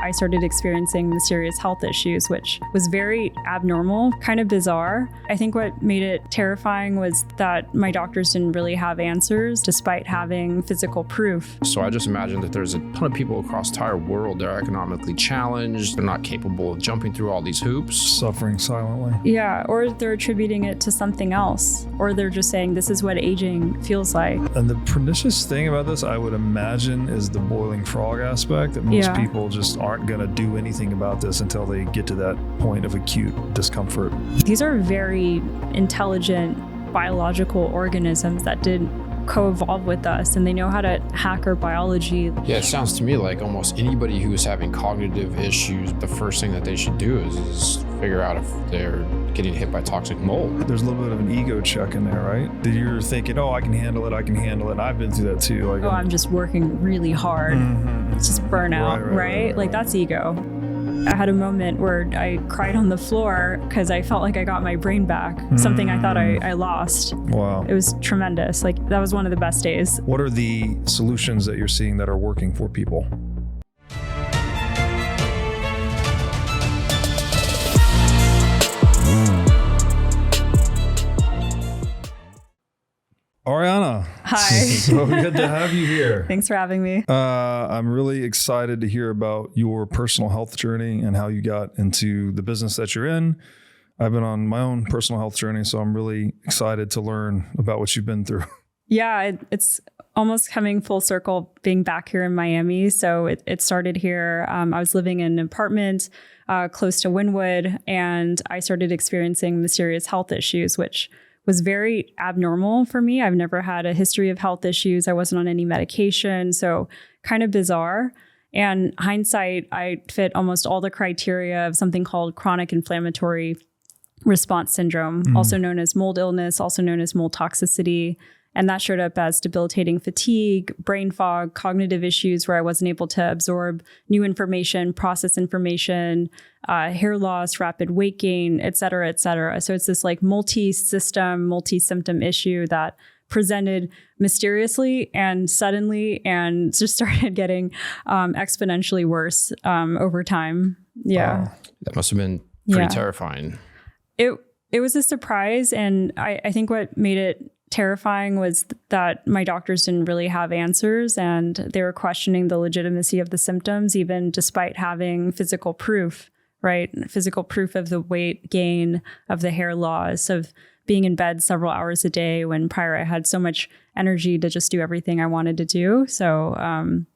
I started experiencing mysterious health issues, which was very abnormal, kind of bizarre. I think what made it terrifying was that my doctors didn't really have answers despite having physical proof. So I just imagine that there's a ton of people across the entire world that are economically challenged. They're not capable of jumping through all these hoops. Suffering silently. Yeah, or they're attributing it to something else, or they're just saying this is what aging feels like. And the pernicious thing about this, I would imagine, is the boiling frog aspect, that most people just aren't going to do anything about this until they get to that point of acute discomfort. These are very intelligent biological organisms that did co-evolve with us, and they know how to hack our biology. Yeah, it sounds to me like almost anybody who is having cognitive issues, the first thing that they should do is figure out if they're getting hit by toxic mold. There's a little bit of an ego check in there, right? That you're thinking, oh, I can handle it. And I've been through that too. Like, I'm just working really hard. It's just burnout, right? Like that's ego. I had a moment where I cried on the floor because I felt like I got my brain back, something I thought I lost. Wow. It was tremendous. Like that was one of the best days. What are the solutions that you're seeing that are working for people? Ariana. Hi. So good to have you here. Thanks for having me. I'm really excited to hear about your personal health journey and how you got into the business that you're in. I've been on my own personal health journey, so I'm really excited to learn about what you've been through. Yeah, it's almost coming full circle being back here in Miami. So it started here. I was living in an apartment close to Wynwood, and I started experiencing mysterious health issues, which was very abnormal for me. I've never had a history of health issues. I wasn't on any medication, so kind of bizarre. And hindsight, I fit almost all the criteria of something called chronic inflammatory response syndrome, also known as mold illness, also known as mold toxicity. And that showed up as debilitating fatigue, brain fog, cognitive issues where I wasn't able to absorb new information, process information, hair loss, rapid weight gain, et cetera, et cetera. So it's this like multi-system, multi-symptom issue that presented mysteriously and suddenly and just started getting exponentially worse over time. Yeah. That must have been pretty terrifying. It was a surprise. And I think what made it terrifying was that my doctors didn't really have answers, and they were questioning the legitimacy of the symptoms, even despite having physical proof, right? Physical proof of the weight gain, of the hair loss, of being in bed several hours a day when prior I had so much energy to just do everything I wanted to do. So,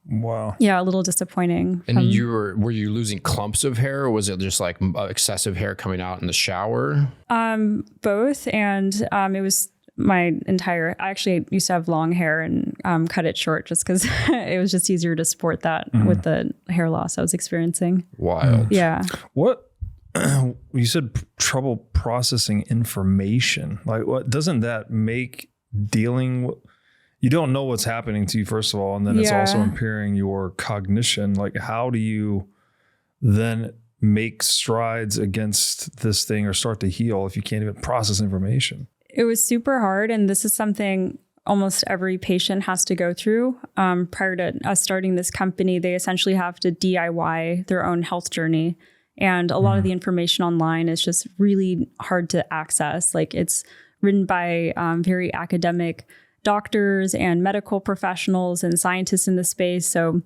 wow. Yeah, a little disappointing. And were you losing clumps of hair, or was it just like excessive hair coming out in the shower? Both. And it was I actually used to have long hair and cut it short just because it was just easier to support that with the hair loss I was experiencing. Wild. Yeah. What, you said trouble processing information. Like, what doesn't that make dealing, you don't know what's happening to you, first of all, and then it's also impairing your cognition. Like, how do you then make strides against this thing or start to heal if you can't even process information? It was super hard. And this is something almost every patient has to go through. Prior to us starting this company, they essentially have to DIY their own health journey. And a lot of the information online is just really hard to access. Like it's written by very academic doctors and medical professionals and scientists in the space. So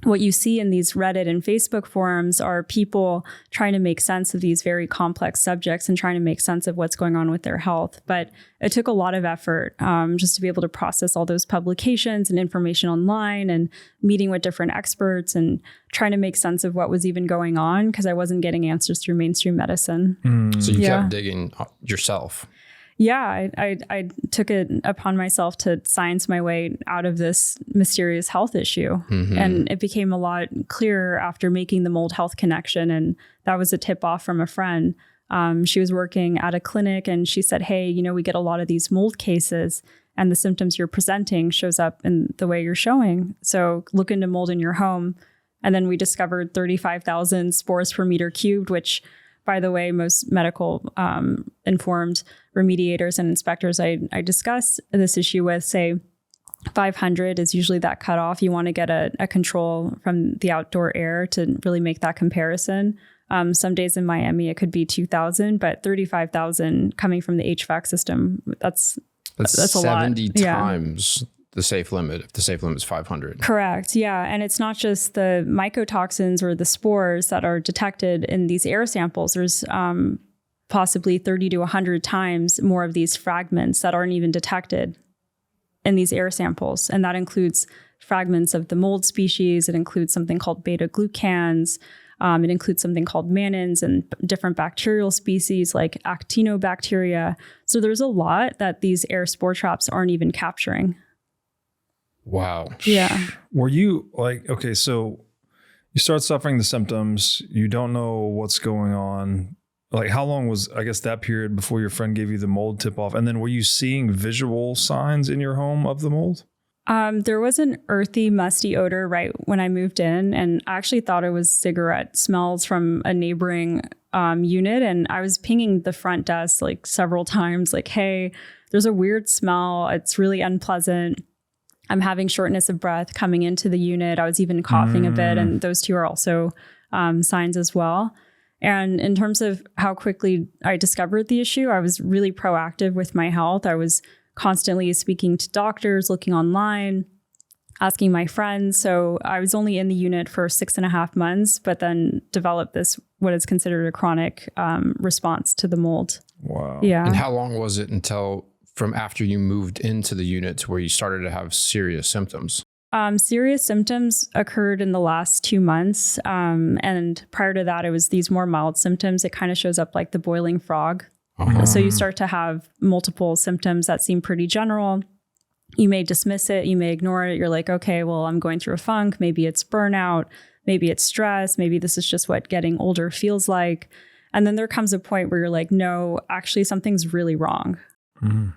what you see in these Reddit and Facebook forums are people trying to make sense of these very complex subjects and trying to make sense of what's going on with their health. But it took a lot of effort just to be able to process all those publications and information online and meeting with different experts and trying to make sense of what was even going on because I wasn't getting answers through mainstream medicine. So you kept digging yourself. Yeah, I took it upon myself to science my way out of this mysterious health issue. And it became a lot clearer after making the mold health connection. And that was a tip off from a friend. She was working at a clinic and she said, hey, we get a lot of these mold cases and the symptoms you're presenting shows up in the way you're showing. So look into mold in your home. And then we discovered 35,000 spores per meter cubed, which, by the way, most medical informed remediators and inspectors I discuss this issue with say 500 is usually that cutoff. You want to get a control from the outdoor air to really make that comparison. Some days in Miami, it could be 2,000, but 35,000 coming from the HVAC system, that's a 70 lot. times the safe limit, if the safe limit is 500. Correct. Yeah. And it's not just the mycotoxins or the spores that are detected in these air samples. There's possibly 30 to 100 times more of these fragments that aren't even detected in these air samples. And that includes fragments of the mold species. It includes something called beta-glucans. It includes something called mannins and different bacterial species like actinobacteria. So there's a lot that these air spore traps aren't even capturing. Wow. Yeah. Were you like, okay, so you start suffering the symptoms, you don't know what's going on. Like how long was, I guess, that period before your friend gave you the mold tip off? And then were you seeing visual signs in your home of the mold? There was an earthy, musty odor right when I moved in. And I actually thought it was cigarette smells from a neighboring unit. And I was pinging the front desk like several times, like, hey, there's a weird smell. It's really unpleasant. I'm having shortness of breath coming into the unit. I was even coughing a bit. And those two are also signs as well. And in terms of how quickly I discovered the issue, I was really proactive with my health. I was constantly speaking to doctors, looking online, asking my friends. So I was only in the unit for 6.5 months, but then developed this, what is considered a chronic response to the mold. Wow. Yeah. And how long was it until from after you moved into the unit to where you started to have serious symptoms? Serious symptoms occurred in the last 2 months. And prior to that, it was these more mild symptoms. It kind of shows up like the boiling frog. So you start to have multiple symptoms that seem pretty general. You may dismiss it. You may ignore it. You're like, okay, well, I'm going through a funk. Maybe it's burnout. Maybe it's stress. Maybe this is just what getting older feels like. And then there comes a point where you're like, no, actually something's really wrong. Mm-hmm.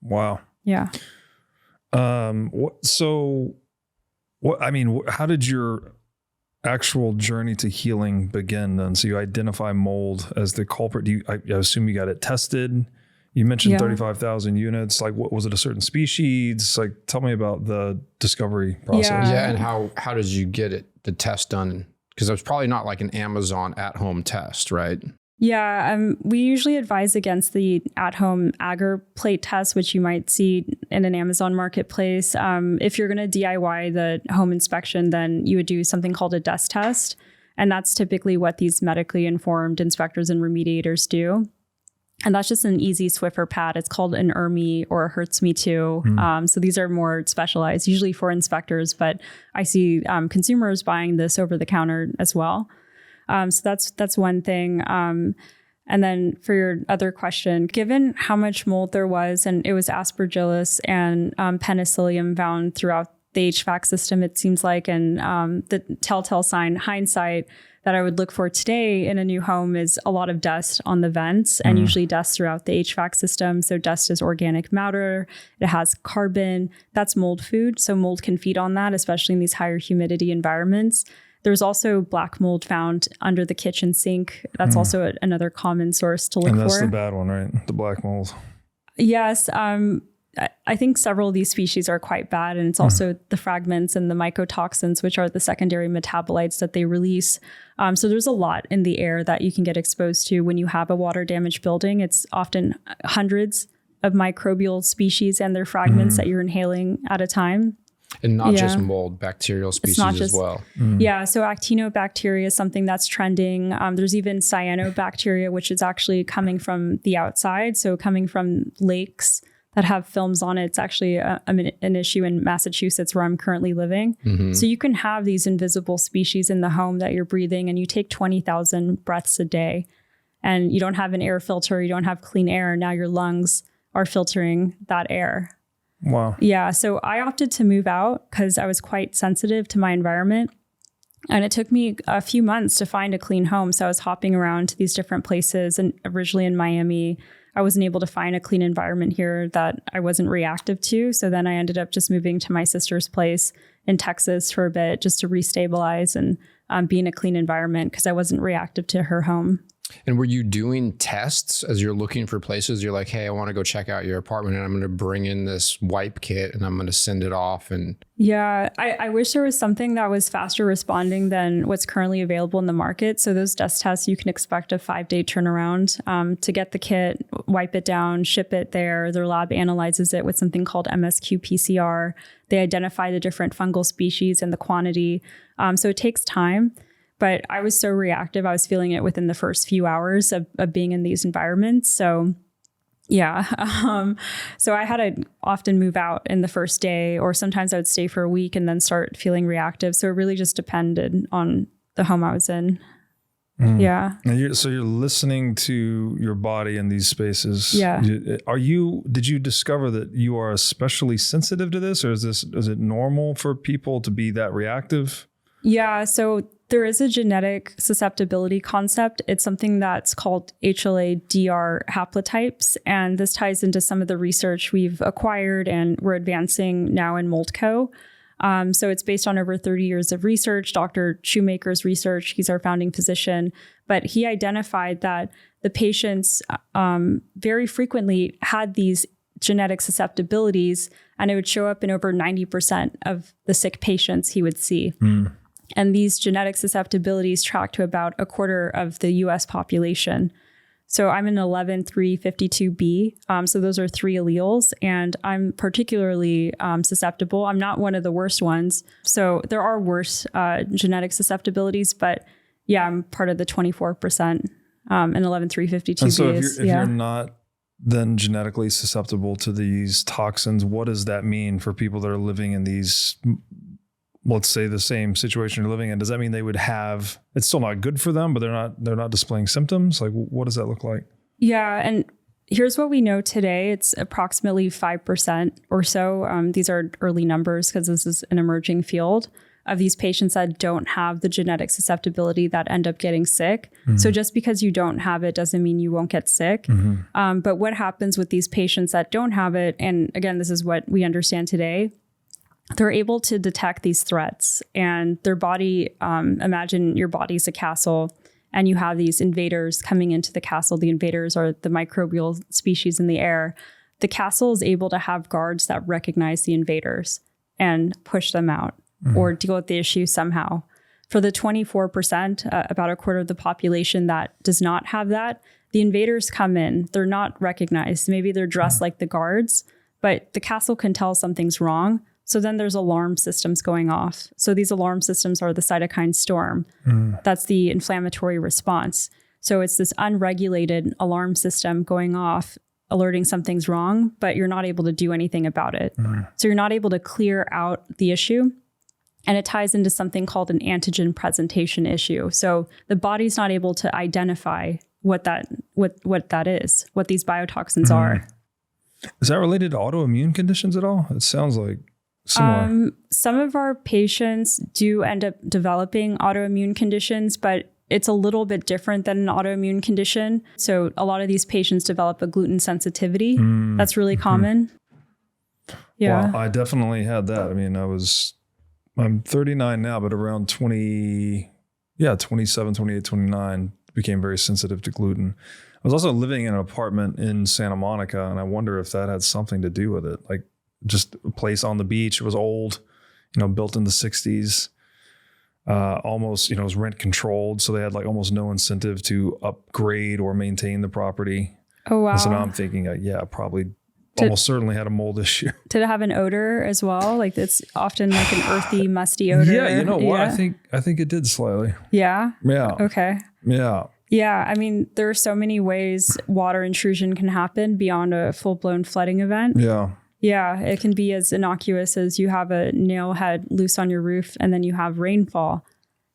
Wow. Yeah. How did your actual journey to healing begin then? So you identify mold as the culprit. I assume you got it tested. You mentioned 35,000 units. Like, what was it, a certain species? Like, tell me about the discovery process. Yeah. And how did you get the test done? Because it was probably not like an Amazon at-home test, right? Yeah, we usually advise against the at-home agar plate test, which you might see in an Amazon marketplace. If you're going to DIY the home inspection, then you would do something called a dust test. And that's typically what these medically informed inspectors and remediators do. And that's just an easy Swiffer pad. It's called an ERMI or a Hurts Me Too. So these are more specialized, usually for inspectors, but I see consumers buying this over the counter as well. So that's one thing. And then for your other question, given how much mold there was, and it was Aspergillus and penicillium found throughout the HVAC system, it seems like, and the telltale sign, hindsight, that I would look for today in a new home is a lot of dust on the vents and usually dust throughout the HVAC system. So dust is organic matter. It has carbon. That's mold food. So mold can feed on that, especially in these higher humidity environments. There's also black mold found under the kitchen sink. That's also another common source to look for. And that's the bad one, right? The black mold. Yes. I think several of these species are quite bad. And it's also the fragments and the mycotoxins, which are the secondary metabolites that they release. So there's a lot in the air that you can get exposed to when you have a water damaged building. It's often hundreds of microbial species and their fragments that you're inhaling at a time. And not just mold, bacterial species as well. Yeah, so actinobacteria is something that's trending. There's even cyanobacteria, which is actually coming from the outside. So coming from lakes that have films on it. It's actually an issue in Massachusetts where I'm currently living. So you can have these invisible species in the home that you're breathing, and you take 20,000 breaths a day and you don't have an air filter. You don't have clean air. Now your lungs are filtering that air. Wow. Yeah. So I opted to move out because I was quite sensitive to my environment. And it took me a few months to find a clean home. So I was hopping around to these different places. And originally in Miami, I wasn't able to find a clean environment here that I wasn't reactive to. So then I ended up just moving to my sister's place in Texas for a bit just to restabilize and be in a clean environment because I wasn't reactive to her home. And were you doing tests as you're looking for places? You're like, hey, I want to go check out your apartment and I'm going to bring in this wipe kit and I'm going to send it off. And yeah, I wish there was something that was faster responding than what's currently available in the market. So those dust tests, you can expect a 5-day turnaround to get the kit, wipe it down, ship it there. Their lab analyzes it with something called MSQ PCR. They identify the different fungal species and the quantity. So it takes time. But I was so reactive. I was feeling it within the first few hours of being in these environments. So yeah. So I had to often move out in the first day, or sometimes I would stay for a week and then start feeling reactive. So it really just depended on the home I was in. Yeah. And so you're listening to your body in these spaces. Yeah. Did you discover that you are especially sensitive to this, or is it normal for people to be that reactive? Yeah. So there is a genetic susceptibility concept. It's something that's called HLA-DR haplotypes. And this ties into some of the research we've acquired and we're advancing now in MoldCo. So it's based on over 30 years of research, Dr. Shoemaker's research. He's our founding physician. But he identified that the patients very frequently had these genetic susceptibilities, and it would show up in over 90% of the sick patients he would see. And these genetic susceptibilities track to about a quarter of the US population. So I'm an 11-352B. So those are 3 alleles, and I'm particularly susceptible. I'm not one of the worst ones. So there are worse genetic susceptibilities, but yeah, I'm part of the 24%, an 11-352B. And so if you're not then genetically susceptible to these toxins, what does that mean for people that are living in these, let's say, the same situation you're living in? Does that mean they would have, it's still not good for them, but they're not displaying symptoms? Like, what does that look like? Yeah. And here's what we know today. It's approximately 5% or so. These are early numbers because this is an emerging field of these patients that don't have the genetic susceptibility that end up getting sick. So just because you don't have it doesn't mean you won't get sick. But what happens with these patients that don't have it, and again, this is what we understand today, they're able to detect these threats, and their body, imagine your body's a castle and you have these invaders coming into the castle. The invaders are the microbial species in the air. The castle is able to have guards that recognize the invaders and push them out or deal with the issue somehow. For the 24%, about a quarter of the population that does not have that, the invaders come in, they're not recognized. Maybe they're dressed like the guards, but the castle can tell something's wrong. So then there's alarm systems going off. So these alarm systems are the cytokine storm. That's the inflammatory response. So it's this unregulated alarm system going off, alerting something's wrong, but you're not able to do anything about it. So you're not able to clear out the issue. And it ties into something called an antigen presentation issue. So the body's not able to identify what that is, what these biotoxins are. Is that related to autoimmune conditions at all? It sounds like similar. Some of our patients do end up developing autoimmune conditions, but it's a little bit different than an autoimmune condition. So a lot of these patients develop a gluten sensitivity. That's really common. Yeah. Well, I definitely had that. I mean, I'm 39 now, but around 27, 28, 29, became very sensitive to gluten. I was also living in an apartment in Santa Monica, and I wonder if that had something to do with it. Like, just a place on the beach. It was old, built in the 60s. Almost, it was rent controlled. So they had like almost no incentive to upgrade or maintain the property. Oh, wow. And so now I'm thinking, probably almost certainly had a mold issue. Did it have an odor as well? Like, it's often like an earthy, musty odor. Yeah, you know what? I think it did slightly. Yeah? Yeah. Okay. Yeah. Yeah. I mean, there are so many ways water intrusion can happen beyond a full-blown flooding event. Yeah. Yeah. It can be as innocuous as you have a nail head loose on your roof and then you have rainfall.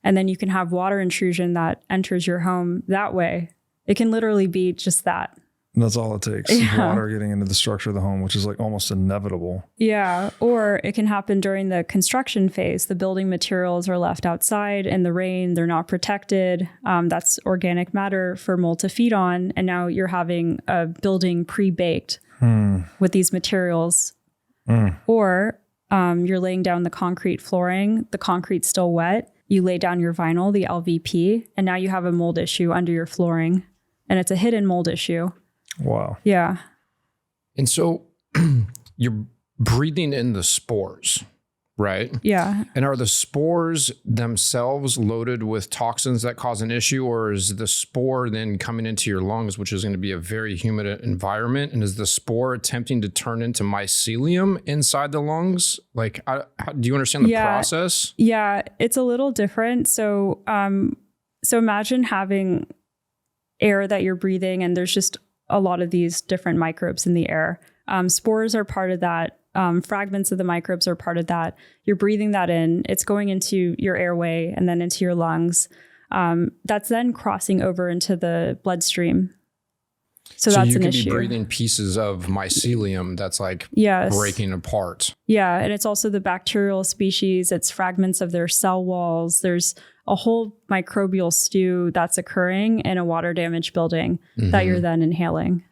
And then you can have water intrusion that enters your home that way. It can literally be just that. And that's all it takes. Water getting into the structure of the home, which is like almost inevitable. Yeah. Or it can happen during the construction phase. The building materials are left outside in the rain. They're not protected. That's organic matter for mold to feed on. And now you're having a building pre-baked with these materials. Or you're laying down the concrete flooring. The concrete's still wet. you lay down your vinyl, the LVP, and now you have a mold issue under your flooring, and it's a hidden mold issue. Wow. Yeah. And so you're breathing in the spores, right? Yeah. And are the spores themselves loaded with toxins that cause an issue, or is the spore then coming into your lungs, which is going to be a very humid environment? And is the spore attempting to turn into mycelium inside the lungs? Like, do you understand the process? Yeah, it's a little different. So, so imagine having air that you're breathing, and there's just a lot of these different microbes in the air. Spores are part of that. Fragments of the microbes are part of that. You're breathing that in. It's going into your airway and then into your lungs. That's then crossing over into the bloodstream. So that's an issue. You could be breathing pieces of mycelium that's like breaking apart. Yeah, and it's also the bacterial species. It's fragments of their cell walls. There's a whole microbial stew that's occurring in a water damaged building that you're then inhaling.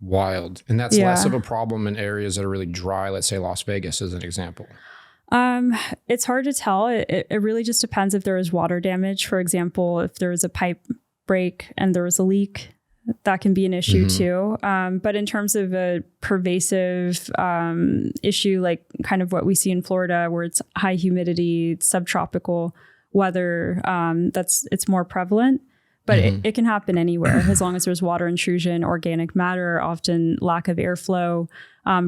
Wild. And that's less of a problem in areas that are really dry. Let's say Las Vegas as an example. It's hard to tell. It really just depends if there is water damage. For example, if there is a pipe break and there was a leak, that can be an issue too. But in terms of a pervasive issue, like kind of what we see in Florida, where it's high humidity, subtropical weather, it's more prevalent. But it can happen anywhere as long as there's water intrusion, organic matter, often lack of airflow.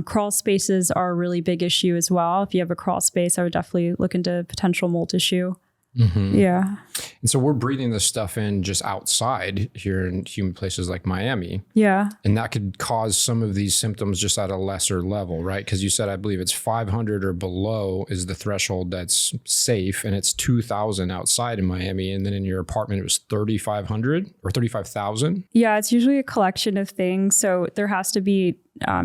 Crawl spaces are a really big issue as well. If you have a crawl space, I would definitely look into potential mold issue. Yeah. And so we're breathing this stuff in just outside here in humid places like Miami. Yeah. And that could cause some of these symptoms just at a lesser level, right? Because you said, I believe it's 500 or below is the threshold that's safe, and it's 2,000 outside in Miami. And then in your apartment, it was 3,500 or 35,000. Yeah, it's usually a collection of things. So there has to be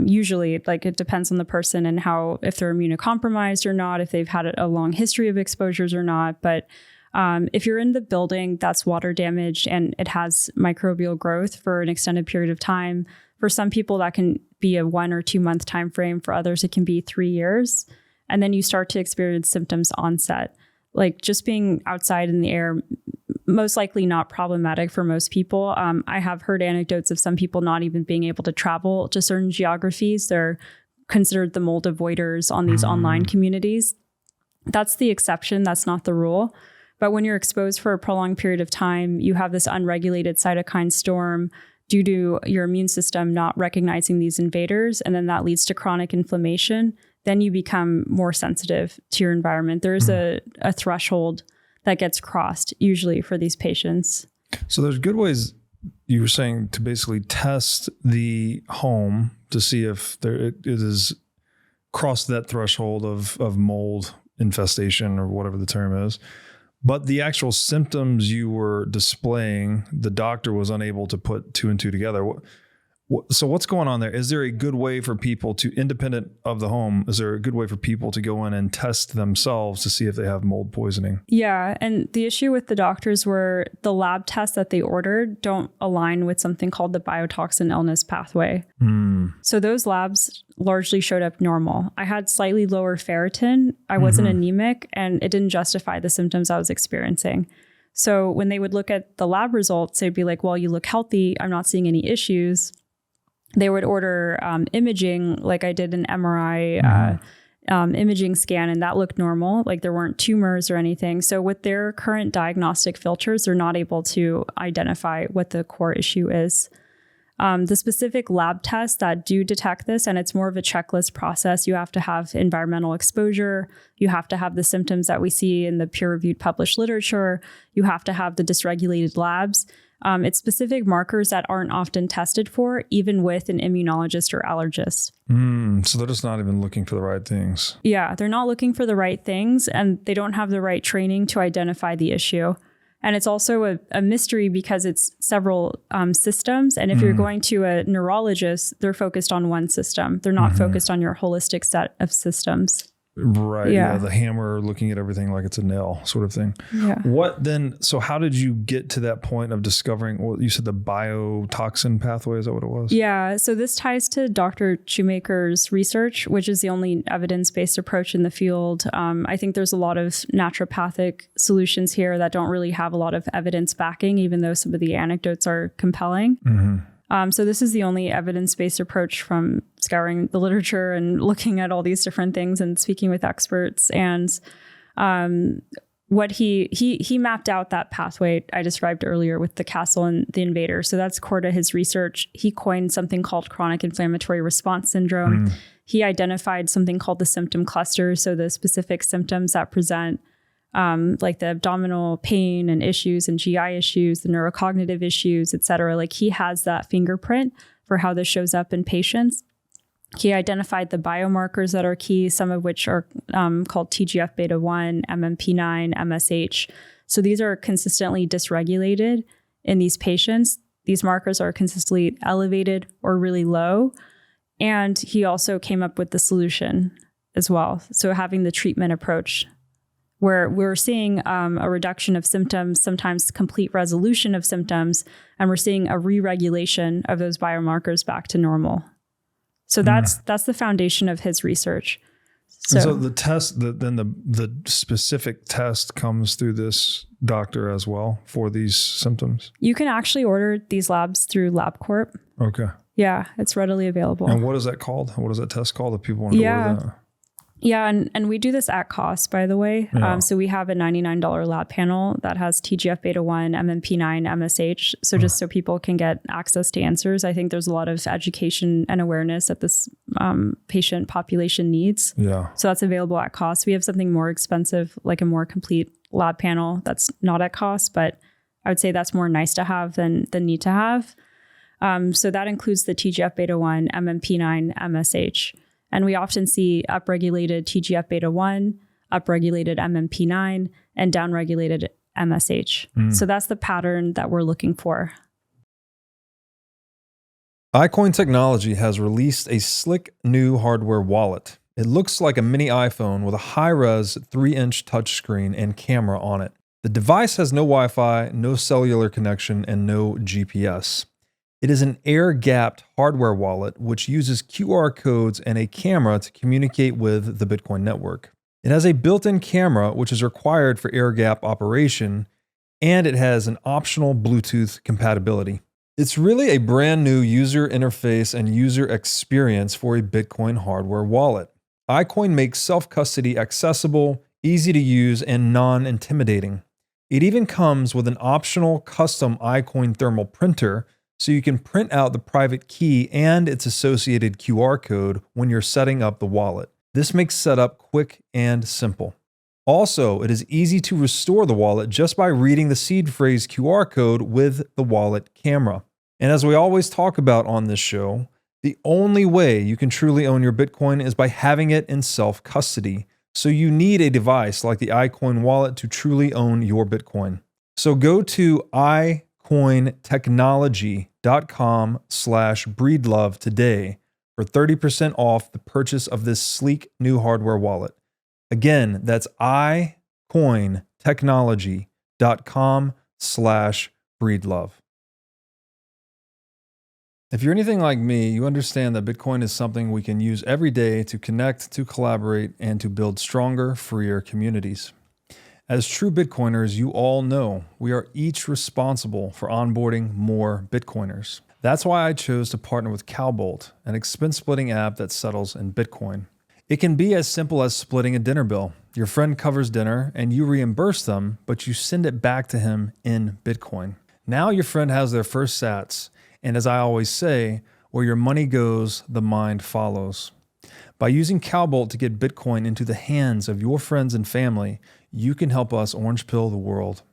usually, like, it depends on the person and how, if they're immunocompromised or not, if they've had a long history of exposures or not. But if you're in the building that's water damaged and it has microbial growth for an extended period of time, for some people that can be a 1 or 2 month time frame. For others, it can be 3 years. And then you start to experience symptoms onset, like just being outside in the air. Most likely not problematic for most people. I have heard anecdotes of some people not even being able to travel to certain geographies. They're considered the mold avoiders on these online communities. That's the exception. That's not the rule. But when you're exposed for a prolonged period of time, you have this unregulated cytokine storm due to your immune system not recognizing these invaders. And then that leads to chronic inflammation. Then you become more sensitive to your environment. There's a threshold that gets crossed usually for these patients. So there's good ways, you were saying, to basically test the home to see if it is crossed that threshold of mold infestation or whatever the term is. But the actual symptoms you were displaying, the doctor was unable to put 2 and 2 together. So what's going on there? Is there a good way for people to, independent of the home, is there a good way for people to go in and test themselves to see if they have mold poisoning? Yeah. And the issue with the doctors were the lab tests that they ordered don't align with something called the biotoxin illness pathway. So those labs largely showed up normal. I had slightly lower ferritin. I wasn't anemic, and it didn't justify the symptoms I was experiencing. So when they would look at the lab results, they'd be like, well, you look healthy. I'm not seeing any issues. They would order imaging, like I did an MRI imaging scan, and that looked normal. Like there weren't tumors or anything. So with their current diagnostic filters, they're not able to identify what the core issue is. The specific lab tests that do detect this, and it's more of a checklist process. You have to have environmental exposure. You have to have the symptoms that we see in the peer-reviewed published literature. You have to have the dysregulated labs. It's specific markers that aren't often tested for, even with an immunologist or allergist. So they're just not even looking for the right things. Yeah, they're not looking for the right things, and they don't have the right training to identify the issue. And it's also a mystery because it's several systems. And if you're going to a neurologist, they're focused on one system. They're not focused on your holistic set of systems. Right. Yeah. Yeah. The hammer looking at everything like it's a nail sort of thing. Yeah. What then? So how did you get to that point of discovering, well, you said the biotoxin pathway? Is that what it was? Yeah. So this ties to Dr. Shoemaker's research, which is the only evidence-based approach in the field. I think there's a lot of naturopathic solutions here that don't really have a lot of evidence backing, even though some of the anecdotes are compelling. Mm-hmm. So this is the only evidence-based approach from scouring the literature and looking at all these different things and speaking with experts. And what he mapped out that pathway I described earlier with the castle and the invader. So that's core to his research. He coined something called chronic inflammatory response syndrome. He identified something called the symptom cluster. So the specific symptoms that present like the abdominal pain and issues and GI issues, the neurocognitive issues, et cetera. Like he has that fingerprint for how this shows up in patients. He identified the biomarkers that are key, some of which are called TGF beta 1, MMP9, MSH. So these are consistently dysregulated in these patients. These markers are consistently elevated or really low. And he also came up with the solution as well. So having the treatment approach, where we're seeing a reduction of symptoms, sometimes complete resolution of symptoms, and we're seeing a re-regulation of those biomarkers back to normal. So that's the foundation of his research. So the test, the specific test comes through this doctor as well for these symptoms? You can actually order these labs through LabCorp. Okay. Yeah, it's readily available. And what is that called? What is that test called if people want to order that? Yeah, and we do this at cost, by the way. Yeah. So we have a $99 lab panel that has TGF beta 1, MMP9, MSH. So just so people can get access to answers. I think there's a lot of education and awareness that this patient population needs. Yeah. So that's available at cost. We have something more expensive, like a more complete lab panel that's not at cost, but I would say that's more nice to have than need to have. So that includes the TGF beta 1, MMP9, MSH. And we often see upregulated TGF beta 1, upregulated MMP9, and downregulated MSH. So that's the pattern that we're looking for. iCoin Technology has released a slick new hardware wallet. It looks like a mini iPhone with a high-res 3-inch touchscreen and camera on it. The device has no Wi-Fi, no cellular connection, and no GPS. It is an air-gapped hardware wallet which uses QR codes and a camera to communicate with the Bitcoin network. It has a built-in camera which is required for air-gap operation, and it has an optional Bluetooth compatibility. It's really a brand new user interface and user experience for a Bitcoin hardware wallet. iCoin makes self-custody accessible, easy to use, and non-intimidating. It even comes with an optional custom iCoin thermal printer, so you can print out the private key and its associated QR code when you're setting up the wallet. This makes setup quick and simple. Also, it is easy to restore the wallet just by reading the seed phrase QR code with the wallet camera. And as we always talk about on this show, the only way you can truly own your Bitcoin is by having it in self-custody. So you need a device like the iCoin wallet to truly own your Bitcoin. So go to iCointechnology.com/breedlove today for 30% off the purchase of this sleek new hardware wallet. Again, that's iCointechnology.com/breedlove. If you're anything like me, you understand that Bitcoin is something we can use every day to connect, to collaborate, and to build stronger, freer communities. As true Bitcoiners, you all know we are each responsible for onboarding more Bitcoiners. That's why I chose to partner with Cowbolt, an expense splitting app that settles in Bitcoin. It can be as simple as splitting a dinner bill. Your friend covers dinner and you reimburse them, but you send it back to him in Bitcoin. Now your friend has their first sats, and as I always say, where your money goes, the mind follows. By using Cowbolt to get Bitcoin into the hands of your friends and family, you can help us orange pill the world.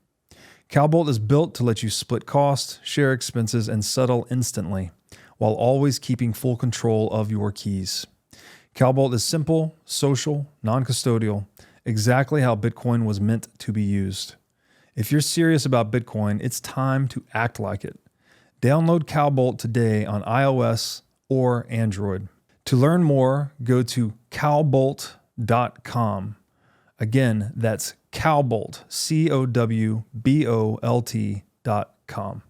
Cowbolt is built to let you split costs, share expenses, and settle instantly, while always keeping full control of your keys. Cowbolt is simple, social, non-custodial, exactly how Bitcoin was meant to be used. If you're serious about Bitcoin, it's time to act like it. Download Cowbolt today on iOS or Android. To learn more, go to cowbolt.io. Cowbolt.com. Again, that's Cowbolt, COWBOLT.com.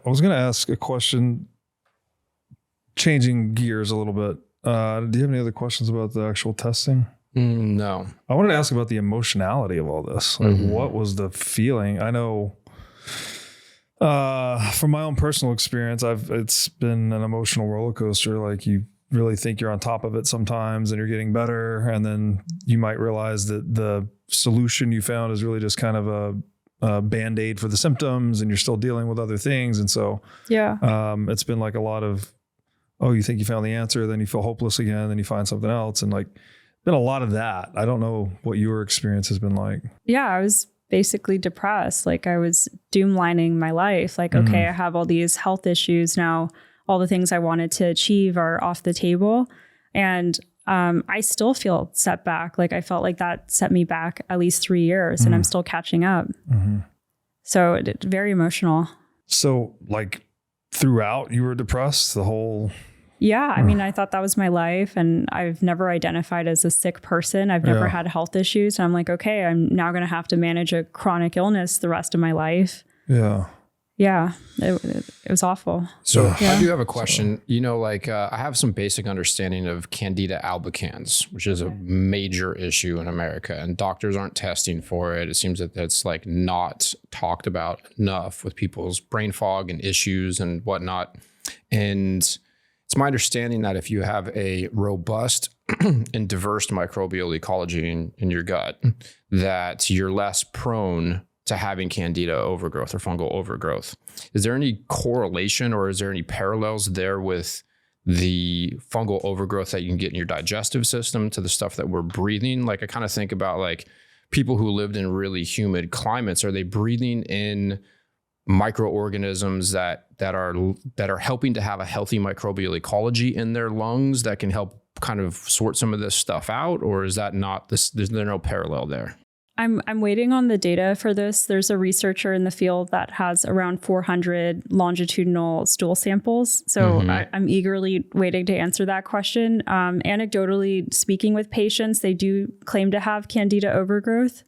I was going to ask a question, changing gears a little bit. Do you have any other questions about the actual testing? No. I wanted to ask about the emotionality of all this. Like, what was the feeling? I know from my own personal experience, it's been an emotional roller coaster. Like, you really think you're on top of it sometimes and you're getting better. And then you might realize that the solution you found is really just kind of a Band-Aid for the symptoms, and you're still dealing with other things. And so, it's been like a lot of, you think you found the answer, then you feel hopeless again, then you find something else. And like, been a lot of that. I don't know what your experience has been like. Yeah, I was basically depressed. Like, I was doomlining my life. Like, okay, I have all these health issues now. All the things I wanted to achieve are off the table. And I still feel set back. Like, I felt like that set me back at least 3 years, and I'm still catching up. So very emotional. So like throughout you were depressed the whole... Yeah. I mean, I thought that was my life, and I've never identified as a sick person. I've never had health issues. And I'm like, okay, I'm now going to have to manage a chronic illness the rest of my life. Yeah. Yeah. It was awful. So I do have a question. I have some basic understanding of Candida albicans, which is a major issue in America, and doctors aren't testing for it. It seems that that's like not talked about enough with people's brain fog and issues and whatnot. And it's my understanding that if you have a robust and diverse microbial ecology in your gut, that you're less prone to having Candida overgrowth or fungal overgrowth. Is there any correlation, or is there any parallels there with the fungal overgrowth that you can get in your digestive system to the stuff that we're breathing? Like, I kind of think about like people who lived in really humid climates. Are they breathing in microorganisms that are helping to have a healthy microbial ecology in their lungs that can help kind of sort some of this stuff out? Or is that not this? There's no parallel there. I'm waiting on the data for this. There's a researcher in the field that has around 400 longitudinal stool samples. So I'm eagerly waiting to answer that question. Anecdotally speaking with patients, they do claim to have Candida overgrowth.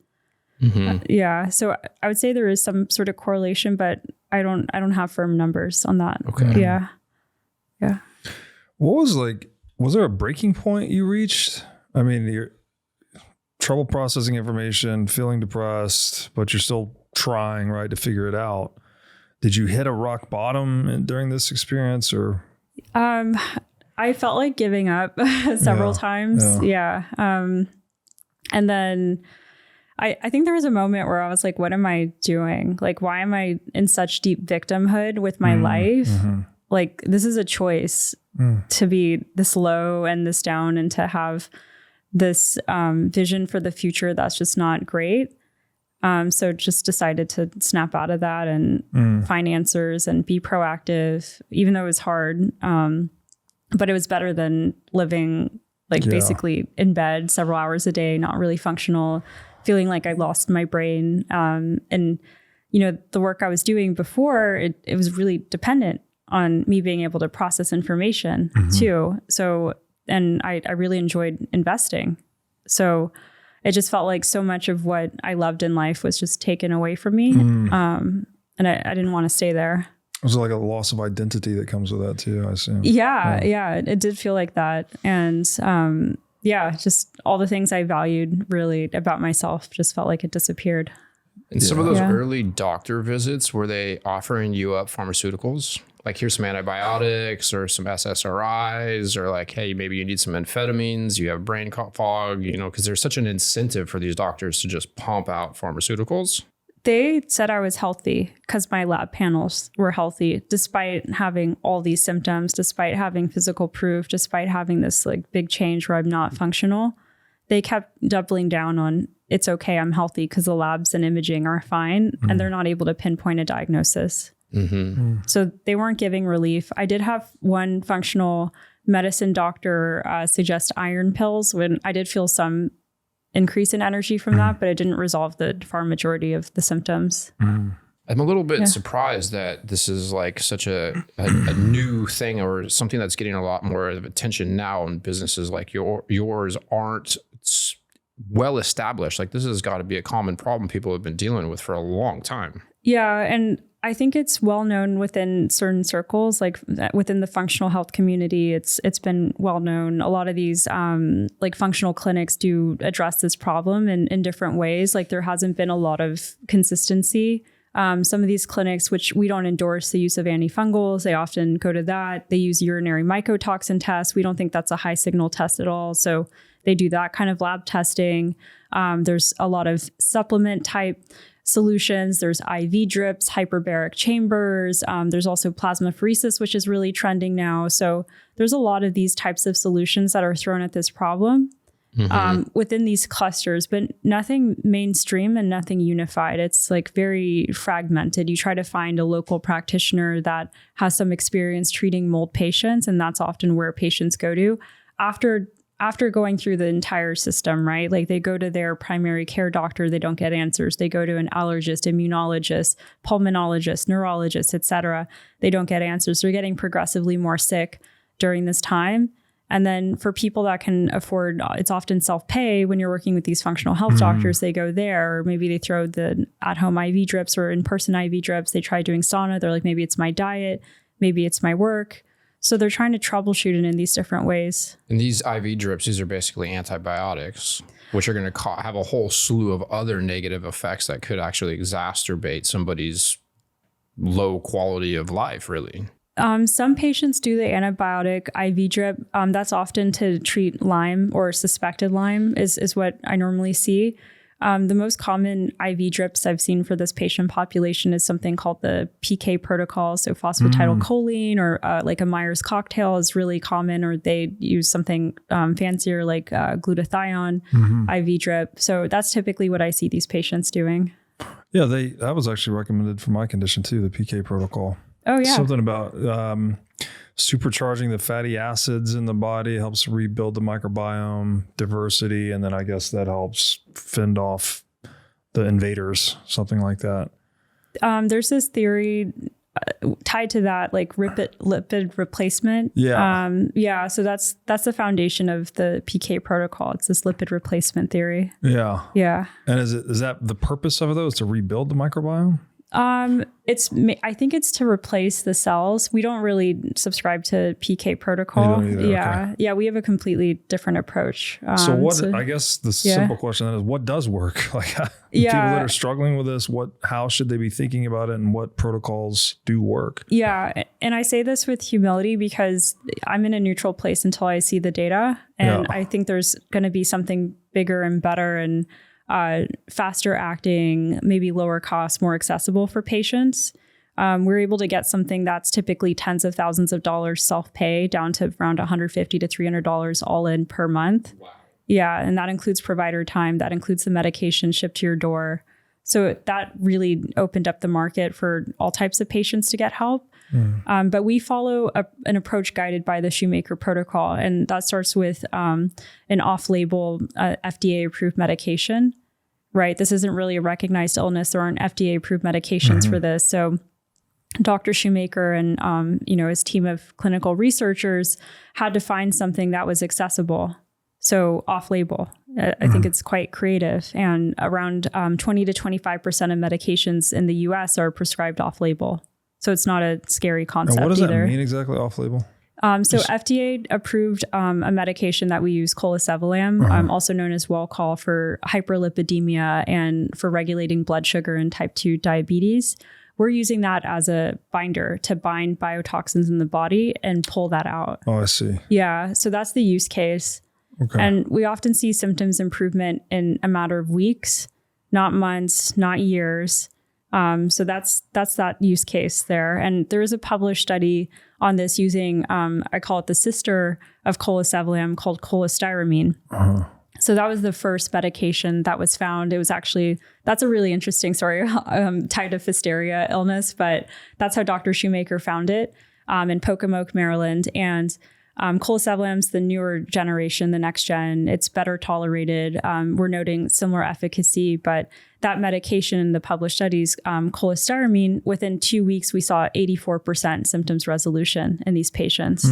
So I would say there is some sort of correlation, but I don't have firm numbers on that. Okay. Yeah. What was there a breaking point you reached? I mean, you're trouble processing information, feeling depressed, but you're still trying, right, to figure it out. Did you hit a rock bottom during this experience, or? I felt like giving up several times. And then I think there was a moment where I was like, what am I doing? Like, why am I in such deep victimhood with my life? Like, this is a choice to be this low and this down, and to have this vision for the future that's just not great. So just decided to snap out of that and find answers and be proactive, even though it was hard. But it was better than living basically in bed several hours a day, not really functional, feeling like I lost my brain. And, the work I was doing before, it was really dependent on me being able to process information too. So, and I really enjoyed investing. So it just felt like so much of what I loved in life was just taken away from me. And I didn't want to stay there. It was like a loss of identity that comes with that too, I assume. Yeah. It did feel like that. And just all the things I valued really about myself just felt like it disappeared. And some of those early doctor visits, were they offering you up pharmaceuticals? Like, here's some antibiotics or some SSRIs, or like, hey, maybe you need some amphetamines, you have brain fog, because there's such an incentive for these doctors to just pump out pharmaceuticals. They said I was healthy because my lab panels were healthy, despite having all these symptoms, despite having physical proof, despite having this like big change where I'm not functional. They kept doubling down on, it's okay, I'm healthy because the labs and imaging are fine, and they're not able to pinpoint a diagnosis. So they weren't giving relief. I did have one functional medicine doctor suggest iron pills when I did feel some increase in energy from that, but it didn't resolve the far majority of the symptoms. I'm a little bit surprised that this is like such a new thing or something that's getting a lot more of attention now, and businesses like yours aren't well established. Like this has got to be a common problem people have been dealing with for a long time. Yeah. And I think it's well known within certain circles, like within the functional health community, it's been well known. A lot of these like functional clinics do address this problem in different ways. Like there hasn't been a lot of consistency. Some of these clinics, which we don't endorse the use of antifungals, they often go to that. They use urinary mycotoxin tests. We don't think that's a high signal test at all. So they do that kind of lab testing. There's a lot of supplement type solutions. There's IV drips, hyperbaric chambers. There's also plasmapheresis, which is really trending now. So there's a lot of these types of solutions that are thrown at this problem. Within these clusters, but nothing mainstream and nothing unified. It's like very fragmented. You try to find a local practitioner that has some experience treating mold patients, and that's often where patients go to after going through the entire system, right? Like they go to their primary care doctor, they don't get answers. They go to an allergist, immunologist, pulmonologist, neurologist, etc. They don't get answers. They're getting progressively more sick during this time. And then for people that can afford, it's often self-pay when you're working with these functional health doctors, they go there, or maybe they throw the at-home IV drips or in-person IV drips. They try doing sauna. They're like, maybe it's my diet, maybe it's my work. So they're trying to troubleshoot it in these different ways. And these IV drips, these are basically antibiotics, which are going to have a whole slew of other negative effects that could actually exacerbate somebody's low quality of life, really. Some patients do the antibiotic IV drip. That's often to treat Lyme or suspected Lyme is what I normally see. The most common IV drips I've seen for this patient population is something called the PK protocol. So phosphatidylcholine or like a Myers cocktail is really common, or they use something fancier like glutathione IV drip. So that's typically what I see these patients doing. Yeah, that was actually recommended for my condition too, the PK protocol. Oh, yeah. Something about supercharging the fatty acids in the body, helps rebuild the microbiome diversity. And then I guess that helps fend off the invaders, something like that. There's this theory tied to that, like lipid replacement. Yeah. So that's the foundation of the PK protocol. It's this lipid replacement theory. Yeah. Yeah. And is that the purpose of it though, is to rebuild the microbiome? I think it's to replace the cells. We don't really subscribe to PK protocol. Yeah. Okay. Yeah. We have a completely different approach. I guess the simple question then is, what does work? Like people that are struggling with this, how should they be thinking about it, and what protocols do work? Yeah. And I say this with humility because I'm in a neutral place until I see the data. And I think there's going to be something bigger and better and faster acting, maybe lower cost, more accessible for patients. We're able to get something that's typically tens of thousands of dollars self-pay down to around $150 to $300 all in per month. Wow. Yeah. And that includes provider time. That includes the medication shipped to your door. So that really opened up the market for all types of patients to get help. But we follow an approach guided by the Shoemaker protocol. And that starts with an off-label FDA-approved medication, right? This isn't really a recognized illness. There aren't FDA-approved medications for this. So Dr. Shoemaker and his team of clinical researchers had to find something that was accessible. So off-label. I think it's quite creative. And around 20 to 25% of medications in the US are prescribed off-label. So it's not a scary concept either. And what does that mean exactly, off-label? So FDA approved a medication that we use, colesevelam, also known as Welchol, for hyperlipidemia and for regulating blood sugar and type 2 diabetes. We're using that as a binder to bind biotoxins in the body and pull that out. Oh, I see. Yeah. So that's the use case. Okay. And we often see symptoms improvement in a matter of weeks, not months, not years. So that's that use case there. And there is a published study on this using, I call it the sister of colesevelam, called cholestyramine. So that was the first medication that was found. It was actually, that's a really interesting story tied to Pfiesteria illness, but that's how Dr. Shoemaker found it in Pocomoke, Maryland. And Colisablum's the newer generation, the next gen. It's better tolerated. We're noting similar efficacy, but that medication in the published studies, cholestyramine, within 2 weeks, we saw 84% symptoms resolution in these patients.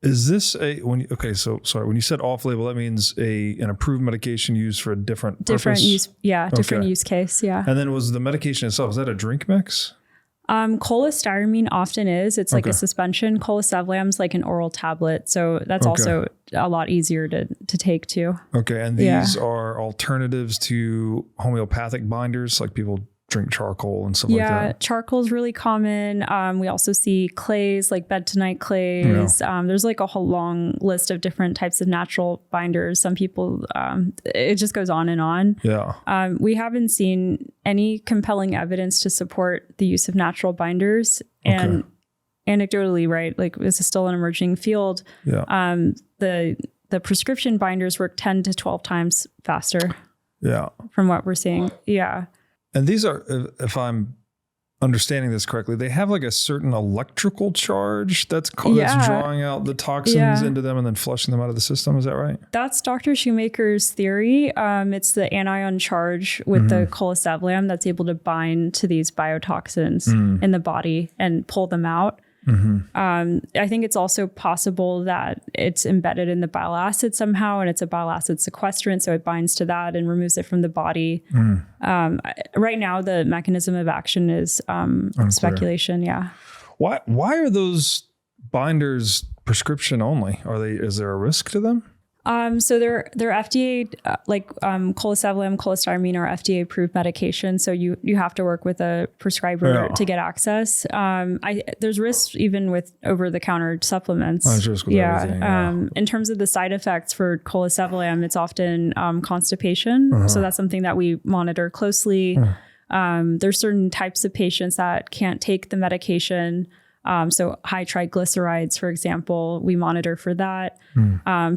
Is this when you said off-label, that means an approved medication used for a different purpose? Different use case, yeah. And then was the medication itself, is that a drink mix? Cholestyramine often is. It's like a suspension. Colisablum's like an oral tablet. So that's also a lot easier to take too. Okay. And these are alternatives to homeopathic binders, like people drink charcoal and stuff like that. Yeah, charcoal is really common. We also see clays like bentonite clays. There's like a whole long list of different types of natural binders. Some people, it just goes on and on. Yeah. We haven't seen any compelling evidence to support the use of natural binders. And anecdotally, right, like this is still an emerging field. Yeah. The prescription binders work 10 to 12 times faster. Yeah. From what we're seeing. Yeah. And these are, if I'm understanding this correctly, they have like a certain electrical charge that's drawing out the toxins into them and then flushing them out of the system. Is that right? That's Dr. Shoemaker's theory. It's the anion charge with the colisablum that's able to bind to these biotoxins in the body and pull them out. I think it's also possible that it's embedded in the bile acid somehow, and it's a bile acid sequestrant, so it binds to that and removes it from the body. Right now, the mechanism of action is speculation. Yeah. Why are those binders prescription only? Is there a risk to them? So they're FDA, colisablum, cholestyramine are FDA approved medication. So you have to work with a prescriber to get access. There's risks even with over the counter supplements. In terms of the side effects for colisablum, it's often constipation. So that's something that we monitor closely. There's certain types of patients that can't take the medication. So high triglycerides, for example, we monitor for that.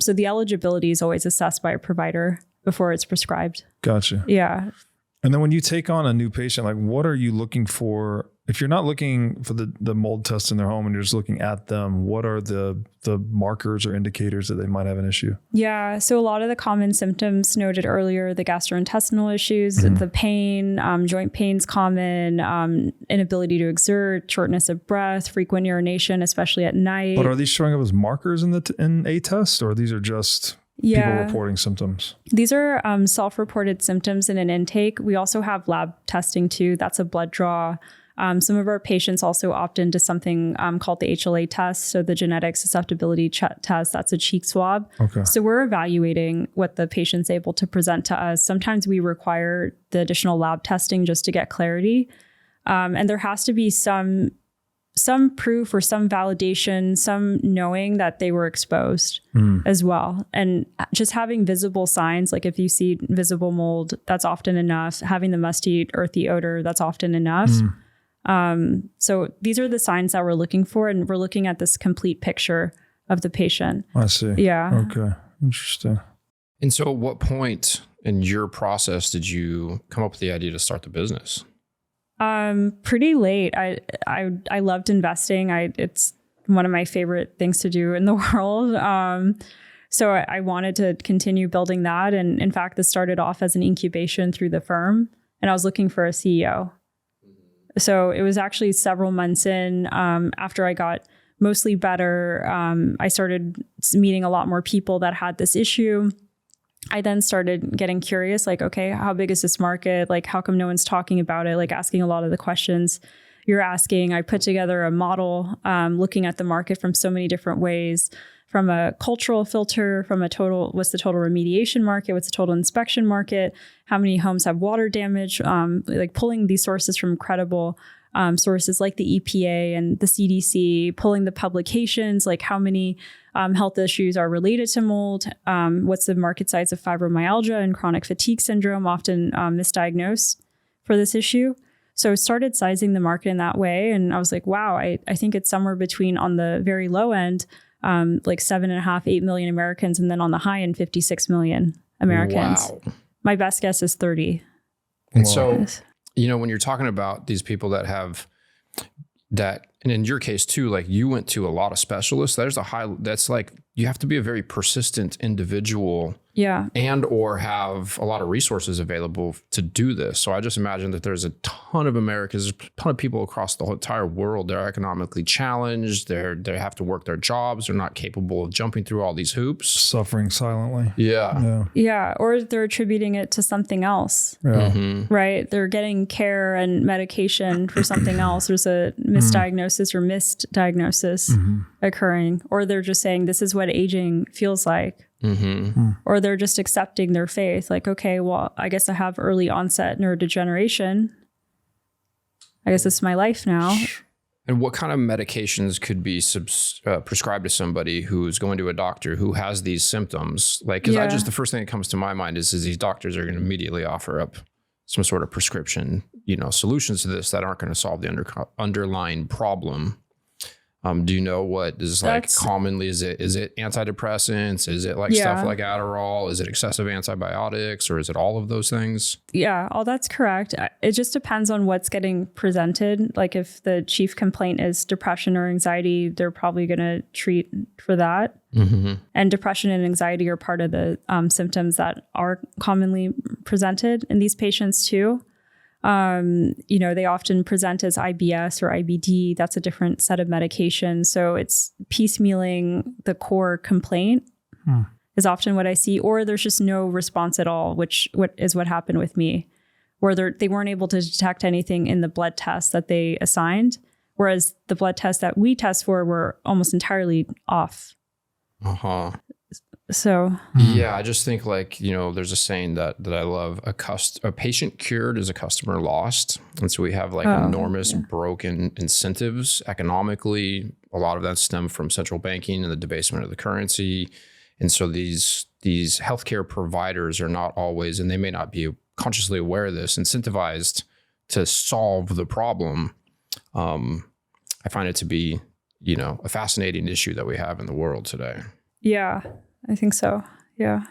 So the eligibility is always assessed by a provider before it's prescribed. Gotcha. Yeah. And then when you take on a new patient, like what are you looking for? If you're not looking for the mold test in their home and you're just looking at them, what are the markers or indicators that they might have an issue? Yeah. So a lot of the common symptoms noted earlier, the gastrointestinal issues, the pain, joint pain's common, inability to exert, shortness of breath, frequent urination, especially at night. But are these showing up as markers in a test, or these are just people reporting symptoms? These are self-reported symptoms in an intake. We also have lab testing too. That's a blood draw. Some of our patients also opt into something called the HLA test. So the genetic susceptibility test, that's a cheek swab. Okay. So we're evaluating what the patient's able to present to us. Sometimes we require the additional lab testing just to get clarity. And there has to be some proof or some validation, some knowing that they were exposed as well. And just having visible signs, like if you see visible mold, that's often enough. Having the musty, earthy odor, that's often enough. So these are the signs that we're looking for, and we're looking at this complete picture of the patient. I see. Yeah. Okay. Interesting. And so at what point in your process did you come up with the idea to start the business? Pretty late. I loved investing. It's one of my favorite things to do in the world. So I wanted to continue building that. And in fact, this started off as an incubation through the firm, and I was looking for a CEO. So it was actually several months in, after I got mostly better, I started meeting a lot more people that had this issue. I then started getting curious, like, okay, how big is this market? Like, how come no one's talking about it? Like asking a lot of the questions you're asking. I put together a model, looking at the market from so many different ways, from a cultural filter, from what's the total remediation market? What's the total inspection market? How many homes have water damage? Like pulling these sources from credible sources like the EPA and the CDC, pulling the publications, like how many health issues are related to mold, what's the market size of fibromyalgia and chronic fatigue syndrome, often misdiagnosed for this issue. So I started sizing the market in that way. And I was like, wow, I think it's somewhere between, on the very low end, like 7.5, 8 million Americans. And then on the high end, 56 million Americans. Wow. My best guess is 30. And so, when you're talking about these people that have, that, and in your case too, like you went to a lot of specialists. That's like, you have to be a very persistent individual and or have a lot of resources available to do this. So I just imagine that there's a ton of Americans, a ton of people across the whole entire world. They're economically challenged. They have to work their jobs. They're not capable of jumping through all these hoops. Suffering silently. Yeah. Or they're attributing it to something else. Right. They're getting care and medication for something else. There's a misdiagnosis or missed diagnosis occurring, or they're just saying this is what aging feels like. Or they're just accepting their faith. Like, okay, well, I guess I have early onset neurodegeneration. I guess it's my life now. And what kind of medications could be prescribed to somebody who's going to a doctor who has these symptoms? Like, because the first thing that comes to my mind is these doctors are going to immediately offer up some sort of prescription, solutions to this that aren't going to solve the underlying problem. Do you know what is like commonly, is it antidepressants? Is it like stuff like Adderall? Is it excessive antibiotics, or is it all of those things? Yeah, all that's correct. It just depends on what's getting presented. Like if the chief complaint is depression or anxiety, they're probably going to treat for that. And depression and anxiety are part of the symptoms that are commonly presented in these patients too. They often present as IBS or IBD. That's a different set of medications. So it's piecemealing the core complaint is often what I see, or there's just no response at all, what happened with me, where they weren't able to detect anything in the blood test that they assigned, whereas the blood tests that we test for were almost entirely off. So I just think like, there's a saying that I love, a patient cured is a customer lost. And so we have like enormous broken incentives economically. A lot of that stemmed from central banking and the debasement of the currency. And so these healthcare providers are not always, and they may not be consciously aware of this, incentivized to solve the problem. I find it to be, a fascinating issue that we have in the world today. Yeah. I think so. Yeah.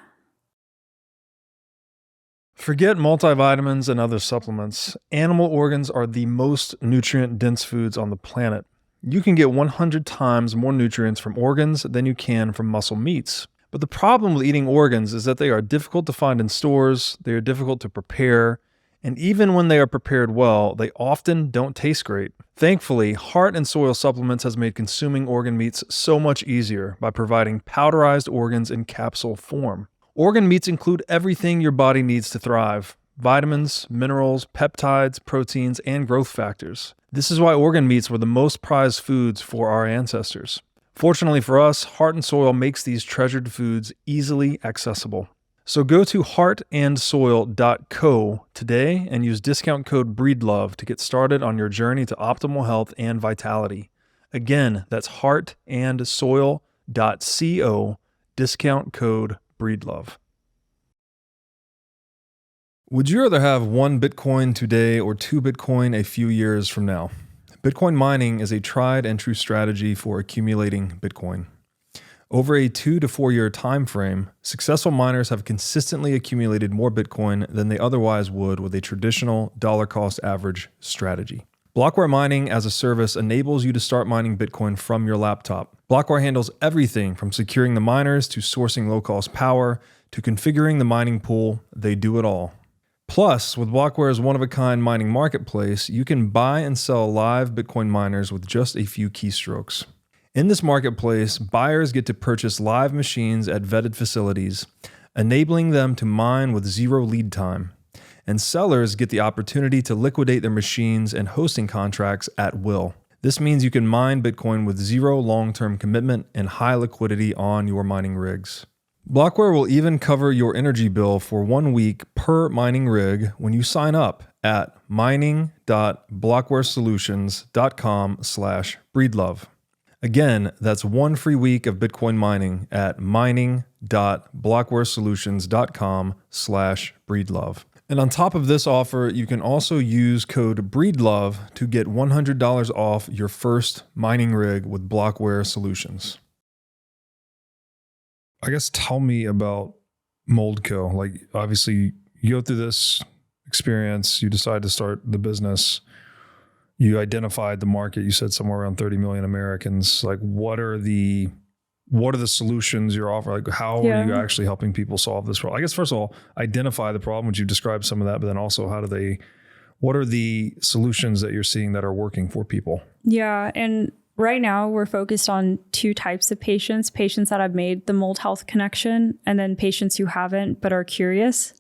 Forget multivitamins and other supplements. Animal organs are the most nutrient-dense foods on the planet. You can get 100 times more nutrients from organs than you can from muscle meats. But the problem with eating organs is that they are difficult to find in stores, they are difficult to prepare, and even when they are prepared well, they often don't taste great. Thankfully, Heart and Soil Supplements has made consuming organ meats so much easier by providing powderized organs in capsule form. Organ meats include everything your body needs to thrive: vitamins, minerals, peptides, proteins, and growth factors. This is why organ meats were the most prized foods for our ancestors. Fortunately for us, Heart and Soil makes these treasured foods easily accessible. So go to heartandsoil.co today and use discount code BREEDLOVE to get started on your journey to optimal health and vitality. Again, that's heartandsoil.co, discount code BREEDLOVE. Would you rather have 1 Bitcoin today or 2 Bitcoin a few years from now? Bitcoin mining is a tried and true strategy for accumulating Bitcoin. Over a 2 to 4 year time frame, successful miners have consistently accumulated more Bitcoin than they otherwise would with a traditional dollar cost average strategy. Blockware mining as a service enables you to start mining Bitcoin from your laptop. Blockware handles everything from securing the miners to sourcing low-cost power to configuring the mining pool. They do it all. Plus, with Blockware's one-of-a-kind mining marketplace, you can buy and sell live Bitcoin miners with just a few keystrokes. In this marketplace, buyers get to purchase live machines at vetted facilities, enabling them to mine with zero lead time. And sellers get the opportunity to liquidate their machines and hosting contracts at will. This means you can mine Bitcoin with zero long-term commitment and high liquidity on your mining rigs. Blockware will even cover your energy bill for 1 week per mining rig when you sign up at mining.blockwaresolutions.com/breedlove. Again, that's 1 free week of Bitcoin mining at mining.blockwaresolutions.com/breedlove. And on top of this offer, you can also use code BREEDLOVE to get $100 off your first mining rig with Blockware Solutions. I guess tell me about MoldCo. Like, obviously, you go through this experience, you decide to start the business. you identified the market. You said somewhere around 30 million Americans. Like, what are the solutions you're offering? Like, how are you actually helping people solve this problem? I guess, first of all, identify the problem, which you've described some of that, but then also what are the solutions that you're seeing that are working for people? Yeah. And right now we're focused on two types of patients that have made the mold health connection, and then patients who haven't, but are curious.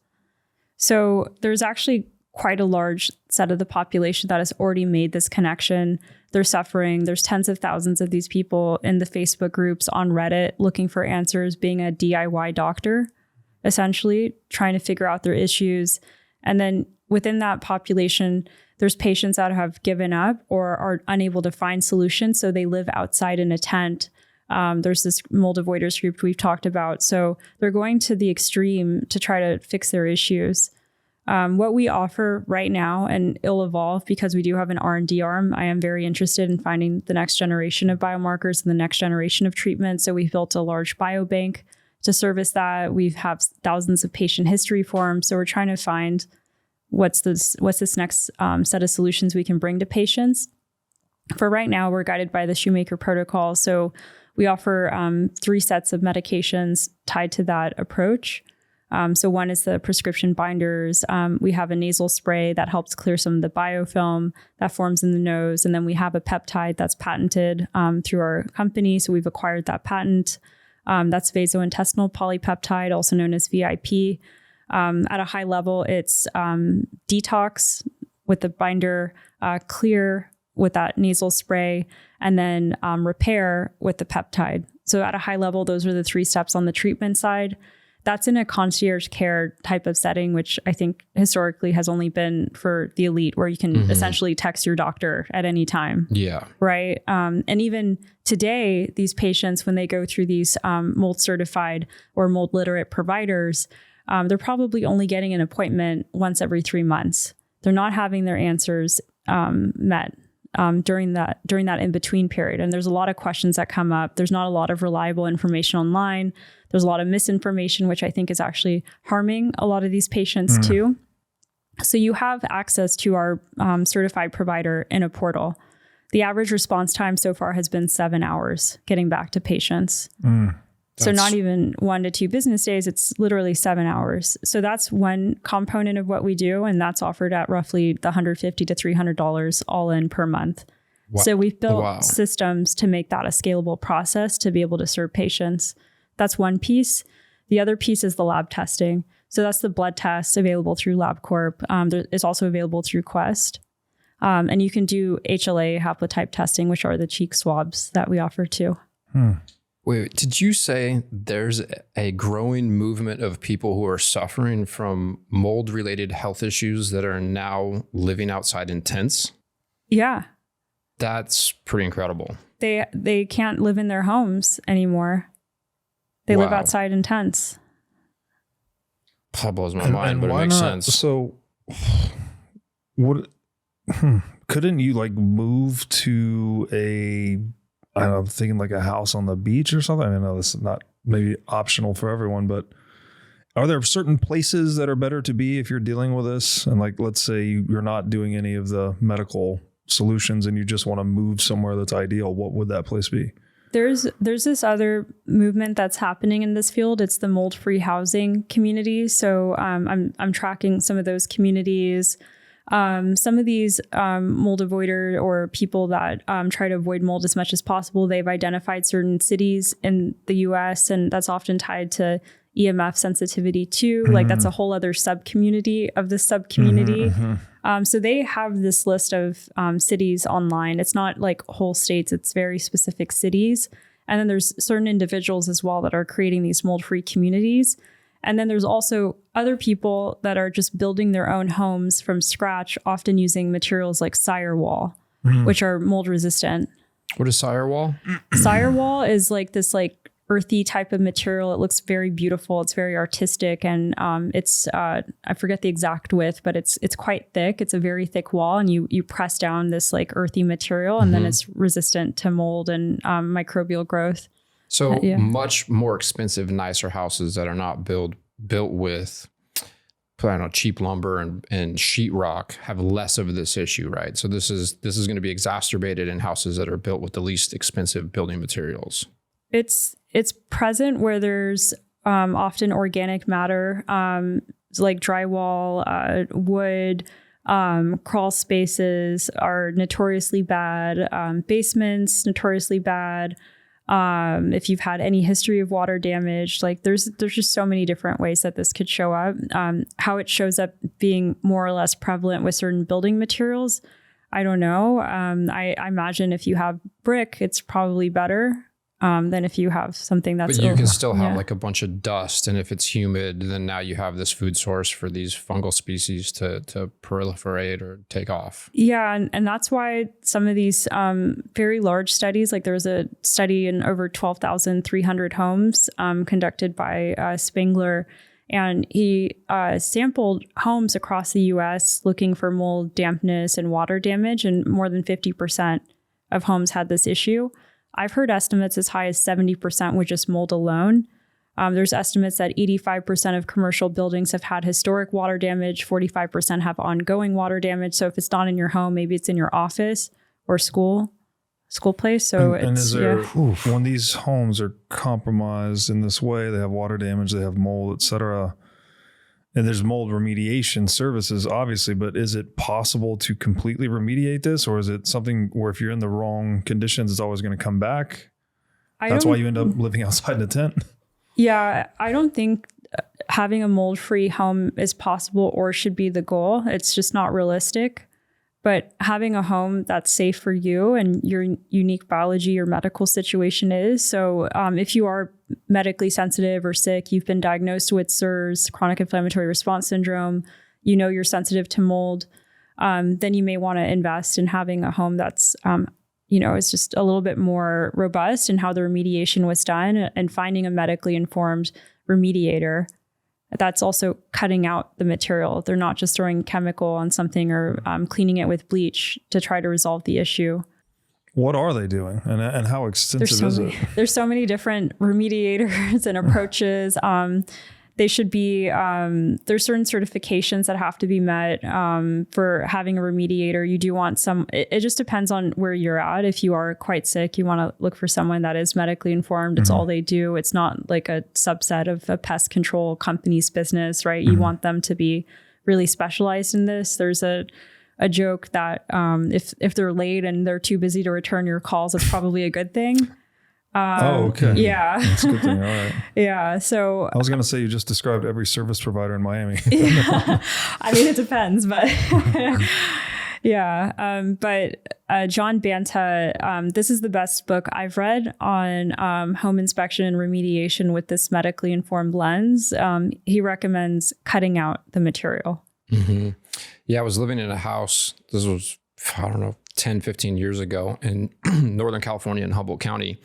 So there's actually quite a large set of the population that has already made this connection. They're suffering. There's tens of thousands of these people in the Facebook groups, on Reddit, looking for answers, being a DIY doctor, essentially trying to figure out their issues. And then within that population, there's patients that have given up or are unable to find solutions. So they live outside in a tent. There's this mold avoiders group we've talked about. So they're going to the extreme to try to fix their issues. What we offer right now, and it'll evolve because we do have an R&D arm. I am very interested in finding the next generation of biomarkers and the next generation of treatments. So we've built a large biobank to service that. We have thousands of patient history forms. So we're trying to find what's this next set of solutions we can bring to patients. For right now, we're guided by the Shoemaker protocol. So we offer 3 sets of medications tied to that approach. So one is the prescription binders. We have a nasal spray that helps clear some of the biofilm that forms in the nose. And then we have a peptide that's patented through our company. So we've acquired that patent. That's vasointestinal polypeptide, also known as VIP. At a high level, it's detox with the binder, clear with that nasal spray, and then repair with the peptide. So at a high level, those are the 3 steps on the treatment side. That's in a concierge care type of setting, which I think historically has only been for the elite, where you can essentially text your doctor at any time. Yeah. Right. And even today, these patients, when they go through these mold certified or mold literate providers, they're probably only getting an appointment once every 3 months. They're not having their answers met during that in-between period. And there's a lot of questions that come up. There's not a lot of reliable information online. There's a lot of misinformation, which I think is actually harming a lot of these patients too. So you have access to our certified provider in a portal. The average response time so far has been 7 hours getting back to patients. So not even 1 to 2 business days, it's literally 7 hours. So that's one component of what we do. And that's offered at roughly the $150 to $300 all in per month. Wow. So we've built systems to make that a scalable process to be able to serve patients. That's one piece. The other piece is the lab testing. So that's the blood test available through LabCorp. It's also available through Quest. And you can do HLA haplotype testing, which are the cheek swabs that we offer too. Wait, did you say there's a growing movement of people who are suffering from mold-related health issues that are now living outside in tents? Yeah. That's pretty incredible. They can't live in their homes anymore. They live outside in tents. That blows my mind, but it makes sense. So couldn't you like move to I'm thinking like a house on the beach or something? I mean, I know this is not maybe optional for everyone, but are there certain places that are better to be if you're dealing with this? And like, let's say you're not doing any of the medical solutions and you just want to move somewhere that's ideal. What would that place be? There's this other movement that's happening in this field. It's the mold-free housing community. So I'm tracking some of those communities. Some of these mold avoider or people that try to avoid mold as much as possible, they've identified certain cities in the US, and that's often tied to EMF sensitivity too. Like that's a whole other sub-community of the sub-community. So they have this list of cities online. It's not like whole states, it's very specific cities. And then there's certain individuals as well that are creating these mold-free communities. And then there's also other people that are just building their own homes from scratch, often using materials like Firewall, which are mold resistant. What is Firewall? Firewall is like this like earthy type of material. It looks very beautiful. It's very artistic, and it's I forget the exact width, but it's quite thick. It's a very thick wall, and you press down this like earthy material, and then it's resistant to mold and microbial growth. So much more expensive, nicer houses that are not built with I don't know, cheap lumber and sheetrock have less of this issue, right? So this is going to be exacerbated in houses that are built with the least expensive building materials. It's present where there's often organic matter, like drywall, wood. Crawl spaces are notoriously bad. Basements notoriously bad. If you've had any history of water damage, like there's just so many different ways that this could show up. How it shows up being more or less prevalent with certain building materials, I don't know. I imagine if you have brick, it's probably better than if you have something that's. But you can still have like a bunch of dust, and if it's humid, then now you have this food source for these fungal species to proliferate or take off. Yeah, and that's why some of these very large studies, like there was a study in over 12,300 homes conducted by Spangler, and he sampled homes across the U.S. looking for mold, dampness, and water damage, and more than 50% of homes had this issue. I've heard estimates as high as 70% with just mold alone. There's estimates that 85% of commercial buildings have had historic water damage, 45% have ongoing water damage. So if it's not in your home, maybe it's in your office or school place. So and is there, when these homes are compromised in this way, they have water damage, they have mold, et cetera, and there's mold remediation services, obviously, but is it possible to completely remediate this? Or is it something where if you're in the wrong conditions, it's always going to come back? That's why you end up living outside the tent? Yeah, I don't think having a mold-free home is possible or should be the goal. It's just not realistic. But having a home that's safe for you and your unique biology or medical situation is. So if you are medically sensitive or sick, you've been diagnosed with CIRS, chronic inflammatory response syndrome, you're sensitive to mold, then you may want to invest in having a home that's, is just a little bit more robust in how the remediation was done, and finding a medically informed remediator that's also cutting out the material. They're not just throwing chemical on something or cleaning it with bleach to try to resolve the issue. What are they doing, and how extensive is it? There's so many different remediators and approaches. They should be, there's certain certifications that have to be met for having a remediator. You do want it just depends on where you're at. If you are quite sick, you want to look for someone that is medically informed. It's all they do. It's not like a subset of a pest control company's business, right? You want them to be really specialized in this. There's a joke that if they're late and they're too busy to return your calls, it's probably a good thing. Okay. Yeah. That's a good thing. All right. Yeah. So I was going to say, you just described every service provider in Miami. Yeah. I mean, it depends, but yeah. But John Banta, this is the best book I've read on home inspection and remediation with this medically informed lens. He recommends cutting out the material. Mm-hmm. Yeah, I was living in a house. This was, 10, 15 years ago in Northern California in Humboldt County.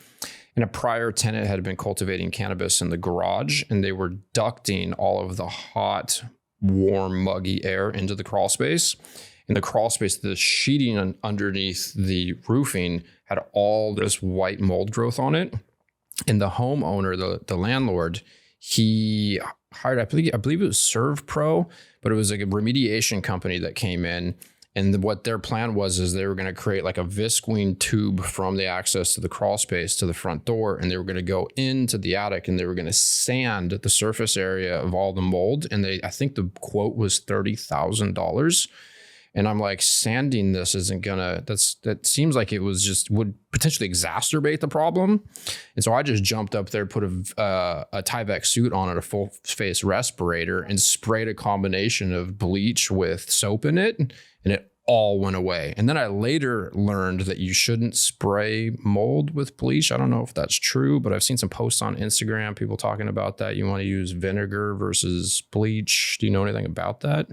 And a prior tenant had been cultivating cannabis in the garage, and they were ducting all of the hot, warm, muggy air into the crawl space. In the crawl space, the sheeting underneath the roofing had all this white mold growth on it. And the homeowner, the landlord, he hired, I believe it was ServPro, but it was like a remediation company that came in. And what their plan is they were going to create like a visqueen tube from the access to the crawl space to the front door. And they were going to go into the attic and they were going to sand the surface area of all the mold. And I think the quote was $30,000. And I'm like, sanding this isn't gonna, that seems like it would potentially exacerbate the problem. And so I just jumped up there, put a Tyvek suit on it, a full face respirator, and sprayed a combination of bleach with soap in it. And it all went away. And then I later learned that you shouldn't spray mold with bleach. I don't know if that's true, but I've seen some posts on Instagram, people talking about that. You want to use vinegar versus bleach. Do you know anything about that?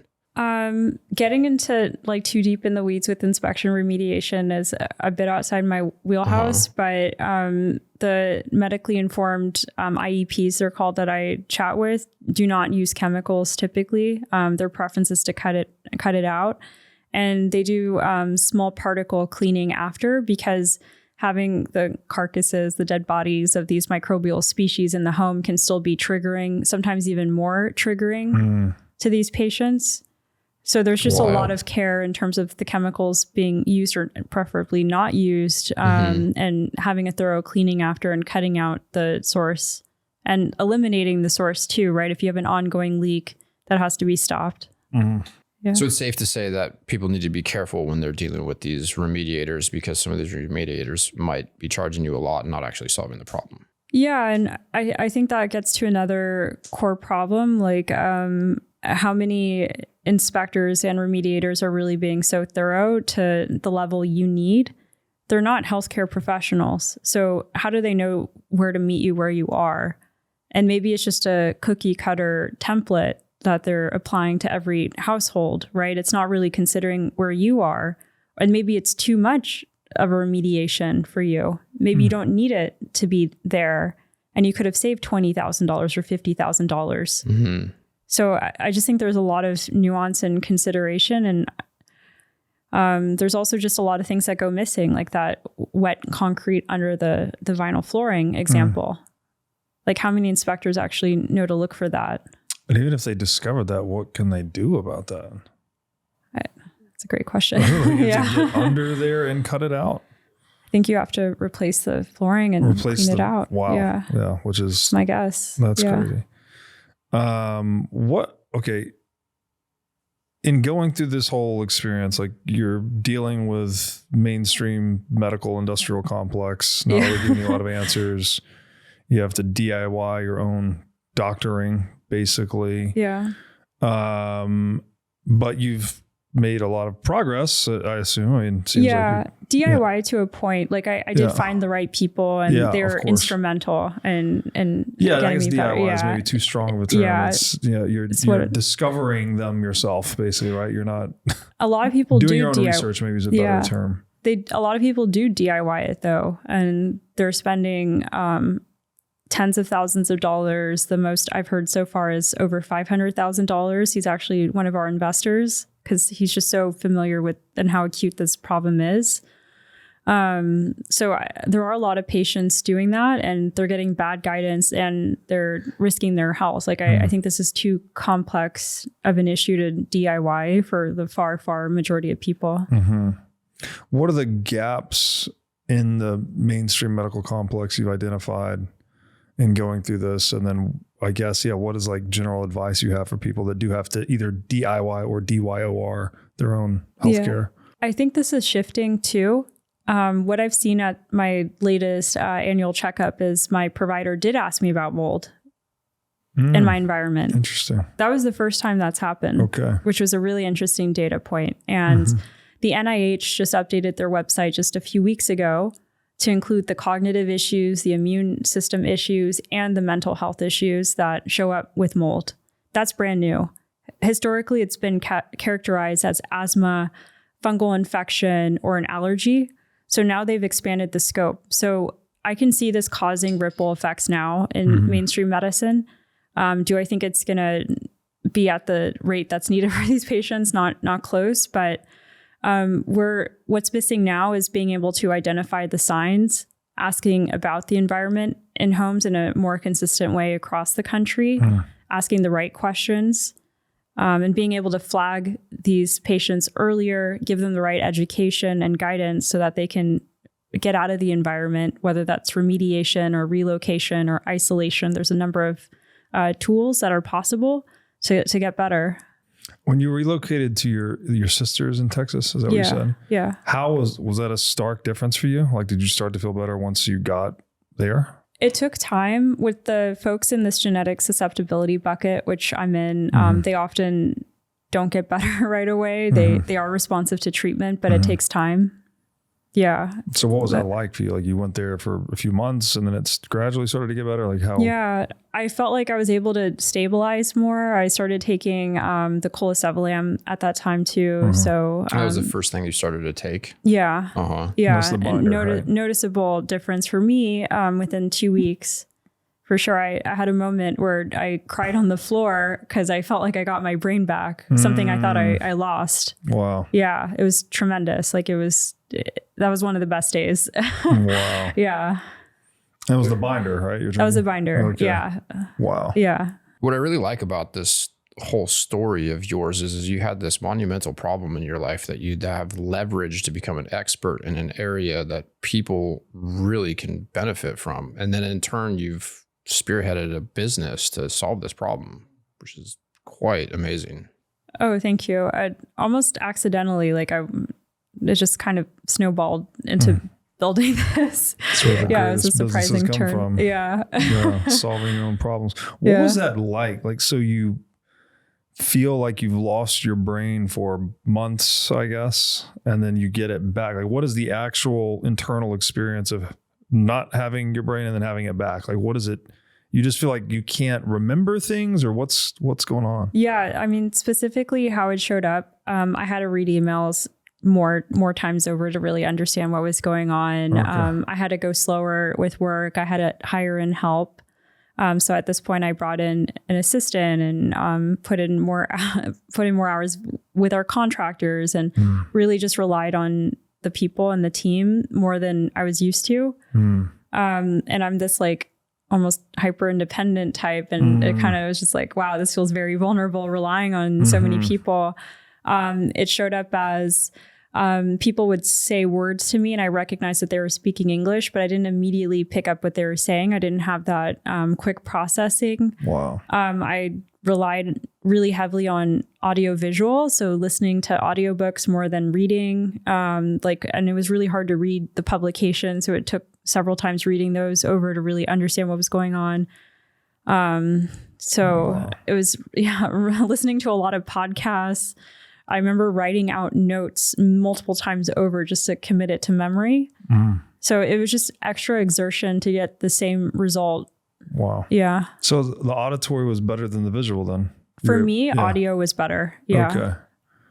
Getting into like too deep in the weeds with inspection remediation is a bit outside my wheelhouse, but the medically informed IEPs, they're called, that I chat with, do not use chemicals typically. Their preference is to cut it out. And they do small particle cleaning after, because having the carcasses, the dead bodies of these microbial species in the home can still be triggering, sometimes even more triggering to these patients. So there's just a lot of care in terms of the chemicals being used or preferably not used, and having a thorough cleaning after and cutting out the source and eliminating the source too, right? If you have an ongoing leak, that has to be stopped. Yeah. So it's safe to say that people need to be careful when they're dealing with these remediators, because some of these remediators might be charging you a lot and not actually solving the problem. Yeah. And I think that gets to another core problem, like how many inspectors and remediators are really being so thorough to the level you need. They're not healthcare professionals. So how do they know where to meet you where you are? And maybe it's just a cookie cutter template that they're applying to every household, right? It's not really considering where you are. And maybe it's too much of a remediation for you. Maybe you don't need it to be there, and you could have saved $20,000 or $50,000. So I just think there's a lot of nuance and consideration. And there's also just a lot of things that go missing, like that wet concrete under the vinyl flooring example. Like how many inspectors actually know to look for that? And even if they discovered that, what can they do about that? That's a great question. Really? To get under there and cut it out? I think you have to replace the flooring and clean it out. Wow. Yeah. Which is my guess. That's crazy. Okay. In going through this whole experience, like you're dealing with mainstream medical industrial complex, not really giving you a lot of answers. You have to DIY your own doctoring, basically. Yeah. But you've made a lot of progress, I assume. I mean, it seems like DIY to a point. Like I did find the right people, and they were instrumental and I guess DIY is maybe too strong of a term. Yeah. You're discovering them yourself, basically, right? You're not a lot of people doing your own research, maybe is a better term. A lot of people do DIY it though, and they're spending tens of thousands of dollars. The most I've heard so far is over $500,000. He's actually one of our investors, because he's just so familiar with and how acute this problem is. So there are a lot of patients doing that, and they're getting bad guidance and they're risking their health. Like I think this is too complex of an issue to DIY for the far majority of people. What are the gaps in the mainstream medical complex you've identified in going through this? And then I guess, what is like general advice you have for people that do have to either DIY or DYOR their own healthcare? I think this is shifting too. What I've seen at my latest annual checkup is my provider did ask me about mold in my environment. Interesting. That was the first time that's happened, which was a really interesting data point. And the NIH just updated their website just a few weeks ago to include the cognitive issues, the immune system issues, and the mental health issues that show up with mold. That's brand new. Historically, it's been characterized as asthma, fungal infection, or an allergy. So now they've expanded the scope. So I can see this causing ripple effects now in mainstream medicine. Do I think it's going to be at the rate that's needed for these patients? Not close, but what's missing now is being able to identify the signs, asking about the environment in homes in a more consistent way across the country, asking the right questions, and being able to flag these patients earlier, give them the right education and guidance so that they can get out of the environment, whether that's remediation or relocation or isolation. There's a number of tools that are possible to get better. When you relocated to your sisters in Texas, is that what you said? Yeah. How was that a stark difference for you? Like, did you start to feel better once you got there? It took time with the folks in this genetic susceptibility bucket, which I'm in. They often don't get better right away. They are responsive to treatment, but it takes time. Yeah. So what was that like for you? Like you went there for a few months and then it's gradually started to get better? Like how? Yeah, I felt like I was able to stabilize more. I started taking the colesevelam at that time too. So that was the first thing you started to take? Yeah. Yeah. That's the binder, right? Noticeable difference for me within 2 weeks. For sure. I had a moment where I cried on the floor because I felt like I got my brain back, something I thought I lost. Wow. Yeah, it was tremendous. Like that was one of the best days. Wow. Yeah. That was the binder, right? That was a binder. Okay. Yeah. Wow. Yeah. What I really like about this whole story of yours is you had this monumental problem in your life that you'd have leverage to become an expert in an area that people really can benefit from. And then in turn, you've spearheaded a business to solve this problem, which is quite amazing. Oh, thank you. I almost accidentally, it just kind of snowballed into building this. It was a surprising turn. From. Yeah. Solving your own problems. What was that like? Like, so you feel like you've lost your brain for months, I guess, and then you get it back. Like, what is the actual internal experience of not having your brain and then having it back? Like, what is it? You just feel like you can't remember things, or what's going on? Yeah. I mean, specifically how it showed up. I had to read emails more times over to really understand what was going on. Okay. I had to go slower with work. I had to hire in help. So at this point, I brought in an assistant and put in more hours with our contractors, and really just relied on the people and the team more than I was used to. And I'm this almost hyper independent type, and it kind of was just like, wow, this feels very vulnerable, relying on so many people. It showed up as people would say words to me and I recognized that they were speaking English, but I didn't immediately pick up what they were saying. I didn't have that quick processing. Wow. I relied really heavily on audio visual. So listening to audiobooks more than reading, and it was really hard to read the publication. So it took several times reading those over to really understand what was going on. It was, listening to a lot of podcasts. I remember writing out notes multiple times over just to commit it to memory. So it was just extra exertion to get the same result. Wow. Yeah. So the auditory was better than the visual then? For me, audio was better. Yeah. Okay.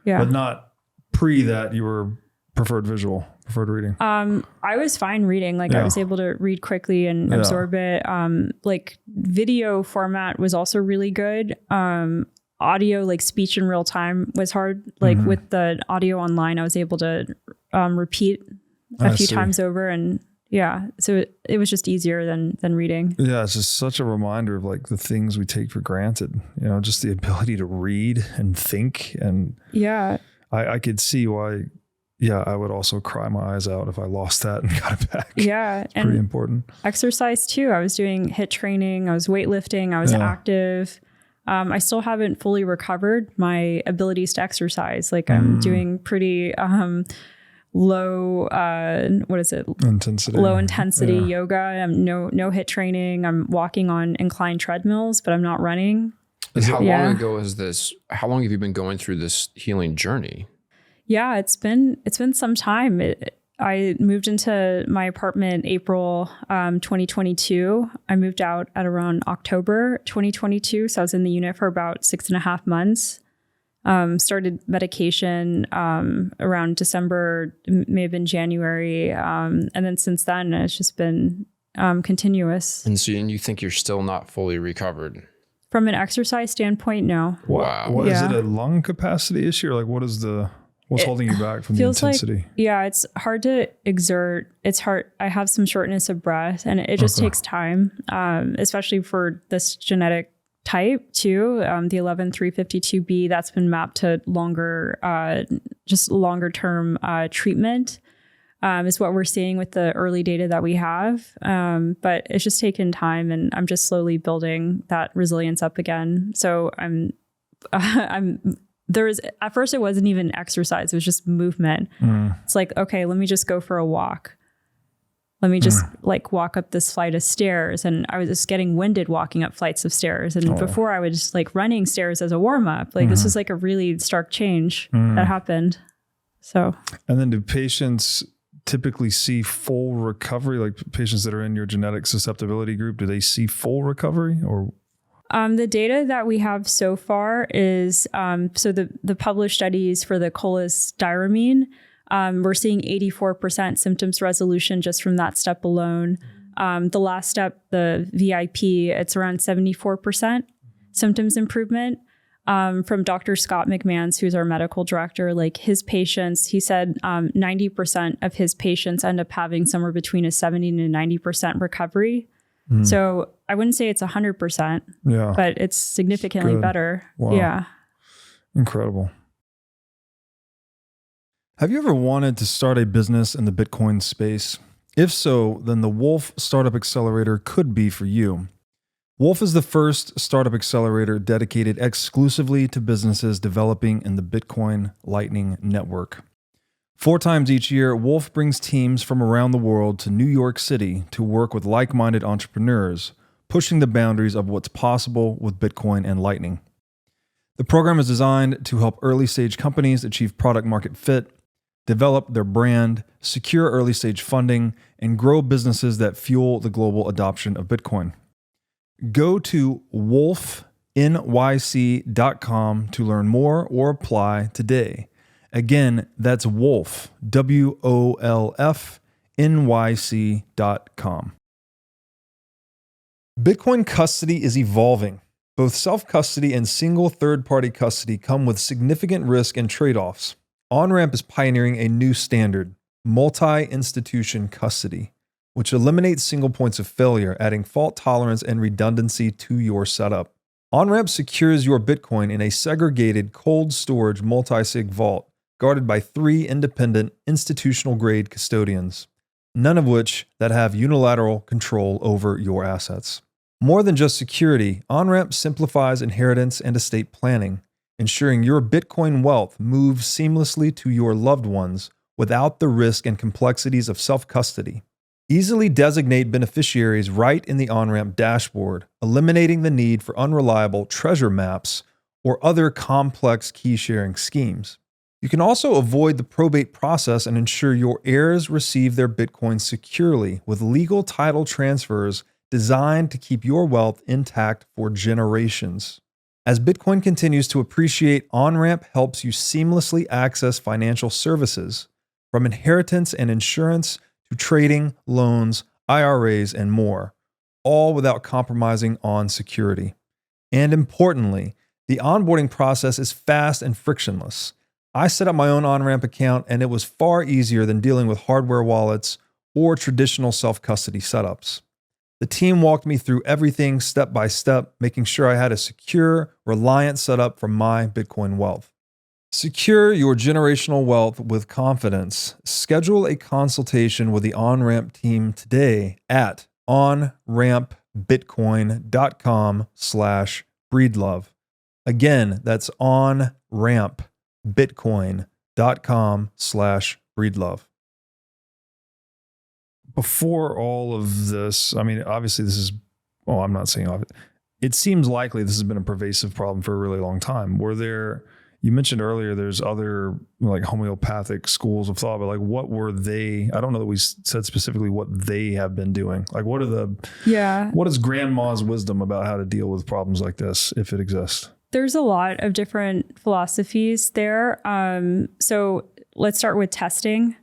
Yeah. But not pre that you were preferred reading? I was fine reading. I was able to read quickly and absorb it. Video format was also really good. Audio, speech in real time was hard. With the audio online, I was able to repeat a few times over, and so it was just easier than reading. Yeah, it's just such a reminder of the things we take for granted. Just the ability to read and think, and I could see why. Yeah, I would also cry my eyes out if I lost that and got it back. Yeah. It's pretty important. Exercise too. I was doing HIIT training. I was weightlifting. I was active. I still haven't fully recovered my abilities to exercise. I'm doing pretty low, intensity. Low intensity yoga. No HIIT training. I'm walking on inclined treadmills, but I'm not running. How long ago is this? How long have you been going through this healing journey? Yeah, it's been some time. I moved into my apartment April 2022. I moved out at around October 2022. So I was in the unit for about 6.5 months. Started medication around December, may have been January. And then since then, it's just been continuous. And you think you're still not fully recovered? From an exercise standpoint, no. Wow. What, is it a lung capacity issue, or what's holding you back from the intensity? It's hard to exert. It's hard. I have some shortness of breath, and it just takes time, especially for this genetic type too. The 11352B, that's been mapped to longer term treatment, is what we're seeing with the early data that we have. But it's just taken time, and I'm just slowly building that resilience up again. So at first it wasn't even exercise. It was just movement. It's okay, let me just go for a walk. Let me just walk up this flight of stairs. And I was just getting winded walking up flights of stairs. And before I was just running stairs as a warm up. This was a really stark change that happened. So. And then do patients typically see full recovery? Patients that are in your genetic susceptibility group, do they see full recovery or? The data that we have so far is, so the published studies for the cholestyramine, we're seeing 84% symptoms resolution just from that step alone. The last step, the VIP, it's around 74% symptoms improvement. From Dr. Scott McMahons, who's our medical director, his patients, he said 90% of his patients end up having somewhere between a 70 to 90% recovery. So I wouldn't say it's 100%, but it's significantly better. Wow. Yeah. Incredible. Have you ever wanted to start a business in the Bitcoin space? If so, then the Wolf Startup Accelerator could be for you. Wolf is the first startup accelerator dedicated exclusively to businesses developing in the Bitcoin Lightning Network. 4 times each year, Wolf brings teams from around the world to New York City to work with like-minded entrepreneurs, pushing the boundaries of what's possible with Bitcoin and Lightning. The program is designed to help early-stage companies achieve product-market fit, develop their brand, secure early-stage funding, and grow businesses that fuel the global adoption of Bitcoin. Go to wolfnyc.com to learn more or apply today. Again, that's Wolf, WOLFNYC.com. Bitcoin custody is evolving. Both self-custody and single third-party custody come with significant risk and trade-offs. Onramp is pioneering a new standard, multi-institution custody, which eliminates single points of failure, adding fault tolerance and redundancy to your setup. Onramp secures your Bitcoin in a segregated cold storage multi-sig vault, guarded by 3 independent institutional-grade custodians, none of which that have unilateral control over your assets. More than just security, Onramp simplifies inheritance and estate planning, ensuring your Bitcoin wealth moves seamlessly to your loved ones without the risk and complexities of self-custody. Easily designate beneficiaries right in the Onramp dashboard, eliminating the need for unreliable treasure maps or other complex key-sharing schemes. You can also avoid the probate process and ensure your heirs receive their Bitcoin securely with legal title transfers designed to keep your wealth intact for generations. As Bitcoin continues to appreciate, Onramp helps you seamlessly access financial services, from inheritance and insurance to trading, loans, IRAs, and more, all without compromising on security. And importantly, the onboarding process is fast and frictionless. I set up my own Onramp account, and it was far easier than dealing with hardware wallets or traditional self-custody setups. The team walked me through everything step by step, making sure I had a secure, reliant setup for my Bitcoin wealth. Secure your generational wealth with confidence. Schedule a consultation with the Onramp team today at onrampbitcoin.com/breedlove. Again, that's onrampbitcoin.com/breedlove. Before all of this, I mean, obviously this is, I'm not saying all of it. It seems likely this has been a pervasive problem for a really long time. You mentioned earlier, there's other like homeopathic schools of thought, but like what were they? I don't know that we said specifically what they have been doing. Like what is grandma's wisdom about how to deal with problems like this, if it exists? There's a lot of different philosophies there. So let's start with testing.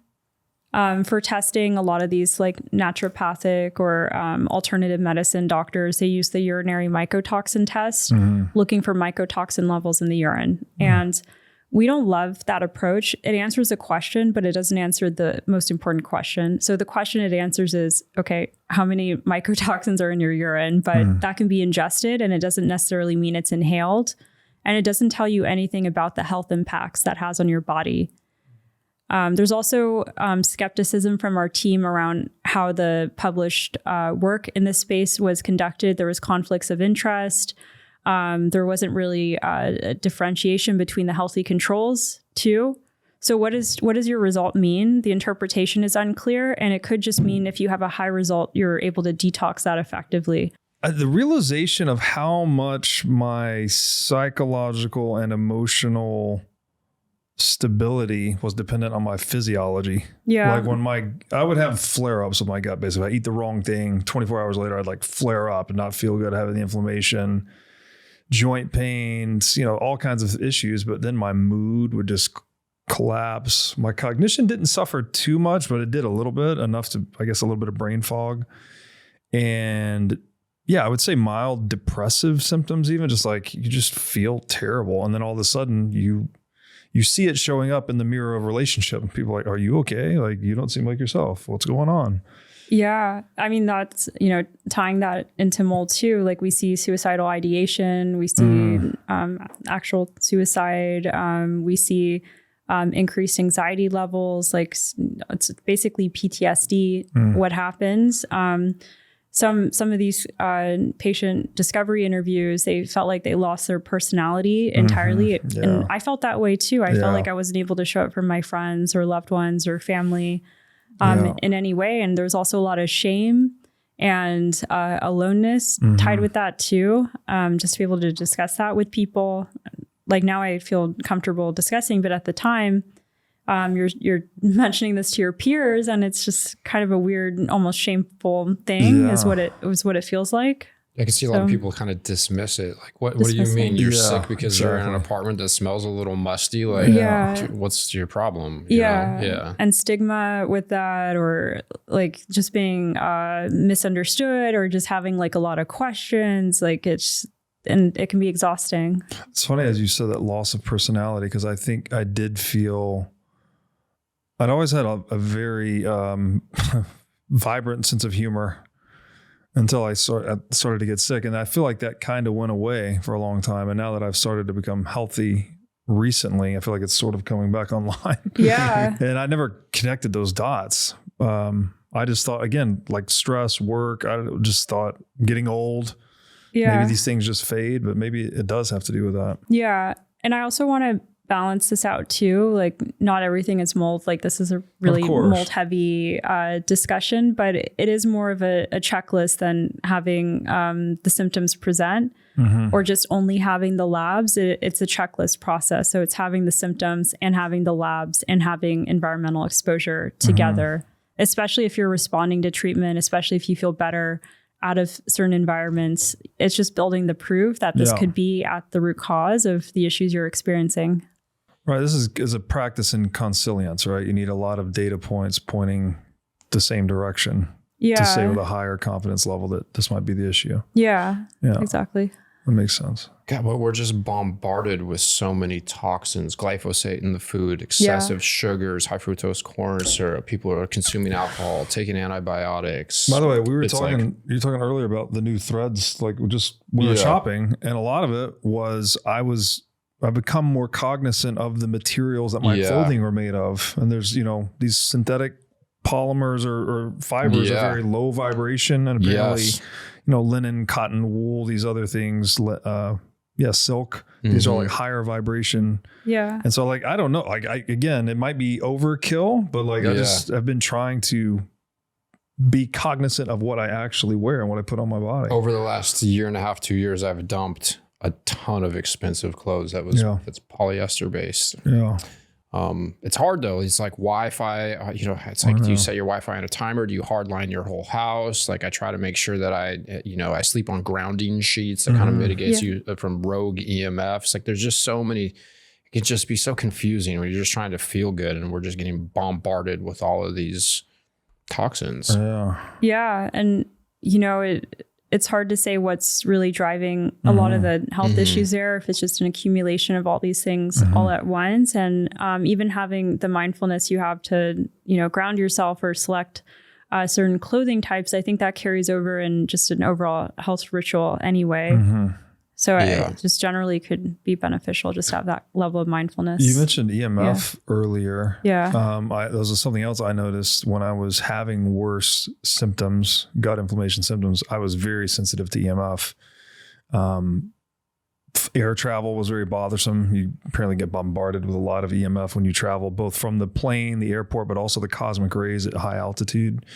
For testing, a lot of these like naturopathic or alternative medicine doctors, they use the urinary mycotoxin test, looking for mycotoxin levels in the urine. And we don't love that approach. It answers a question, but it doesn't answer the most important question. So the question it answers is, okay, how many mycotoxins are in your urine? But that can be ingested, and it doesn't necessarily mean it's inhaled. And it doesn't tell you anything about the health impacts that has on your body. There's also skepticism from our team around how the published work in this space was conducted. There was conflicts of interest. There wasn't really a differentiation between the healthy controls too. So what does your result mean? The interpretation is unclear, and it could just mean if you have a high result, you're able to detox that effectively. The realization of how much my psychological and emotional stability was dependent on my physiology. Yeah. Like I would have flare-ups with my gut, basically. If I eat the wrong thing, 24 hours later, I'd like flare up and not feel good, having the inflammation, joint pains, all kinds of issues. But then my mood would just collapse. My cognition didn't suffer too much, but it did a little bit, enough to, I guess, a little bit of brain fog. And yeah, I would say mild depressive symptoms, even just like you just feel terrible. And then all of a sudden you see it showing up in the mirror of relationship, and people are like, are you okay? Like, you don't seem like yourself. What's going on? Yeah. I mean, that's, you know, tying that into mold too. Like we see suicidal ideation, we see actual suicide, we see increased anxiety levels, like it's basically PTSD, what happens. Some of these patient discovery interviews, they felt like they lost their personality entirely. And I felt that way too. I felt like I wasn't able to show up for my friends or loved ones or family in any way. And there's also a lot of shame and aloneness tied with that too. Just to be able to discuss that with people. Like now I feel comfortable discussing, but at the time, you're mentioning this to your peers, and it's just kind of a weird, almost shameful thing. Is what it feels like. I can see a lot of people kind of dismiss it. Like, what do you mean you're sick because you're in an apartment that smells a little musty? Like, what's your problem? You know? And stigma with that, or like just being misunderstood, or just having like a lot of questions. Like and it can be exhausting. It's funny as you said that loss of personality, because I think I did feel I'd always had a very vibrant sense of humor until I started to get sick. And I feel like that kind of went away for a long time. And now that I've started to become healthy recently, I feel like it's sort of coming back online. Yeah. And I never connected those dots. I just thought, again, like stress, work, I just thought getting old, maybe these things just fade, but maybe it does have to do with that. Yeah. And I also want to balance this out too. Like not everything is mold. Like this is a really mold heavy discussion, but it is more of a checklist than having the symptoms present or just only having the labs. It's a checklist process. So it's having the symptoms and having the labs and having environmental exposure together, especially if you're responding to treatment, especially if you feel better out of certain environments. It's just building the proof that this could be at the root cause of the issues you're experiencing. Right. This is a practice in consilience, right? You need a lot of data points pointing the same direction to say with a higher confidence level that this might be the issue. Yeah, exactly. That makes sense. God, but we're just bombarded with so many toxins, glyphosate in the food, excessive sugars, high fructose corn syrup. People are consuming alcohol, taking antibiotics. By the way, you were talking earlier about the new threads, like we were shopping, and a lot of it was I've become more cognizant of the materials that my clothing were made of. And there's, these synthetic polymers or fibers are very low vibration, and apparently, linen, cotton, wool, these other things, silk, these are like higher vibration. Yeah. And so like, I don't know, like again, it might be overkill, but like I've been trying to be cognizant of what I actually wear and what I put on my body. Over the last year and a half, 2 years, I've dumped a ton of expensive clothes that's polyester based. Yeah. It's hard though. It's like Wi-Fi, it's like, do you set your Wi-Fi on a timer? Do you hardline your whole house? Like I try to make sure that I sleep on grounding sheets that kind of mitigates you from rogue EMFs. Like there's just so many, it can just be so confusing when you're just trying to feel good and we're just getting bombarded with all of these toxins. Yeah. And it's hard to say what's really driving a lot of the health issues there, if it's just an accumulation of all these things all at once. And even having the mindfulness you have to, ground yourself or select certain clothing types, I think that carries over in just an overall health ritual anyway. So it just generally could be beneficial just to have that level of mindfulness. You mentioned EMF earlier. Yeah. There was something else I noticed when I was having worse symptoms, gut inflammation symptoms. I was very sensitive to EMF. Air travel was very bothersome. You apparently get bombarded with a lot of EMF when you travel, both from the plane, the airport, but also the cosmic rays at high altitude.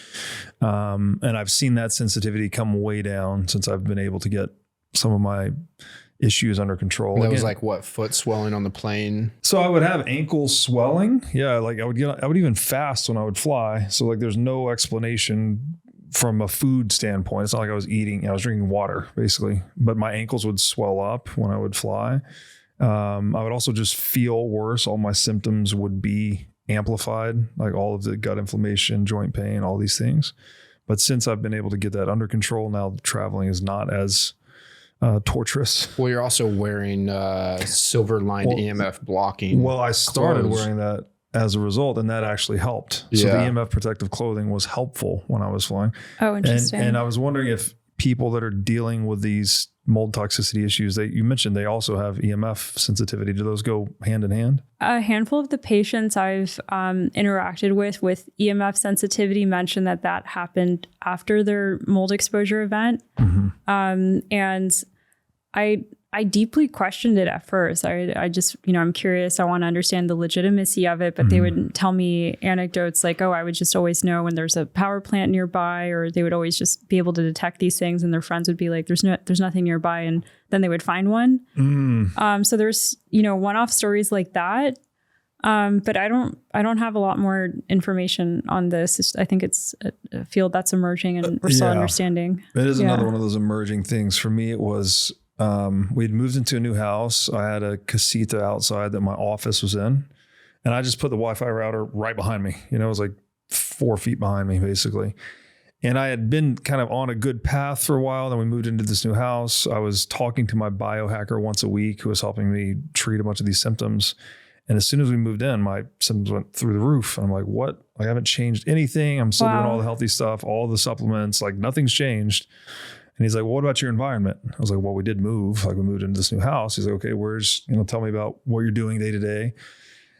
And I've seen that sensitivity come way down since I've been able to get some of my issues under control. That was like what, foot swelling on the plane? So I would have ankle swelling. Yeah. Like I would even fast when I would fly. So like there's no explanation from a food standpoint. It's not like I was eating, I was drinking water basically, but my ankles would swell up when I would fly. I would also just feel worse. All my symptoms would be amplified, like all of the gut inflammation, joint pain, all these things. But since I've been able to get that under control, now the traveling is not as torturous. Well, you're also wearing silver lined EMF blocking. Well, I started wearing that as a result, and that actually helped. So the EMF protective clothing was helpful when I was flying. Oh, interesting. And I was wondering if people that are dealing with these mold toxicity issues that you mentioned, they also have EMF sensitivity. Do those go hand in hand? A handful of the patients I've interacted with EMF sensitivity mentioned that happened after their mold exposure event. And I deeply questioned it at first. I just, I'm curious. I want to understand the legitimacy of it, but they would tell me anecdotes like, oh, I would just always know when there's a power plant nearby, or they would always just be able to detect these things. And their friends would be like, there's nothing nearby. And then they would find one. So there's, one-off stories like that. But I don't have a lot more information on this. I think it's a field that's emerging and we're still understanding. It is another one of those emerging things. For me, it was, we'd moved into a new house. I had a casita outside that my office was in, and I just put the Wi-Fi router right behind me. It was like 4 feet behind me, basically. And I had been kind of on a good path for a while. Then we moved into this new house. I was talking to my biohacker once a week who was helping me treat a bunch of these symptoms. And as soon as we moved in, my symptoms went through the roof. And I'm like, what? I haven't changed anything. I'm still doing all the healthy stuff, all the supplements, like nothing's changed. And he's like, well, what about your environment? I was like, well, we did move. Like we moved into this new house. He's like, okay, tell me about what you're doing day to day.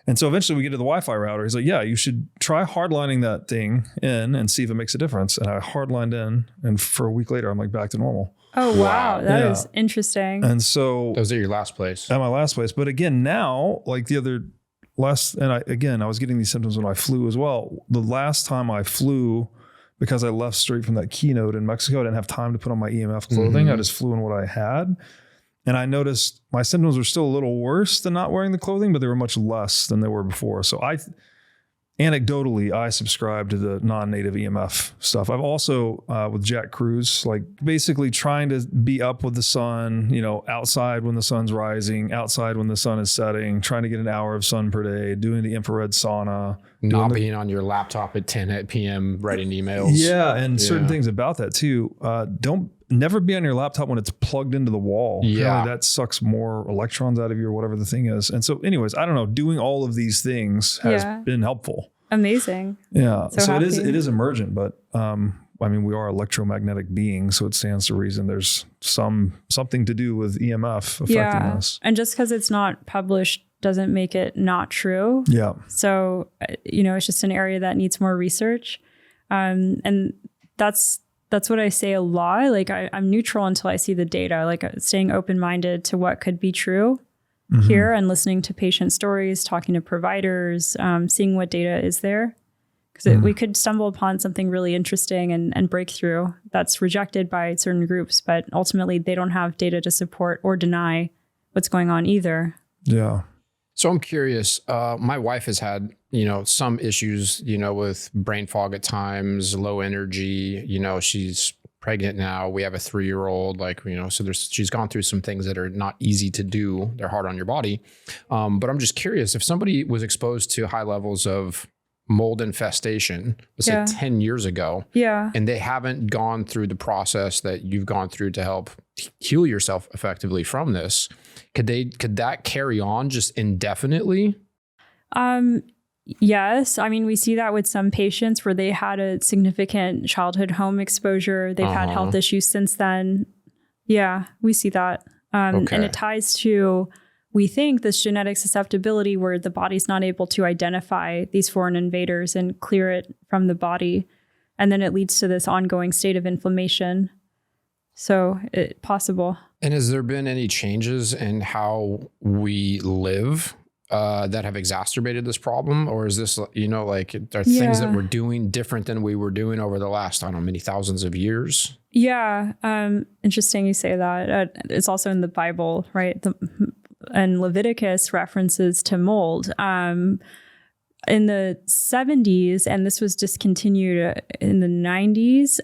And so eventually we get to the Wi-Fi router. He's like, yeah, you should try hardlining that thing in and see if it makes a difference. And I hardlined in, and for a week later, I'm like back to normal. Oh, wow. That is interesting. And so that was at your last place. At my last place. But again, now, like I was getting these symptoms when I flew as well. The last time I flew, because I left straight from that keynote in Mexico, I didn't have time to put on my EMF clothing. I just flew in what I had. And I noticed my symptoms were still a little worse than not wearing the clothing, but they were much less than they were before. So anecdotally, I subscribe to the non-native EMF stuff. I've also, with Jack Cruz, like basically trying to be up with the sun, outside when the sun's rising, outside when the sun is setting, trying to get an hour of sun per day, doing the infrared sauna. Not being on your laptop at 10 p.m. writing emails. Yeah, and certain things about that too. Never be on your laptop when it's plugged into the wall. Yeah. Apparently that sucks more electrons out of you or whatever the thing is. And so anyways, I don't know, doing all of these things has been helpful. Amazing. Yeah. So it is emergent, but we are electromagnetic beings, so it stands to reason there's something to do with EMF affecting us. And just because it's not published doesn't make it not true. Yeah. So, it's just an area that needs more research. And that's what I say a lot. Like I'm neutral until I see the data, like staying open-minded to what could be true here and listening to patient stories, talking to providers, seeing what data is there. Because we could stumble upon something really interesting and breakthrough that's rejected by certain groups, but ultimately they don't have data to support or deny what's going on either. Yeah. So I'm curious, my wife has had, some issues, with brain fog at times, low energy, she's pregnant now. We have a 3-year-old, so she's gone through some things that are not easy to do. They're hard on your body. But I'm just curious, if somebody was exposed to high levels of mold infestation, let's say 10 years ago, and they haven't gone through the process that you've gone through to help heal yourself effectively from this, could that carry on just indefinitely? Yes. We see that with some patients where they had a significant childhood home exposure. They've had health issues since then. Yeah, we see that. And it ties to, we think, this genetic susceptibility where the body's not able to identify these foreign invaders and clear it from the body. And then it leads to this ongoing state of inflammation. So it's possible. And has there been any changes in how we live that have exacerbated this problem? Or is this, are things that we're doing different than we were doing over the last, many thousands of years? Yeah. Interesting you say that. It's also in the Bible, right? And Leviticus references to mold. In the 70s, and this was discontinued in the 90s,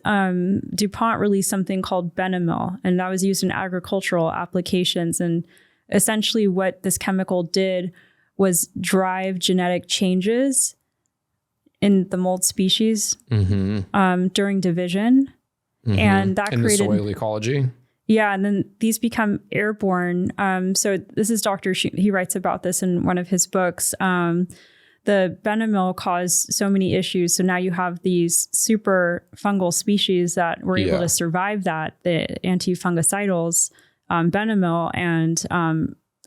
DuPont released something called Benomil, and that was used in agricultural applications. And essentially what this chemical did was drive genetic changes in the mold species during division. And that created the soil ecology. Yeah. And then these become airborne. So this is Dr. He writes about this in one of his books. the benomyl caused so many issues. So now you have these super fungal species that were able to survive that, the antifungicidals, benomyl,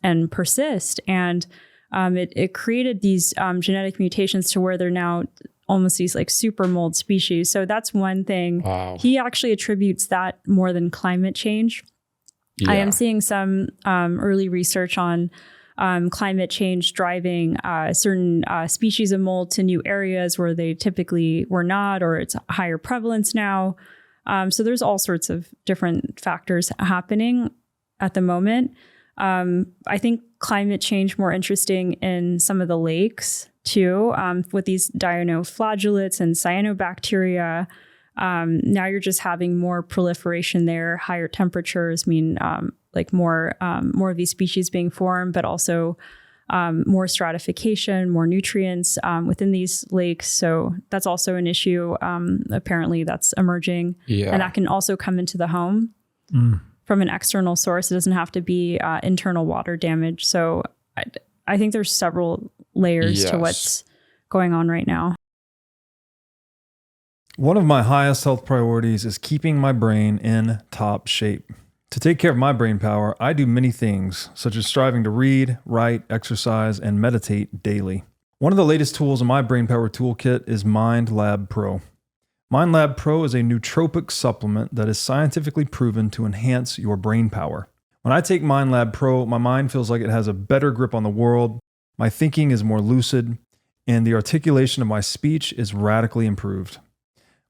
and persist. And it created these genetic mutations to where they're now almost these like super mold species. So that's one thing. Wow. He actually attributes that more than climate change. I am seeing some early research on climate change driving certain species of mold to new areas where they typically were not, or it's higher prevalence now. So there's all sorts of different factors happening at the moment. I think climate change more interesting in some of the lakes too, with these dinoflagellates and cyanobacteria. Now you're just having more proliferation there. Higher temperatures mean like more of these species being formed, but also more stratification, more nutrients within these lakes. So that's also an issue. Apparently that's emerging. And that can also come into the home from an external source. It doesn't have to be internal water damage. So I think there's several layers to what's going on right now. One of my highest health priorities is keeping my brain in top shape. To take care of my brain power, I do many things, such as striving to read, write, exercise, and meditate daily. One of the latest tools in my brain power toolkit is MindLab Pro. MindLab Pro is a nootropic supplement that is scientifically proven to enhance your brain power. When I take MindLab Pro, my mind feels like it has a better grip on the world, my thinking is more lucid, and the articulation of my speech is radically improved.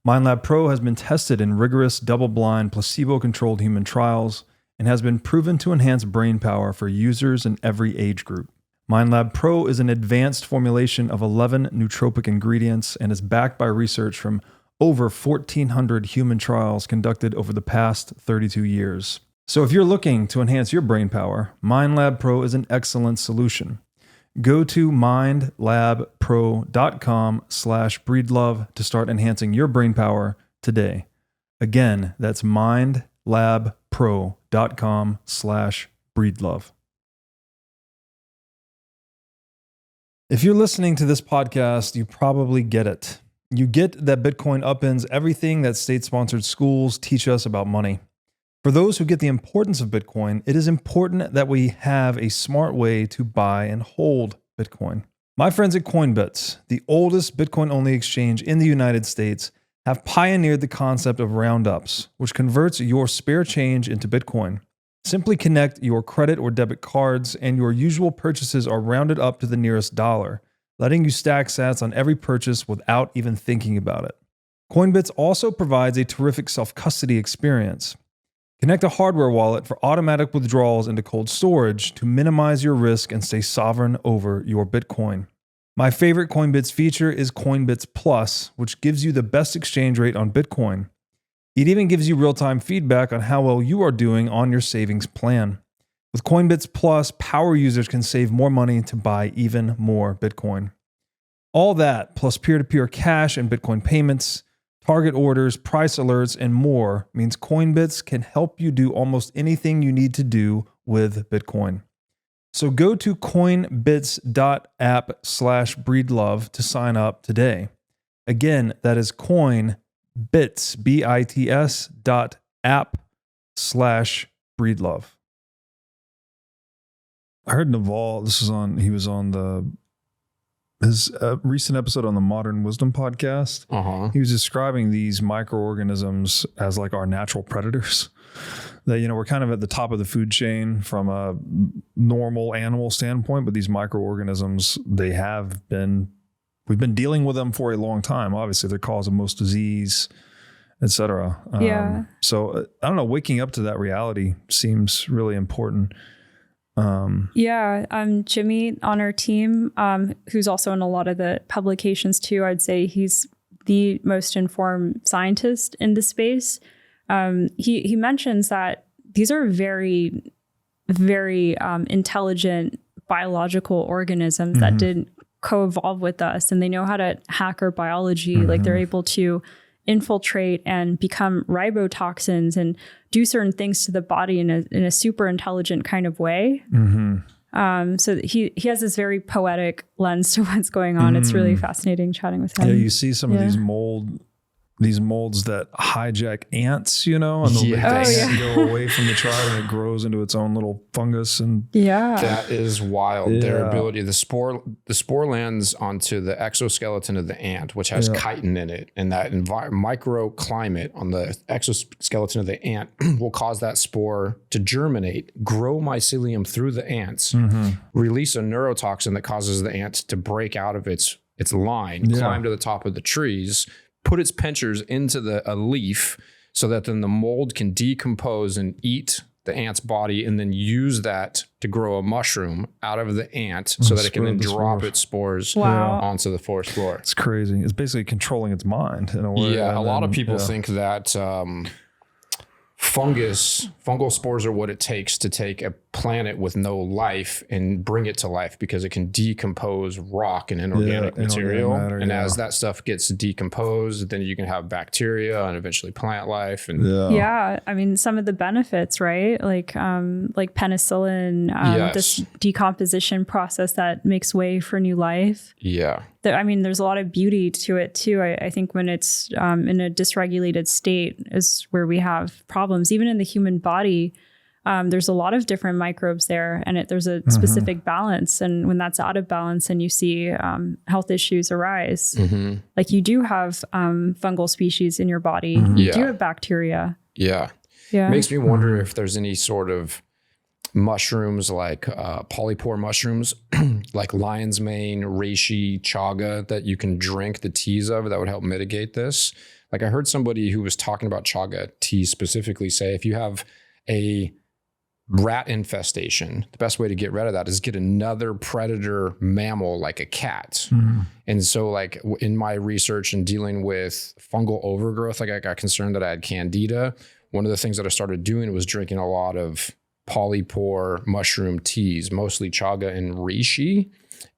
MindLab Pro has been tested in rigorous, double-blind, placebo-controlled human trials and has been proven to enhance brain power for users in every age group. MindLab Pro is an advanced formulation of 11 nootropic ingredients and is backed by research from over 1,400 human trials conducted over the past 32 years. So if you're looking to enhance your brain power, MindLab Pro is an excellent solution. Go to mindlabpro.com/breedlove to start enhancing your brain power today. Again, that's mindlabpro.com/breedlove. If you're listening to this podcast, you probably get it. You get that Bitcoin upends everything that state-sponsored schools teach us about money. For those who get the importance of Bitcoin, it is important that we have a smart way to buy and hold Bitcoin. My friends at Coinbits, the oldest Bitcoin-only exchange in the United States, have pioneered the concept of roundups, which converts your spare change into Bitcoin. Simply connect your credit or debit cards, and your usual purchases are rounded up to the nearest dollar, letting you stack sats on every purchase without even thinking about it. Coinbits also provides a terrific self-custody experience. Connect a hardware wallet for automatic withdrawals into cold storage to minimize your risk and stay sovereign over your Bitcoin. My favorite Coinbits feature is Coinbits Plus, which gives you the best exchange rate on Bitcoin. It even gives you real-time feedback on how well you are doing on your savings plan. With Coinbits Plus, power users can save more money to buy even more Bitcoin. All that, plus peer-to-peer cash and Bitcoin payments, target orders, price alerts, and more means Coinbits can help you do almost anything you need to do with Bitcoin. So go to coinbits.app/breedlove to sign up today. Again, that is Coinbits, BITS.app/breedlove. I heard Naval, he was on his recent episode on the Modern Wisdom podcast. He was describing these microorganisms as like our natural predators. That, we're kind of at the top of the food chain from a normal animal standpoint, but these microorganisms, we've been dealing with them for a long time. Obviously, they're cause of most disease, etc. So I don't know, waking up to that reality seems really important. Jimmy on our team, who's also in a lot of the publications too, I'd say he's the most informed scientist in the space. He mentions that these are very, very intelligent biological organisms that didn't co-evolve with us, and they know how to hack our biology. Like they're able to infiltrate and become ribotoxins and do certain things to the body in a super intelligent kind of way. So he has this very poetic lens to what's going on. It's really fascinating chatting with him. Yeah, you see some of these molds that hijack ants, and they'll make the ant go away from the tribe and it grows into its own little fungus. And that is wild. Their ability, the spore lands onto the exoskeleton of the ant, which has chitin in it, and that microclimate on the exoskeleton of the ant will cause that spore to germinate, grow mycelium through the ants, release a neurotoxin that causes the ant to break out of its line, climb to the top of the trees, put its pinchers into a leaf so that then the mold can decompose and eat the ant's body and then use that to grow a mushroom out of the ant so that it can then drop its spores onto the forest floor. It's crazy. It's basically controlling its mind in a way. Yeah, a lot of people think that fungal spores are what it takes to take a planet with no life and bring it to life, because it can decompose rock and inorganic material. As that stuff gets decomposed, then you can have bacteria and eventually plant life. And I mean, some of the benefits, right? Like penicillin, this decomposition process that makes way for new life. Yeah. I mean, there's a lot of beauty to it too. I think when it's in a dysregulated state is where we have problems. Even in the human body, there's a lot of different microbes there, and there's a specific balance. And when that's out of balance and you see health issues arise, like you do have fungal species in your body, you do have bacteria. Yeah. Makes me wonder if there's any sort of mushrooms like polypore mushrooms like lion's mane, reishi, chaga that you can drink the teas of that would help mitigate this. Like I heard somebody who was talking about chaga tea specifically say if you have a rat infestation, the best way to get rid of that is get another predator mammal like a cat. And so like in my research and dealing with fungal overgrowth, like I got concerned that I had Candida. One of the things that I started doing was drinking a lot of polypore mushroom teas, mostly chaga and reishi.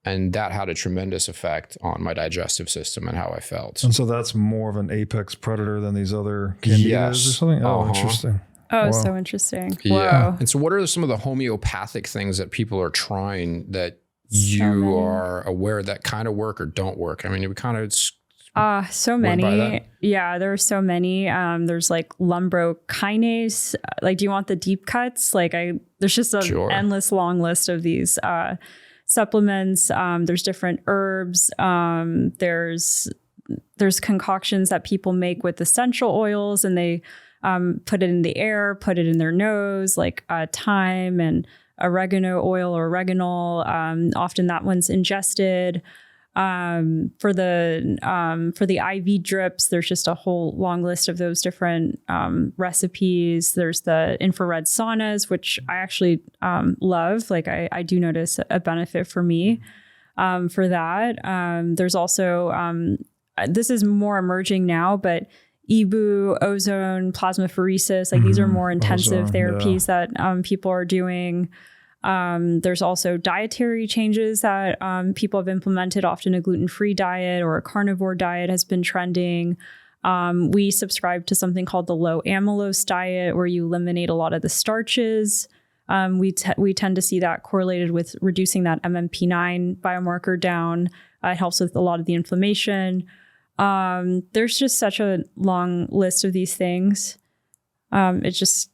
And that had a tremendous effect on my digestive system and how I felt. And so that's more of an apex predator than these other Candidas or something? Oh, interesting. Oh, so interesting. Yeah. Wow. And so what are some of the homeopathic things that people are trying that you are aware that kind of work or don't work? I mean, we kind of... so many. Yeah, there are so many. There's like lumbrokinase. Like, do you want the deep cuts? Like there's just an endless long list of these supplements. There's different herbs. There's concoctions that people make with essential oils, and they put it in the air, put it in their nose, like thyme and oregano oil or oreganol. Often that one's ingested. For the IV drips, there's just a whole long list of those different recipes. There's the infrared saunas, which I actually love. Like I do notice a benefit for me for that. There's also, this is more emerging now, but EBU, ozone, plasmapheresis, like these are more intensive therapies that people are doing. There's also dietary changes that people have implemented. Often a gluten-free diet or a carnivore diet has been trending. We subscribe to something called the low amylose diet, where you eliminate a lot of the starches. We tend to see that correlated with reducing that MMP9 biomarker down. It helps with a lot of the inflammation. There's just such a long list of these things. It's just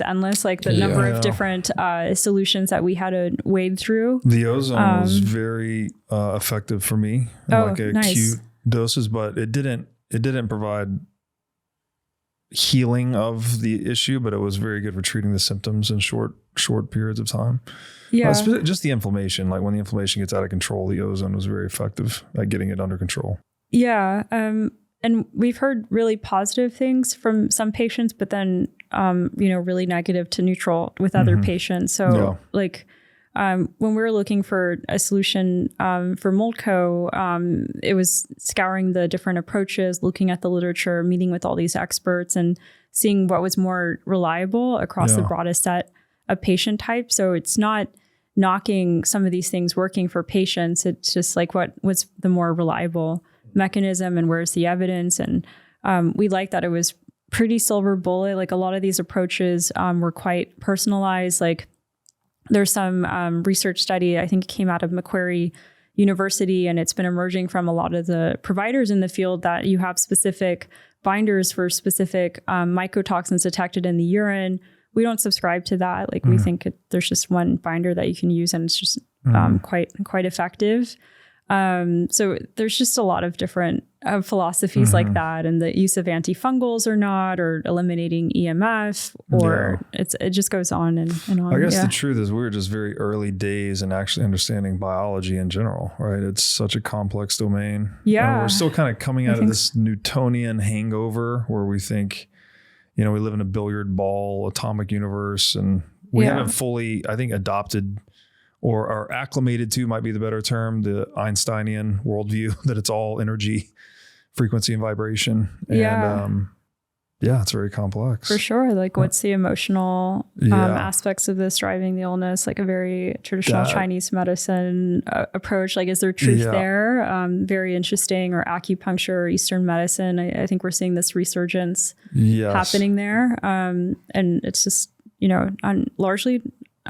endless, like the number of different solutions that we had to wade through. The ozone was very effective for me, like acute doses, but it didn't provide healing of the issue, but it was very good for treating the symptoms in short periods of time. Yeah, just the inflammation. Like when the inflammation gets out of control, the ozone was very effective at getting it under control. Yeah. And we've heard really positive things from some patients, but then, really negative to neutral with other patients. So when we were looking for a solution for MoldCo, it was scouring the different approaches, looking at the literature, meeting with all these experts and seeing what was more reliable across the broadest set of patient types. So it's not knocking some of these things working for patients. It's just like what was the more reliable mechanism and where's the evidence. And we like that it was pretty silver bullet. Like a lot of these approaches were quite personalized. Like there's some research study, I think it came out of Macquarie University, and it's been emerging from a lot of the providers in the field that you have specific binders for specific mycotoxins detected in the urine. We don't subscribe to that. Like we think there's just one binder that you can use, and it's just quite effective. So there's just a lot of different philosophies like that, and the use of antifungals or not, or eliminating EMF, or it just goes on and on. I guess the truth is we're just very early days in actually understanding biology in general, right? It's such a complex domain. Yeah. And we're still kind of coming out of this Newtonian hangover where we think, we live in a billiard ball atomic universe, and we haven't fully, I think, adopted or are acclimated to, might be the better term, the Einsteinian worldview that it's all energy, frequency, and vibration. And it's very complex. For sure. Like what's the emotional aspects of this driving the illness? Like a very traditional Chinese medicine approach. Like, is there truth there? Very interesting. Or acupuncture or Eastern medicine. I think we're seeing this resurgence happening there. And it's just, largely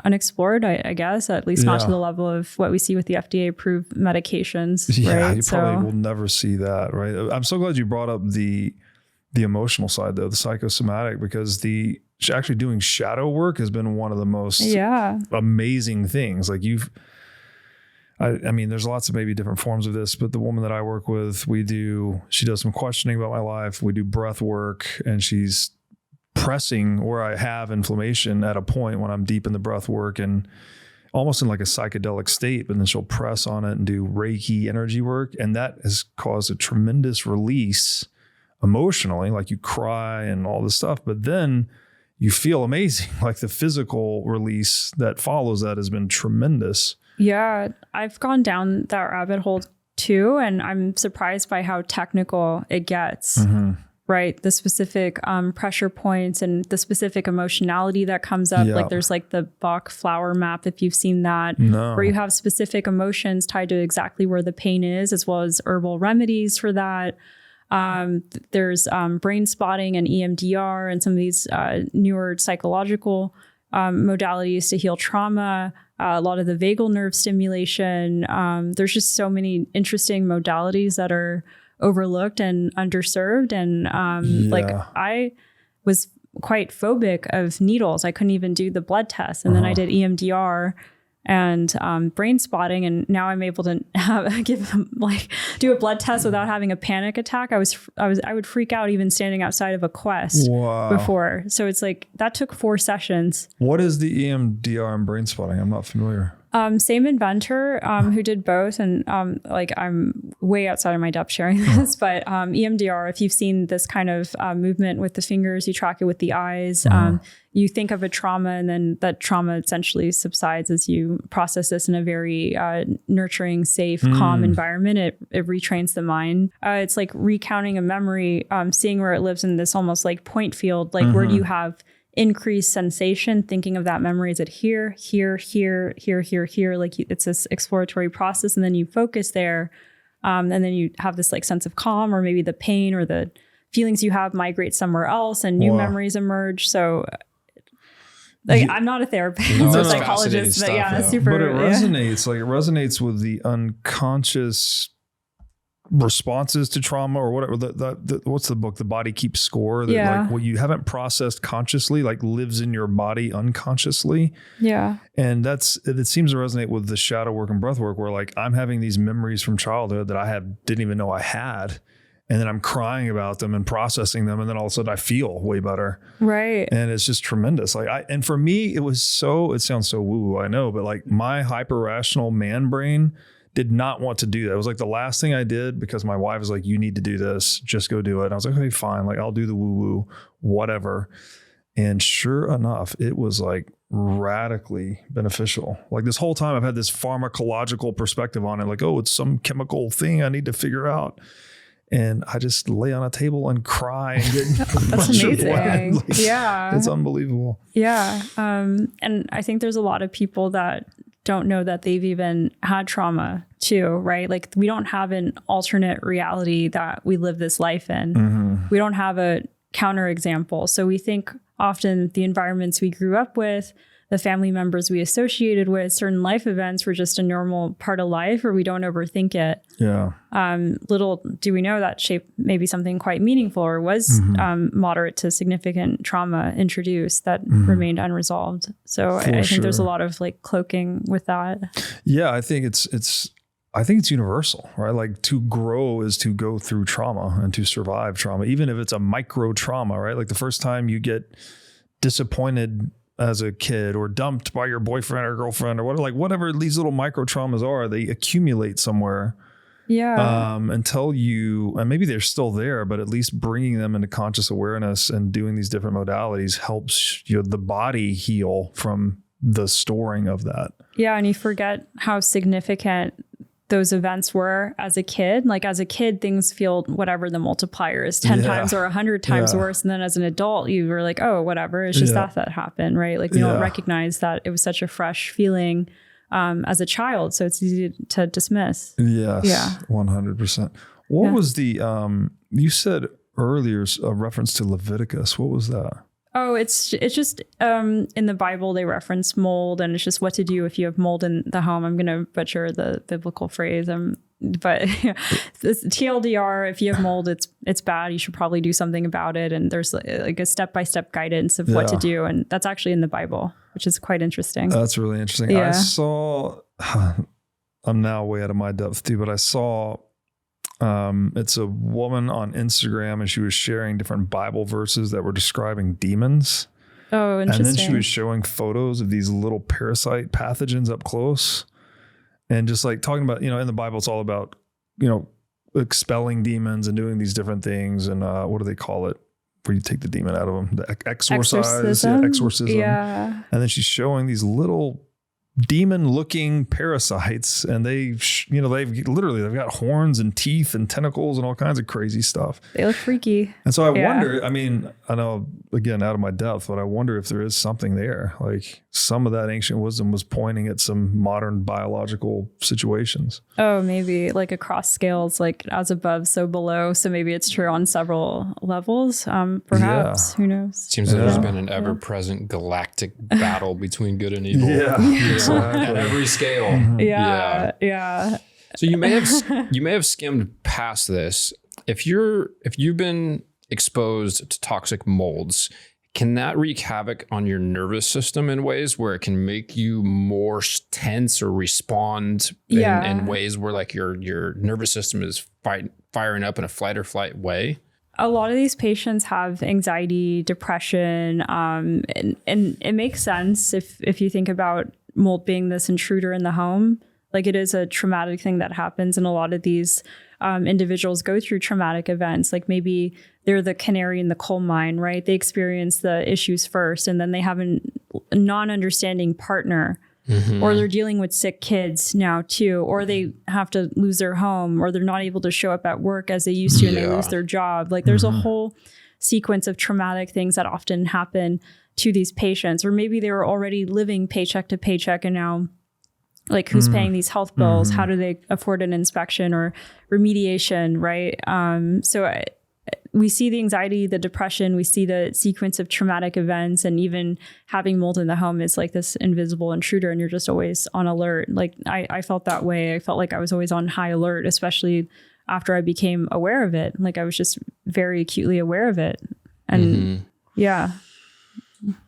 unexplored, I guess, at least not to the level of what we see with the FDA approved medications. Yeah, right? You probably will never see that, right? I'm so glad you brought up the emotional side, though, the psychosomatic, because actually doing shadow work has been one of the most amazing things. Like I mean, there's lots of maybe different forms of this, but the woman that I work with, she does some questioning about my life. We do breath work, and she's pressing where I have inflammation at a point when I'm deep in the breath work and almost in like a psychedelic state, but then she'll press on it and do Reiki energy work. And that has caused a tremendous release emotionally, like you cry and all this stuff, but then you feel amazing. Like the physical release that follows that has been tremendous. Yeah, I've gone down that rabbit hole too, and I'm surprised by how technical it gets. Right. The specific pressure points and the specific emotionality that comes up. Like there's like the Bach flower map, if you've seen that, where you have specific emotions tied to exactly where the pain is, as well as herbal remedies for that. There's brain spotting and EMDR and some of these newer psychological modalities to heal trauma. A lot of the vagal nerve stimulation. There's just so many interesting modalities that are overlooked and underserved. And like I was quite phobic of needles. I couldn't even do the blood test. And then I did EMDR and brain spotting. And now I'm able to give them do a blood test without having a panic attack. I would freak out even standing outside of a Quest before. So it's like that took 4 sessions. What is the EMDR and brain spotting? I'm not familiar. Same inventor who did both. And I'm way outside of my depth sharing this, but EMDR, if you've seen this kind of movement with the fingers, you track it with the eyes, you think of a trauma, and then that trauma essentially subsides as you process this in a very nurturing, safe, calm environment. It retrains the mind. It's like recounting a memory, seeing where it lives in this almost like point field, like where do you have increased sensation, thinking of that memory. Is it here, here, here, here, here, here? Like it's this exploratory process, and then you focus there. And then you have this like sense of calm, or maybe the pain or the feelings you have migrate somewhere else and new memories emerge. So I'm not a therapist or psychologist, but it's super. But it resonates, like it resonates with the unconscious responses to trauma or whatever. What's the book? The Body Keeps Score. That like what you haven't processed consciously, like lives in your body unconsciously. Yeah. And it seems to resonate with the shadow work and breath work, where like I'm having these memories from childhood that didn't even know I had. And then I'm crying about them and processing them. And then all of a sudden I feel way better. Right. And it's just tremendous. And for me, it sounds so woo, I know, but like my hyper rational man brain did not want to do that. It was like the last thing I did, because my wife was like, you need to do this, just go do it. And I was like, okay, fine. Like I'll do the woo woo, whatever. And sure enough, it was like radically beneficial. Like this whole time I've had this pharmacological perspective on it. Like, oh, it's some chemical thing I need to figure out. And I just lay on a table and cry and get that's amazing. Like, it's unbelievable. Yeah. And I think there's a lot of people that don't know that they've even had trauma too, right? Like we don't have an alternate reality that we live this life in. We don't have a counterexample. So we think often the environments we grew up with, the family members we associated with, certain life events were just a normal part of life, or we don't overthink it. Yeah. Little do we know that shaped maybe something quite meaningful, or was moderate to significant trauma introduced that remained unresolved. So I think there's a lot of like cloaking with that. Yeah, I think it's universal, right? Like to grow is to go through trauma and to survive trauma, even if it's a micro trauma, right? Like the first time you get disappointed as a kid or dumped by your boyfriend or girlfriend or whatever these little micro traumas are, they accumulate somewhere. Yeah. Until and maybe they're still there, but at least bringing them into conscious awareness and doing these different modalities helps the body heal from the storing of that. Yeah. And you forget how significant those events were as a kid. Like as a kid, things feel whatever the multiplier is 10 times or 100 times worse. And then as an adult, you were like, oh, whatever. It's just that happened, right? Like we don't recognize that it was such a fresh feeling as a child. So it's easy to dismiss. Yes. Yeah. 100%. What was the, you said earlier a reference to Leviticus. What was that? Oh, it's just in the Bible, they reference mold, and it's just what to do if you have mold in the home. I'm going to butcher the biblical phrase. But this TLDR, if you have mold, it's bad. You should probably do something about it. And there's like a step-by-step guidance of what to do. And that's actually in the Bible, which is quite interesting. That's really interesting. Yeah. I saw, I'm now way out of my depth too, but I saw, it's a woman on Instagram and she was sharing different Bible verses that were describing demons. Oh, interesting. And then she was showing photos of these little parasite pathogens up close and just like talking about, in the Bible, it's all about, expelling demons and doing these different things. And what do they call it? Where you take the demon out of them, the exorcism. Yeah. And then she's showing these little demon-looking parasites, and they've got horns and teeth and tentacles and all kinds of crazy stuff. They look freaky. And so I wonder, I know, again, out of my depth, but I wonder if there is something there. Like some of that ancient wisdom was pointing at some modern biological situations. Oh, maybe like across scales, like as above, so below. So maybe it's true on several levels, perhaps. Who knows? Seems like there's been an ever-present galactic battle between good and evil. At every scale. Yeah. So you may have skimmed past this. If you've been exposed to toxic molds, can that wreak havoc on your nervous system in ways where it can make you more tense or respond in ways where like your nervous system is firing up in a fight or flight way? A lot of these patients have anxiety, depression, and it makes sense if you think about mold being this intruder in the home. Like it is a traumatic thing that happens, and a lot of these individuals go through traumatic events. Like maybe they're the canary in the coal mine, right? They experience the issues first, and then they have a non-understanding partner. Mm-hmm. Or they're dealing with sick kids now too, or they have to lose their home, or they're not able to show up at work as they used to, and they lose their job. Like there's a whole sequence of traumatic things that often happen to these patients. Or maybe they were already living paycheck to paycheck, and now like who's paying these health bills? How do they afford an inspection or remediation, right? We see the anxiety, the depression, we see the sequence of traumatic events, and even having mold in the home is like this invisible intruder, and you're just always on alert. Like I felt that way. I felt like I was always on high alert, especially after I became aware of it. Like I was just very acutely aware of it. And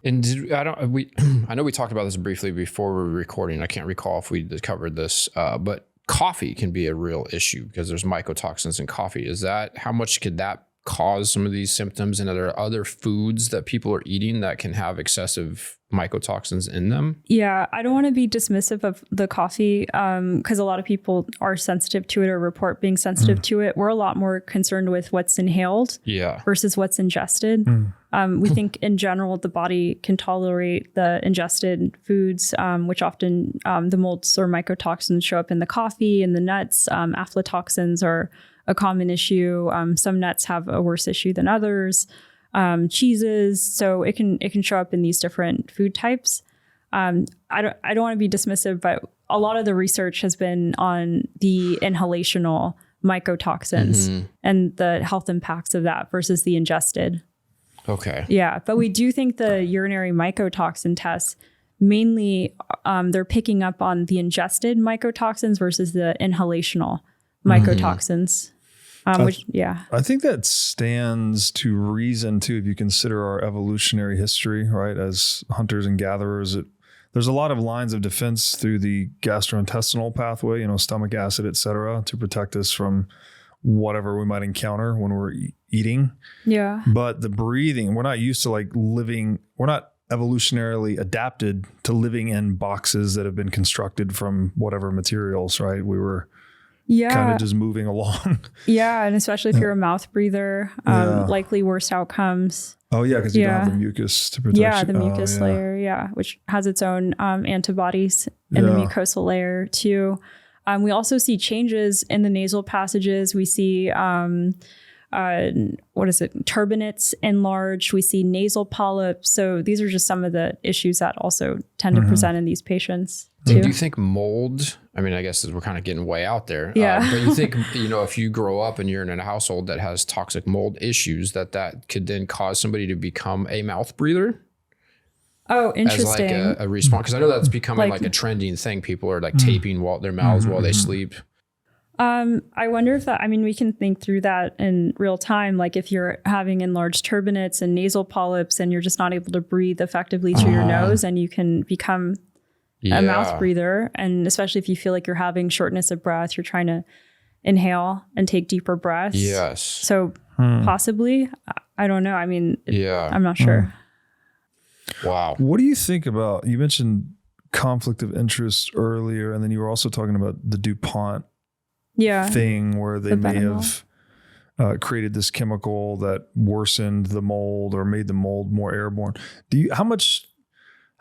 And I know we talked about this briefly before we were recording. I can't recall if we covered this, but coffee can be a real issue because there's mycotoxins in coffee. How much could that cause some of these symptoms? And are there other foods that people are eating that can have excessive mycotoxins in them? Yeah, I don't want to be dismissive of the coffee because a lot of people are sensitive to it or report being sensitive to it. We're a lot more concerned with what's inhaled versus what's ingested. We think in general, the body can tolerate the ingested foods, which often the molds or mycotoxins show up in the coffee and the nuts. Aflatoxins are a common issue. Some nuts have a worse issue than others. Cheeses, so it can show up in these different food types. I don't want to be dismissive, but a lot of the research has been on the inhalational mycotoxins and the health impacts of that versus the ingested. Okay. Yeah, but we do think the urinary mycotoxin test mainly they're picking up on the ingested mycotoxins versus the inhalational mycotoxins. I think that stands to reason too, if you consider our evolutionary history, right? As hunters and gatherers, there's a lot of lines of defense through the gastrointestinal pathway, stomach acid, et cetera, to protect us from whatever we might encounter when we're eating. Yeah. But the breathing, we're not used to we're not evolutionarily adapted to living in boxes that have been constructed from whatever materials, right? We were kind of just moving along. Yeah. And especially if you're a mouth breather, likely worse outcomes. Oh yeah. Cause you don't have the mucus to protect. Yeah. The mucus layer. Which has its own antibodies in the mucosal layer too. We also see changes in the nasal passages. We see, turbinates enlarged. We see nasal polyps. So these are just some of the issues that also tend to present in these patients too. Do you think mold, I mean, I guess we're kind of getting way out there. Yeah. But you think, if you grow up and you're in a household that has toxic mold issues, that could then cause somebody to become a mouth breather? Oh, interesting. As like a response, because I know that's becoming like a trending thing. People are like taping their mouths while they sleep. I wonder if we can think through that in real time. Like if you're having enlarged turbinates and nasal polyps and you're just not able to breathe effectively through your nose, and you can become a mouth breather. And especially if you feel like you're having shortness of breath, you're trying to inhale and take deeper breaths. Yes. So possibly, I don't know. I'm not sure. Wow. What do you think about, you mentioned conflict of interest earlier, and then you were also talking about the DuPont thing where they may have created this chemical that worsened the mold or made the mold more airborne. How much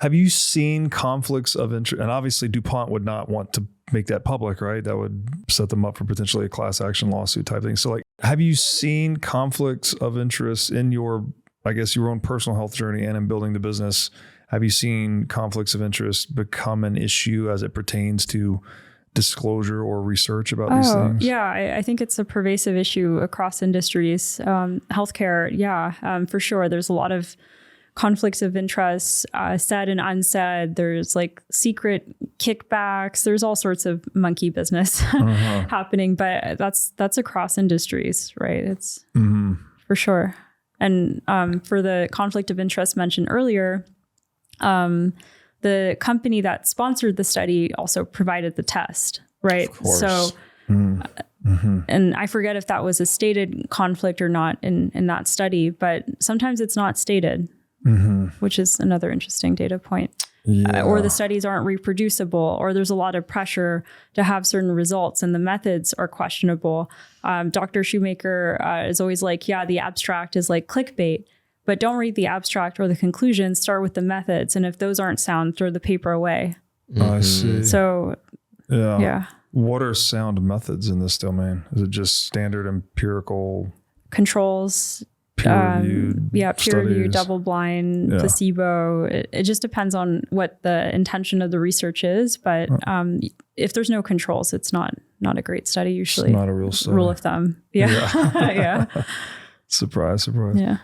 have you seen conflicts of interest? And obviously DuPont would not want to make that public, right? That would set them up for potentially a class action lawsuit type thing. So have you seen conflicts of interest in your own personal health journey and in building the business? Have you seen conflicts of interest become an issue as it pertains to disclosure or research about these things? Yeah, I think it's a pervasive issue across industries. Healthcare, for sure. There's a lot of conflicts of interest, said and unsaid. There's like secret kickbacks. There's all sorts of monkey business happening, but that's across industries, right? It's for sure. And for the conflict of interest mentioned earlier, the company that sponsored the study also provided the test, right? Of course. So, and I forget if that was a stated conflict or not in that study, but sometimes it's not stated, which is another interesting data point. Or the studies aren't reproducible, or there's a lot of pressure to have certain results and the methods are questionable. Dr. Shoemaker is always like, the abstract is like clickbait, but don't read the abstract or the conclusions, start with the methods. And if those aren't sound, throw the paper away. I see. So, What are sound methods in this domain? Is it just standard empirical controls? Peer-reviewed, double-blind, placebo. It just depends on what the intention of the research is. But if there's no controls, it's not a great study usually. It's not a real study. Rule of thumb. Yeah. Surprise. Yeah.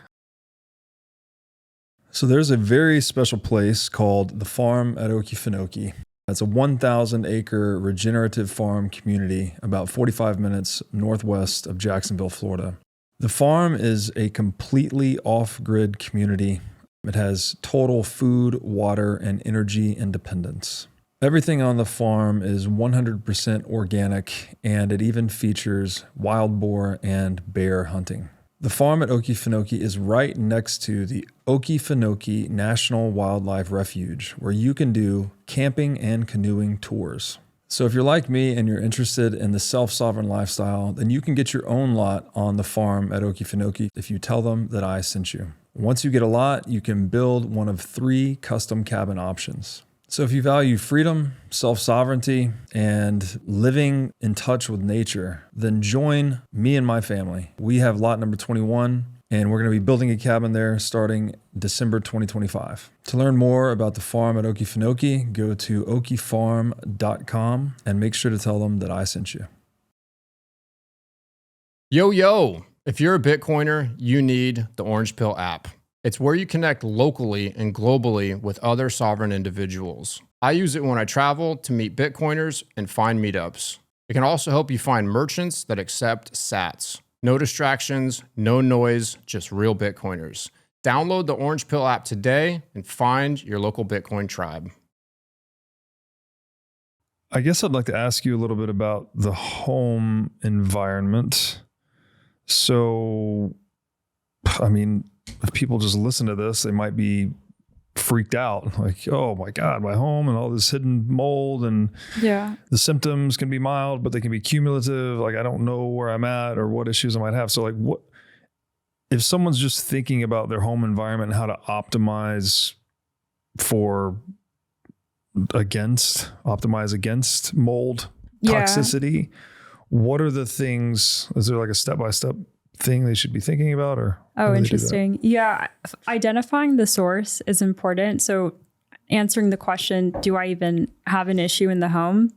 So there's a very special place called the farm at Okefenokee. It's a 1,000-acre regenerative farm community about 45 minutes northwest of Jacksonville, Florida. The farm is a completely off-grid community. It has total food, water, and energy independence. Everything on the farm is 100% organic, and it even features wild boar and bear hunting. The farm at Okefenokee is right next to the Okefenokee National Wildlife Refuge, where you can do camping and canoeing tours. So if you're like me and you're interested in the self-sovereign lifestyle, then you can get your own lot on the farm at Okefenokee if you tell them that I sent you. Once you get a lot, you can build one of 3 custom cabin options. So if you value freedom, self-sovereignty, and living in touch with nature, then join me and my family. We have lot number 21, and we're going to be building a cabin there starting December 2025. To learn more about the farm at Okefenokee, go to okefarm.com and make sure to tell them that I sent you. Yo, if you're a Bitcoiner, you need the Orange Pill app. It's where you connect locally and globally with other sovereign individuals. I use it when I travel to meet Bitcoiners and find meetups. It can also help you find merchants that accept sats. No distractions, no noise, just real Bitcoiners. Download the Orange Pill app today and find your local Bitcoin tribe. I guess I'd like to ask you a little bit about the home environment. So, I mean, if people just listen to this, they might be freaked out. Like, oh my God, my home and all this hidden mold, and the symptoms can be mild, but they can be cumulative. Like, I don't know where I'm at or what issues I might have. So like, what if someone's just thinking about their home environment and how to optimize against mold toxicity? What are the things? Is there like a step-by-step thing they should be thinking about, or interesting. Yeah, identifying the source is important. So answering the question, do I even have an issue in the home?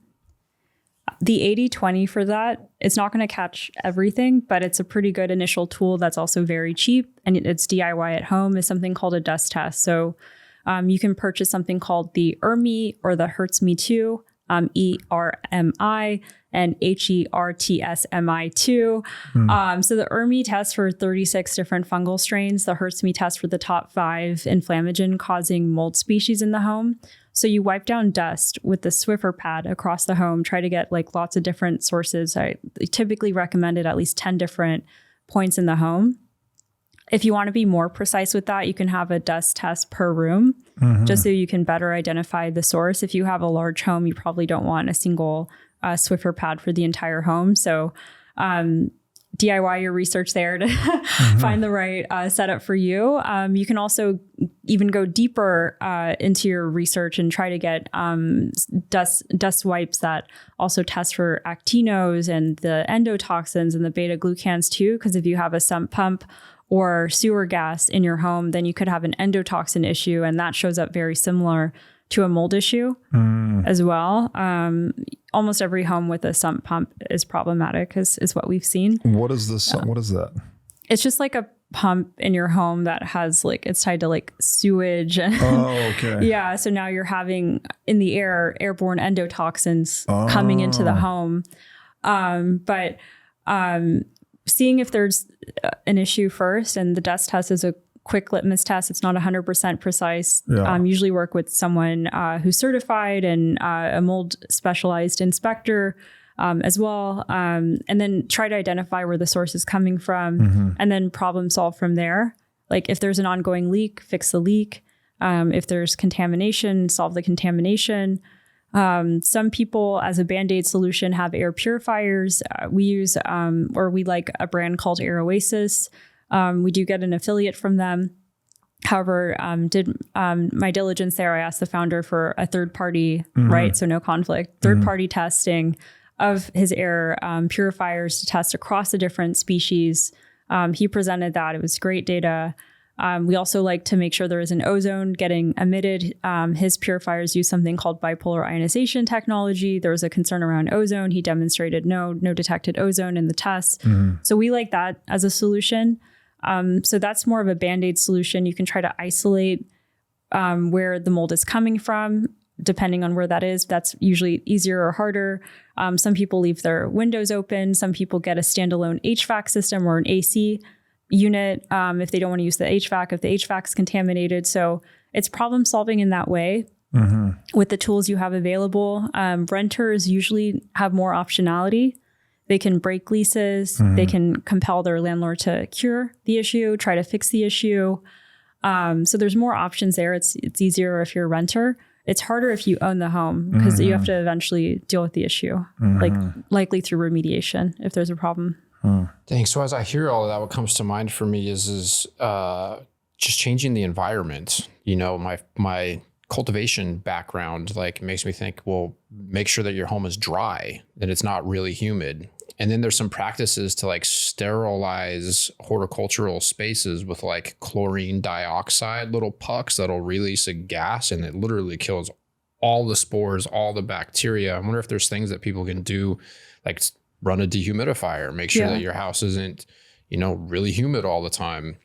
The 80-20 for that, it's not going to catch everything, but it's a pretty good initial tool that's also very cheap, and it's DIY at home, is something called a dust test. So you can purchase something called the ERMI or the Hertz Me 2, ERMI and HERTSMI2. So the ERMI tests for 36 different fungal strains. The Hertz Me test for the top 5 inflammagen causing mold species in the home. So you wipe down dust with the Swiffer pad across the home, try to get like lots of different sources. I typically recommended at least 10 different points in the home. If you want to be more precise with that, you can have a dust test per room, just so you can better identify the source. If you have a large home, you probably don't want a single Swiffer pad for the entire home. So DIY your research there to find the right setup for you. You can also even go deeper into your research and try to get dust wipes that also test for actinos and the endotoxins and the beta glucans too. Because if you have a sump pump or sewer gas in your home, then you could have an endotoxin issue, and that shows up very similar to a mold issue as well. Almost every home with a sump pump is problematic, is what we've seen. What is this? What is that? It's just like a pump in your home that has like, it's tied to like sewage. Oh, okay. Yeah. So now you're having in the air, airborne endotoxins coming into the home. But seeing if there's an issue first, and the dust test is a quick litmus test. It's not 100% precise. Usually work with someone who's certified and a mold specialized inspector as well. And then try to identify where the source is coming from, and then problem solve from there. Like if there's an ongoing leak, fix the leak. If there's contamination, solve the contamination. Some people, as a Band-Aid solution, have air purifiers. We use, or we like a brand called Air Oasis. We do get an affiliate from them. However, did my diligence there, I asked the founder for a third party, right? So no conflict, third party testing of his air purifiers to test across the different species. He presented that. It was great data. We also like to make sure there is an ozone getting emitted. His purifiers use something called bipolar ionization technology. There was a concern around ozone. He demonstrated no detected ozone in the test. So we like that as a solution. So that's more of a Band-Aid solution. You can try to isolate where the mold is coming from, depending on where that is. That's usually easier or harder. Some people leave their windows open. Some people get a standalone HVAC system or an AC unit if they don't want to use the HVAC, if the HVAC is contaminated. So it's problem solving in that way with the tools you have available. Renters usually have more optionality. They can break leases. They can compel their landlord to cure the issue, try to fix the issue. So there's more options there. It's easier if you're a renter. It's harder if you own the home because you have to eventually deal with the issue, like likely through remediation if there's a problem. Dang. So as I hear all of that, what comes to mind for me is just changing the environment. You know, my cultivation background like makes me think, well, make sure that your home is dry, that it's not really humid. And then there's some practices to like sterilize horticultural spaces with like chlorine dioxide little pucks that'll release a gas, and it literally kills all the spores, all the bacteria. I wonder if there's things that people can do, like run a dehumidifier, make sure that your house isn't, you know, really humid all the time.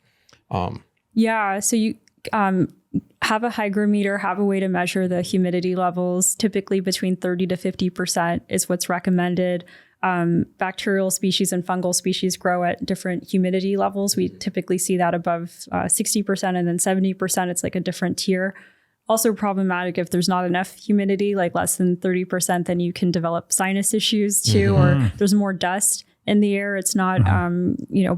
Yeah. So you have a hygrometer, have a way to measure the humidity levels. Typically between 30 to 50% is what's recommended. Bacterial species and fungal species grow at different humidity levels. We typically see that above 60%, and then 70%, it's like a different tier. Also problematic if there's not enough humidity, like less than 30%, then you can develop sinus issues too, or there's more dust in the air. It's not,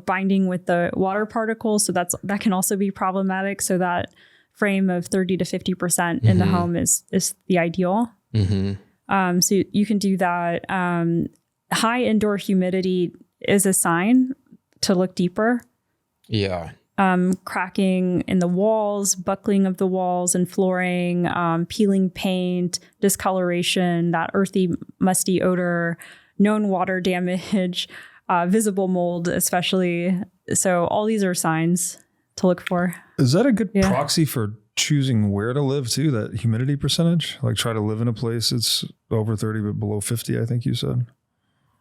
binding with the water particles. So that can also be problematic. So that frame of 30 to 50% in the home is the ideal. So you can do that. High indoor humidity is a sign to look deeper. Yeah. Cracking in the walls, buckling of the walls and flooring, peeling paint, discoloration, that earthy, musty odor, known water damage, visible mold, especially. So all these are signs to look for. Is that a good proxy for choosing where to live too? That humidity percentage? Like try to live in a place that's over 30 but below 50, I think you said.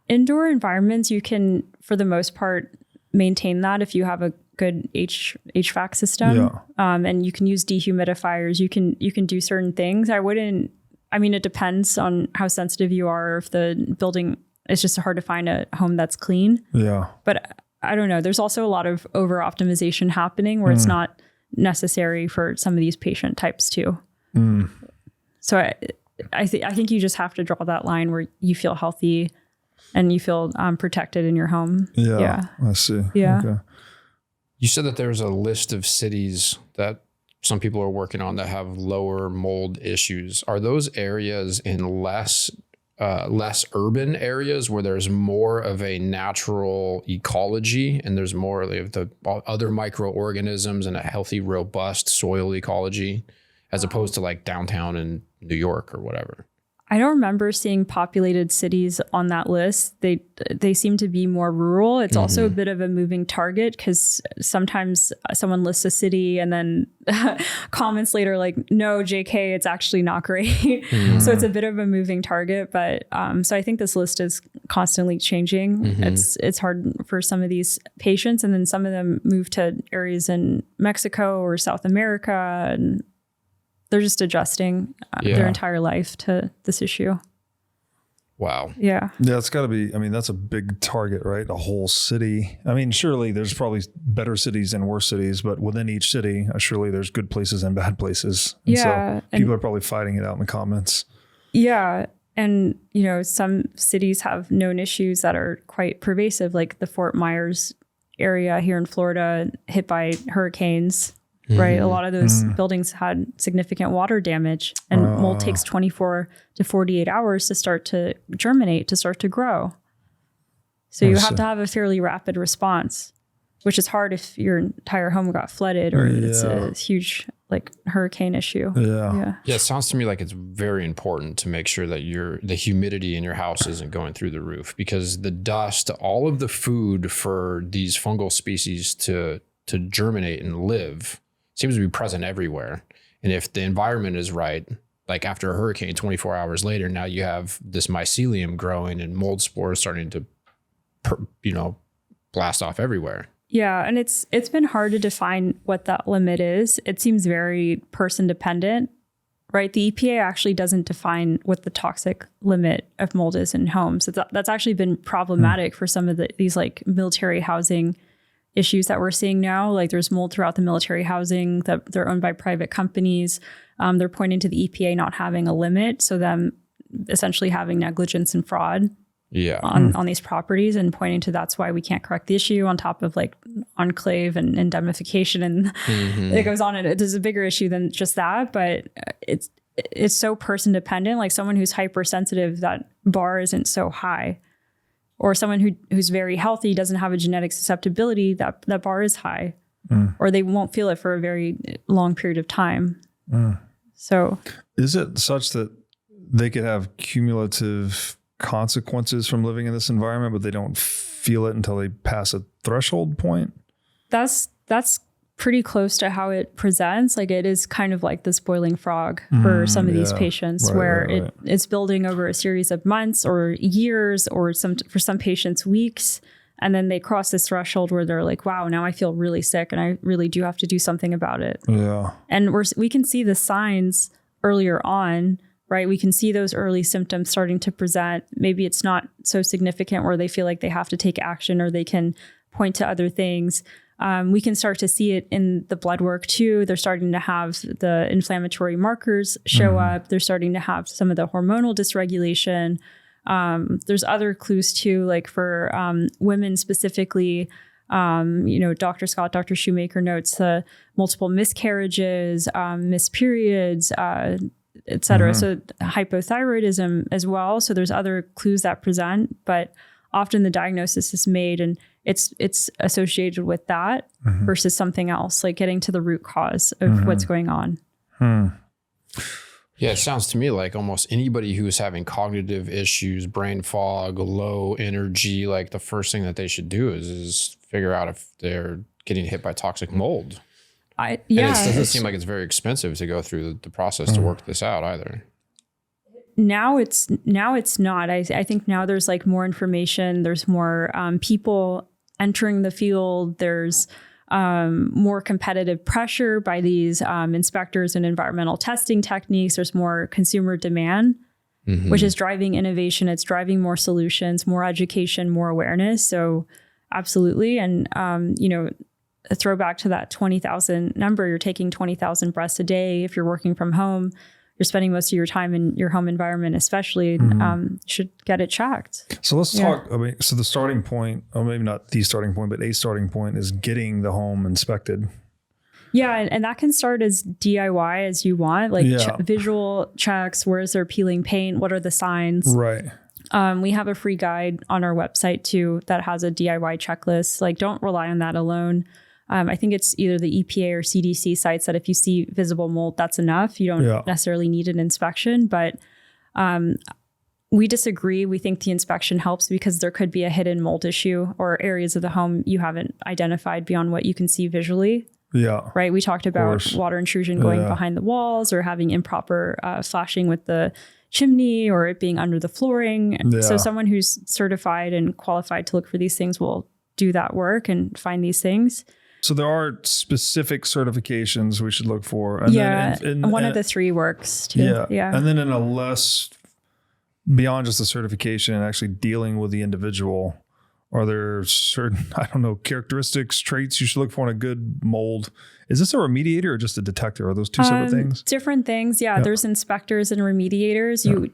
Indoor environments, you can, for the most part, maintain that if you have a good HVAC system. And you can use dehumidifiers. You can do certain things. It depends on how sensitive you are. If the building, it's just hard to find a home that's clean. Yeah. But I don't know. There's also a lot of over optimization happening where it's not necessary for some of these patient types too. So I think you just have to draw that line where you feel healthy and you feel protected in your home. Yeah. I see. Yeah. Okay. You said that there's a list of cities that some people are working on that have lower mold issues. Are those areas in less urban areas where there's more of a natural ecology and there's more of the other microorganisms and a healthy, robust soil ecology, as opposed to like downtown in New York or whatever? I don't remember seeing populated cities on that list. They seem to be more rural. It's also a bit of a moving target because sometimes someone lists a city and then comments later like, no, JK, it's actually not great. So it's a bit of a moving target. But so I think this list is constantly changing. It's hard for some of these patients. And then some of them move to areas in Mexico or South America, and they're just adjusting their entire life to this issue. Wow. Yeah. Yeah, it's got to be, that's a big target, right? A whole city. Surely there's probably better cities and worse cities, but within each city, surely there's good places and bad places. And so people are probably fighting it out in the comments. Yeah. And, some cities have known issues that are quite pervasive, like the Fort Myers area here in Florida, hit by hurricanes. Right. A lot of those buildings had significant water damage, and mold takes 24 to 48 hours to start to germinate, to start to grow. So you have to have a fairly rapid response, which is hard if your entire home got flooded or it's a huge hurricane issue. Yeah. It sounds to me like it's very important to make sure that the humidity in your house isn't going through the roof, because the dust, all of the food for these fungal species to germinate and live seems to be present everywhere. And if the environment is right, like after a hurricane, 24 hours later, now you have this mycelium growing and mold spores starting to, blast off everywhere. Yeah. And it's been hard to define what that limit is. It seems very person dependent, right? The EPA actually doesn't define what the toxic limit of mold is in homes. So that's actually been problematic for some of these military housing issues that we're seeing now. Like there's mold throughout the military housing that they're owned by private companies. They're pointing to the EPA not having a limit, so them essentially having negligence and fraud on these properties, and pointing to that's why we can't correct the issue, on top of enclave and indemnification, and it goes on. And it is a bigger issue than just that, but it's so person dependent. Like someone who's hypersensitive, that bar isn't so high. Or someone who's very healthy, doesn't have a genetic susceptibility, that bar is high, or they won't feel it for a very long period of time. So is it such that they could have cumulative consequences from living in this environment, but they don't feel it until they pass a threshold point? That's pretty close to how it presents. Like it is kind of like this boiling frog for some of these patients, where it's building over a series of months or years, or for some patients weeks, And then they cross this threshold where they're like, wow, now I feel really sick and I really do have to do something about it. Yeah. And we can see the signs earlier on, right? We can see those early symptoms starting to present. Maybe it's not so significant where they feel like they have to take action or they can point to other things. We can start to see it in the blood work too. They're starting to have the inflammatory markers show up. They're starting to have some of the hormonal dysregulation. There's other clues too, like for women specifically, Dr. Scott, Dr. Shoemaker notes the multiple miscarriages, missed periods, et cetera. So hypothyroidism as well. So there's other clues that present, but often the diagnosis is made and it's associated with that versus something else, like getting to the root cause of what's going on. Yeah, it sounds to me like almost anybody who is having cognitive issues, brain fog, low energy, like the first thing that they should do is figure out if they're getting hit by toxic mold. And it doesn't seem like it's very expensive to go through the process to work this out either. Now it's not. I think now there's like more information. There's more people entering the field. There's more competitive pressure by these inspectors and environmental testing techniques. There's more consumer demand, which is driving innovation. It's driving more solutions, more education, more awareness. So absolutely. And, a throwback to that 20,000 number, you're taking 20,000 breaths a day. If you're working from home, you're spending most of your time in your home environment, especially, should get it checked. So let's talk. I mean, so the starting point, or maybe not the starting point, but a starting point is getting the home inspected. Yeah. And that can start as DIY as you want, like visual checks. Where is there peeling paint? What are the signs? Right. We have a free guide on our website too that has a DIY checklist. Like, don't rely on that alone. I think it's either the EPA or CDC sites that if you see visible mold, that's enough. You don't necessarily need an inspection, but we disagree. We think the inspection helps because there could be a hidden mold issue or areas of the home you haven't identified beyond what you can see visually. Yeah. Right. We talked about water intrusion going behind the walls or having improper flashing with the chimney or it being under the flooring. So someone who's certified and qualified to look for these things will do that work and find these things. So there are specific certifications we should look for. And then one of the three works too. Yeah. And then in a less, beyond just the certification and actually dealing with the individual, are there certain, characteristics, traits you should look for in a good mold? Is this a remediator or just a detector? Are those two separate things? Different things. Yeah. There's inspectors and remediators. You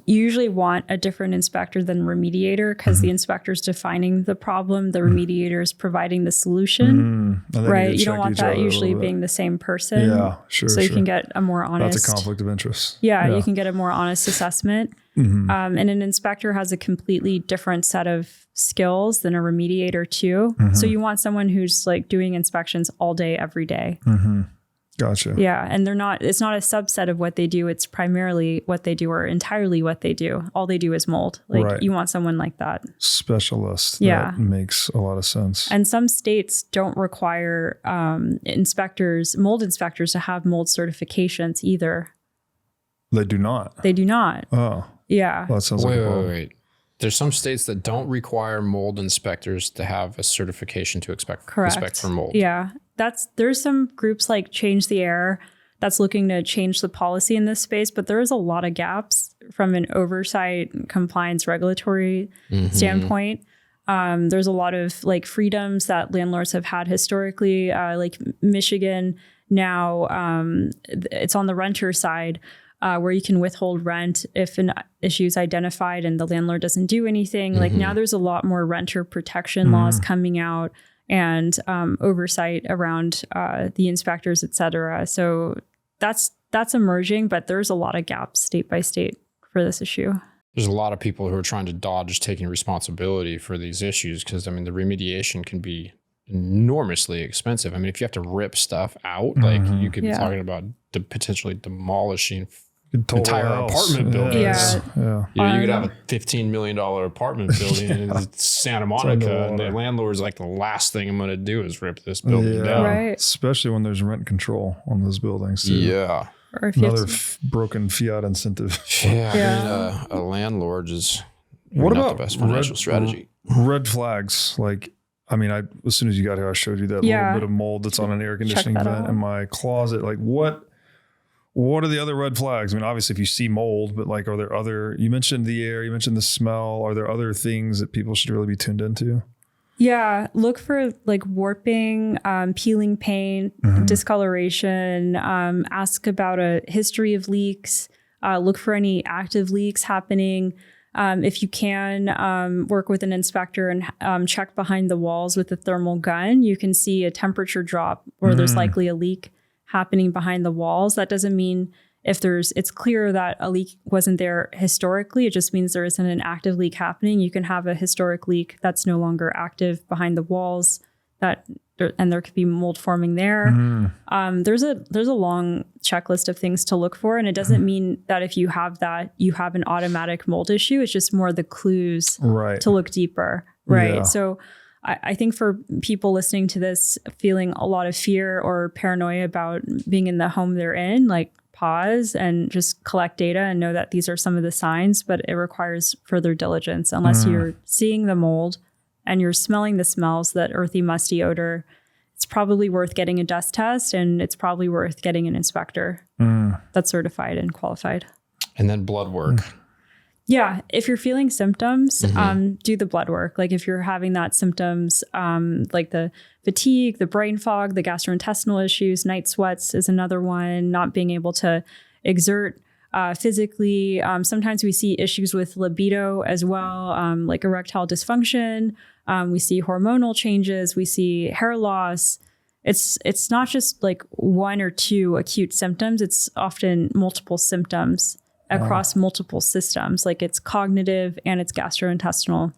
usually want a different inspector than remediator because the inspector's defining the problem, the remediator is providing the solution, right? You don't want that usually being the same person. Yeah, sure. So you can get a more honest... That's a conflict of interest. Yeah, you can get a more honest assessment. And an inspector has a completely different set of skills than a remediator too. So you want someone who's like doing inspections all day, every day. Gotcha. Yeah. And it's not a subset of what they do. It's primarily what they do or entirely what they do. All they do is mold. You want someone like that. Specialist. Yeah. That makes a lot of sense. And some states don't require mold inspectors to have mold certifications either. They do not? They do not. Oh. Yeah. Well, that sounds like a problem. Wait. There's some states that don't require mold inspectors to have a certification to inspect for mold. Yeah. There's some groups like Change the Air that's looking to change the policy in this space, but there is a lot of gaps from an oversight, compliance, regulatory standpoint. There's a lot of like freedoms that landlords have had historically, like Michigan now, it's on the renter side. Where you can withhold rent if an issue is identified and the landlord doesn't do anything. Like now there's a lot more renter protection laws coming out and oversight around the inspectors, et cetera. So that's emerging, but there's a lot of gaps state by state for this issue. There's a lot of people who are trying to dodge taking responsibility for these issues because, the remediation can be enormously expensive. If you have to rip stuff out, like you could be talking about potentially demolishing entire apartment buildings. You could have a $15 million apartment building in Santa Monica, and the landlord's like, the last thing I'm going to do is rip this building down. Right. Especially when there's rent control on those buildings too. Yeah. Or if another broken fiat incentive. A landlord is not the best financial strategy. red flags. Like, I mean, as soon as you got here, I showed you that little bit of mold that's on an air conditioning vent in my closet. Like what are the other red flags? I mean, obviously if you see mold, but like, are there other, you mentioned the air, you mentioned the smell. Are there other things that people should really be tuned into? Yeah. Look for like warping, peeling paint, discoloration, ask about a history of leaks, look for any active leaks happening. If you can work with an inspector and check behind the walls with a thermal gun, you can see a temperature drop where there's likely a leak happening behind the walls. That doesn't mean it's clear that a leak wasn't there historically. It just means there isn't an active leak happening. You can have a historic leak that's no longer active behind the walls and there could be mold forming there. There's a long checklist of things to look for. And it doesn't mean that if you have that, you have an automatic mold issue. It's just more the clues to look deeper. Right. Yeah. So I think for people listening to this, feeling a lot of fear or paranoia about being in the home they're in, like pause and just collect data and know that these are some of the signs, but it requires further diligence unless you're seeing the mold and you're smelling the smells, that earthy, musty odor. It's probably worth getting a dust test, and it's probably worth getting an inspector that's certified and qualified. And then blood work. Yeah. If you're feeling symptoms, do the blood work. Like if you're having that symptoms, like the fatigue, the brain fog, the gastrointestinal issues, night sweats is another one, not being able to exert physically. Sometimes we see issues with libido as well, like erectile dysfunction. We see hormonal changes. We see hair loss. It's not just like one or two acute symptoms. It's often multiple symptoms across multiple systems. Like it's cognitive and it's gastrointestinal.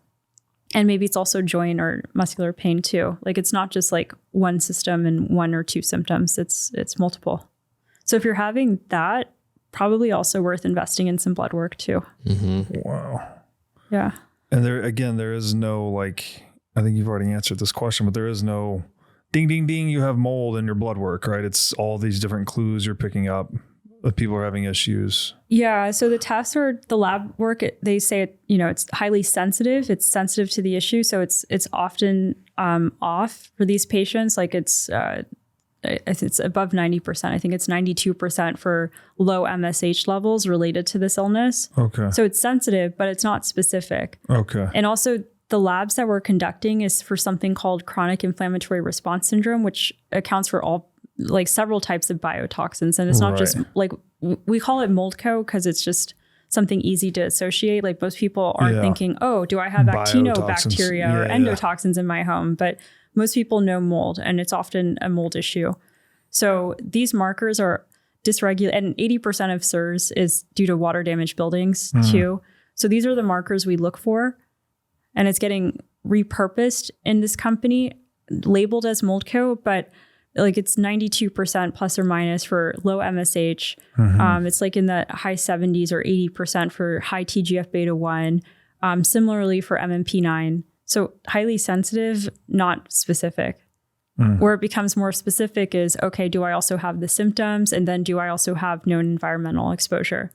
And maybe it's also joint or muscular pain too. Like it's not just like one system and one or two symptoms. It's multiple. So if you're having that, probably also worth investing in some blood work too. Wow. Yeah. And there is no, like, I think you've already answered this question, but there is no ding, ding, ding, you have mold in your blood work, right? It's all these different clues you're picking up that people are having issues. Yeah. So the tests or the lab work, they say, it's highly sensitive. It's sensitive to the issue. So it's often off for these patients. Like it's above 90%. I think it's 92% for low MSH levels related to this illness. Okay. So it's sensitive, but it's not specific. Okay. And also the labs that we're conducting is for something called chronic inflammatory response syndrome, which accounts for several types of biotoxins. And it's not just like, we call it MoldCo because it's just something easy to associate. Like most people aren't thinking, oh, do I have actinobacteria or endotoxins in my home? But most people know mold, and it's often a mold issue. So these markers are dysregulated, and 80% of SIRS is due to water damaged buildings too. So these are the markers we look for, and it's getting repurposed in this company, labeled as MoldCo, but like it's 92% plus or minus for low MSH. It's like in the high 70s or 80% for high TGF-beta 1. Similarly for MMP9. So highly sensitive, not specific. Where it becomes more specific is, okay, do I also have the symptoms? And then do I also have known environmental exposure?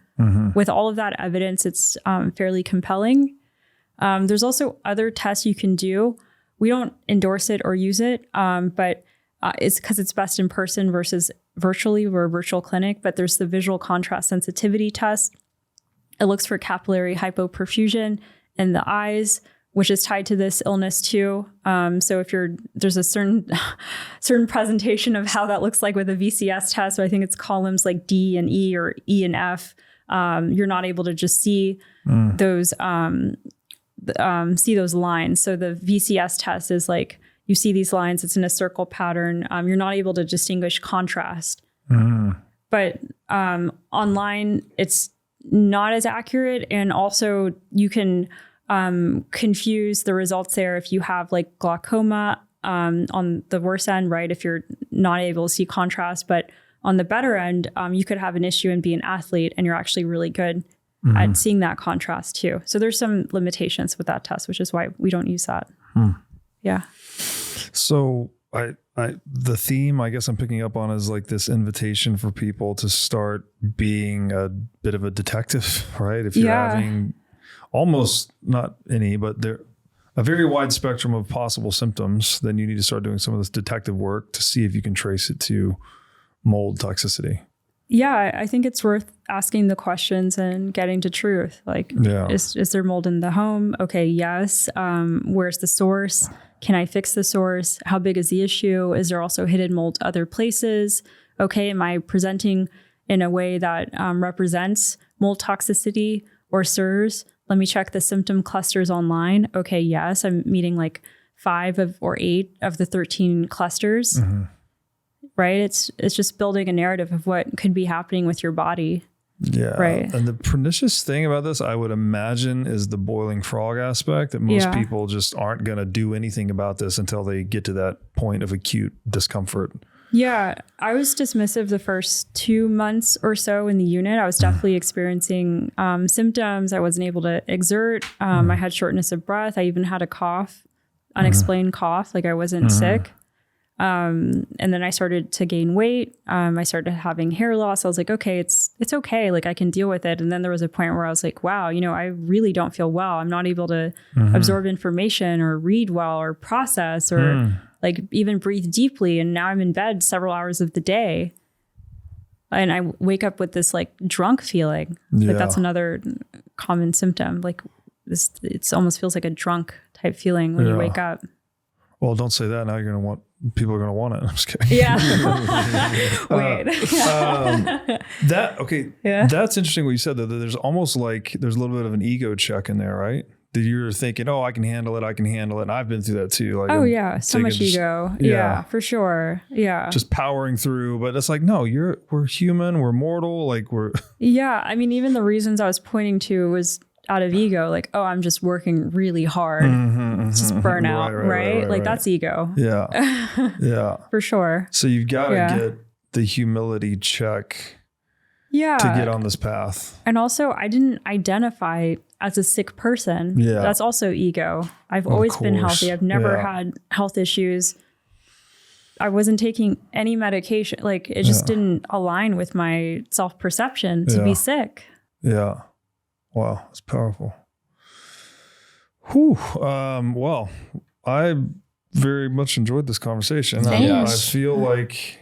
With all of that evidence, it's fairly compelling. There's also other tests you can do. We don't endorse it or use it, but it's because it's best in person versus virtually. We're a virtual clinic, but there's the visual contrast sensitivity test. It looks for capillary hypoperfusion in the eyes, which is tied to this illness too. So if there's a certain presentation of how that looks like with a VCS test. So I think it's columns like D and E or E and F. You're not able to just see those lines. So the VCS test is like, you see these lines, it's in a circle pattern. You're not able to distinguish contrast. But online, it's not as accurate. And also you can confuse the results there if you have like glaucoma on the worst end, right? If you're not able to see contrast. But on the better end, you could have an issue and be an athlete, and you're actually really good at seeing that contrast too. So there's some limitations with that test, which is why we don't use that. Yeah. So the theme I guess I'm picking up on is like this invitation for people to start being a bit of a detective, right? If you're having almost not any, but a very wide spectrum of possible symptoms, then you need to start doing some of this detective work to see if you can trace it to mold toxicity. Yeah, I think it's worth asking the questions and getting to truth. Like, is there mold in the home? Okay, yes. Where's the source? Can I fix the source? How big is the issue? Is there also hidden mold other places? Okay, am I presenting in a way that represents mold toxicity or SIRS? Let me check the symptom clusters online. Okay, yes, I'm meeting like 5 or 8 of the 13 clusters. Mm-hmm. Right? It's just building a narrative of what could be happening with your body. Yeah. Right. And the pernicious thing about this, I would imagine, is the boiling frog aspect, that most people just aren't going to do anything about this until they get to that point of acute discomfort. Yeah. I was dismissive the first 2 months or so in the unit. I was definitely experiencing symptoms. I wasn't able to exert. I had shortness of breath. I even had a cough, unexplained cough, like I wasn't sick. And then I started to gain weight. I started having hair loss. I was like, okay, it's okay. Like I can deal with it. And then there was a point where I was like, wow, I really don't feel well. I'm not able to absorb information or read well or process or like even breathe deeply. And now I'm in bed several hours of the day. And I wake up with this like drunk feeling. Like that's another common symptom. Like this, it almost feels like a drunk type feeling when you wake up. Well, don't say that. Now you're going to want, people are going to want it. I'm just kidding. Yeah. Wait. That's interesting what you said, though. There's almost like there's a little bit of an ego check in there, right? That you're thinking, oh, I can handle it. And I've been through that too. Like, so much ego. Yeah, for sure. Yeah. Just powering through. But it's like, no, we're human. We're mortal. Like Yeah. I mean, even the reasons I was pointing to was out of ego, like, oh, I'm just working really hard. It's just burnout, right? Like that's ego. Yeah. Yeah. For sure. So you've got to get the humility check to get on this path. And also I didn't identify as a sick person. Yeah. That's also ego. I've always been healthy. I've never had health issues. I wasn't taking any medication. Like it just didn't align with my self-perception to be sick. Yeah. Wow, that's powerful. Whew. Well, I very much enjoyed this conversation. I feel like,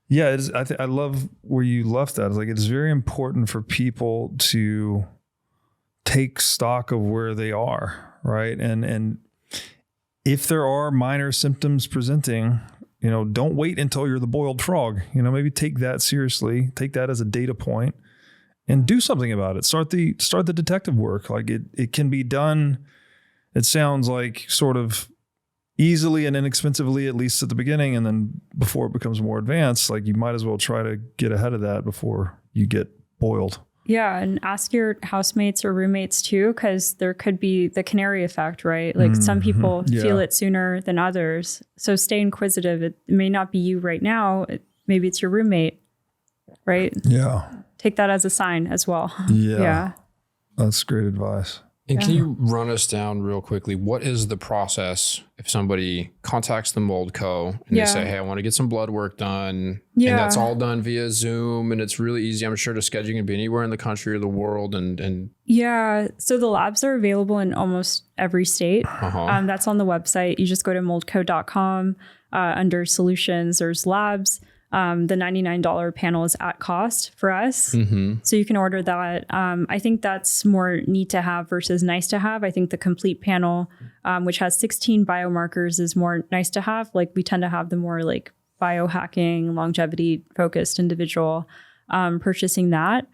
it is, I love where you left that. It's like it's very important for people to take stock of where they are, right? And if there are minor symptoms presenting, don't wait until you're the boiled frog. Maybe take that seriously. Take that as a data point. And do something about it. Start the detective work. Like it can be done. It sounds like sort of easily and inexpensively, at least at the beginning. And then before it becomes more advanced, like you might as well try to get ahead of that before you get boiled. Yeah. And ask your housemates or roommates too, because there could be the canary effect, right? Like some people feel it sooner than others. So stay inquisitive. It may not be you right now. Maybe it's your roommate, right? Yeah. Take that as a sign as well. Yeah. That's great advice. And can you run us down real quickly? What is the process if somebody contacts the MoldCo and they say, hey, I want to get some blood work done. Yeah. And that's all done via Zoom and it's really easy. I'm sure to schedule. You can be anywhere in the country or the world. And yeah. So the labs are available in almost every state. That's on the website. You just go to moldco.com. Under solutions, there's labs. The $99 panel is at cost for us. So you can order that. I think that's more need to have versus nice to have. I think the complete panel, which has 16 biomarkers, is more nice to have. Like we tend to have the more like biohacking, longevity focused individual purchasing that.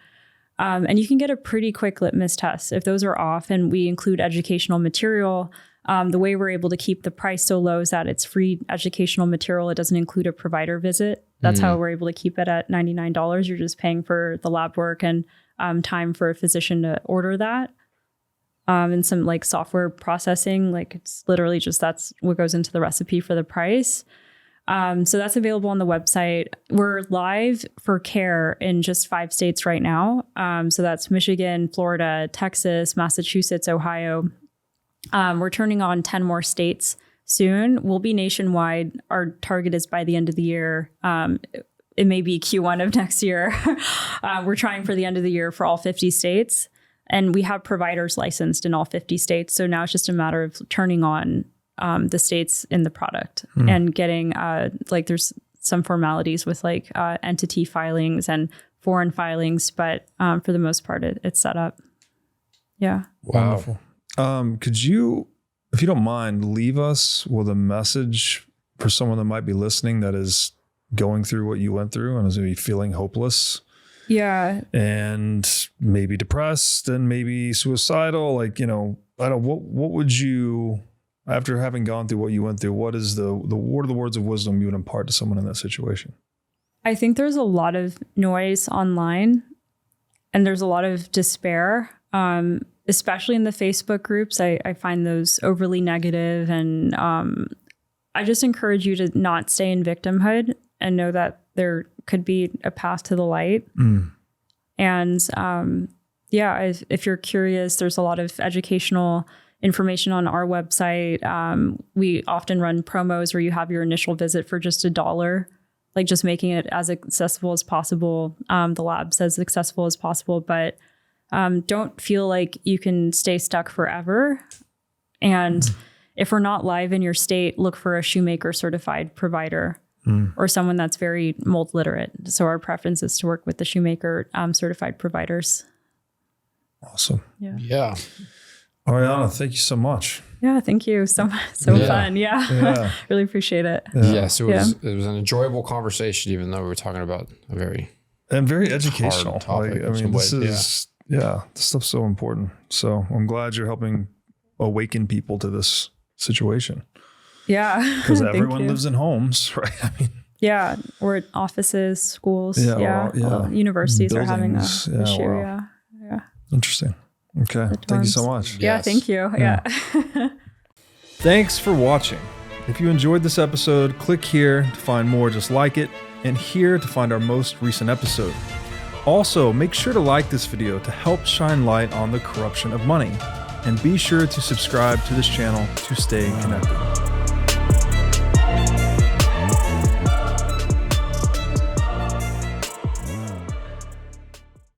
And you can get a pretty quick litmus test if those are off, and we include educational material. The way we're able to keep the price so low is that it's free educational material. It doesn't include a provider visit. That's how we're able to keep it at $99. You're just paying for the lab work and time for a physician to order that. And some like software processing, like it's literally just that's what goes into the recipe for the price. So that's available on the website. We're live for care in just 5 states right now. So that's Michigan, Florida, Texas, Massachusetts, Ohio. We're turning on 10 more states soon. We'll be nationwide. Our target is by the end of the year. It may be Q1 of next year. We're trying for the end of the year for all 50 states. And we have providers licensed in all 50 states. So now it's just a matter of turning on the states in the product and getting like there's some formalities with like entity filings and foreign filings, but for the most part, it's set up. Yeah. Wow. Wonderful. Could you, if you don't mind, leave us with a message for someone that might be listening that is going through what you went through and is maybe feeling hopeless? Yeah. And maybe depressed and maybe suicidal. Like, you know, I don't, what would you, after having gone through what you went through, what is what are the words of wisdom you would impart to someone in that situation? I think there's a lot of noise online and there's a lot of despair, especially in the Facebook groups. I find those overly negative, and I just encourage you to not stay in victimhood and know that there could be a path to the light. And if you're curious, there's a lot of educational information on our website. We often run promos where you have your initial visit for just $1, like just making it as accessible as possible. The lab's as accessible as possible, but don't feel like you can stay stuck forever. And if we're not live in your state, look for a shoemaker certified provider or someone that's very mold literate. So our preference is to work with the shoemaker certified providers. Awesome. Yeah. Ariana, thank you so much. Yeah, thank you so much. So fun. Yeah. Really appreciate it. Yes, it was an enjoyable conversation, even though we were talking about a very educational topic. Like, I mean, this is this stuff's so important. So I'm glad you're helping awaken people to this situation. Yeah. Because everyone lives in homes, right? I mean, yeah, or at offices, schools. Yeah. Well, universities Buildings. are having a issue. Wow. Yeah. Interesting. Okay. Thank you so much. Yeah, thank you. Yeah. Thanks for watching. If you enjoyed this episode, click here to find more just like it, and here to find our most recent episode. Also, make sure to like this video to help shine light on the corruption of money, and be sure to subscribe to this channel to stay connected.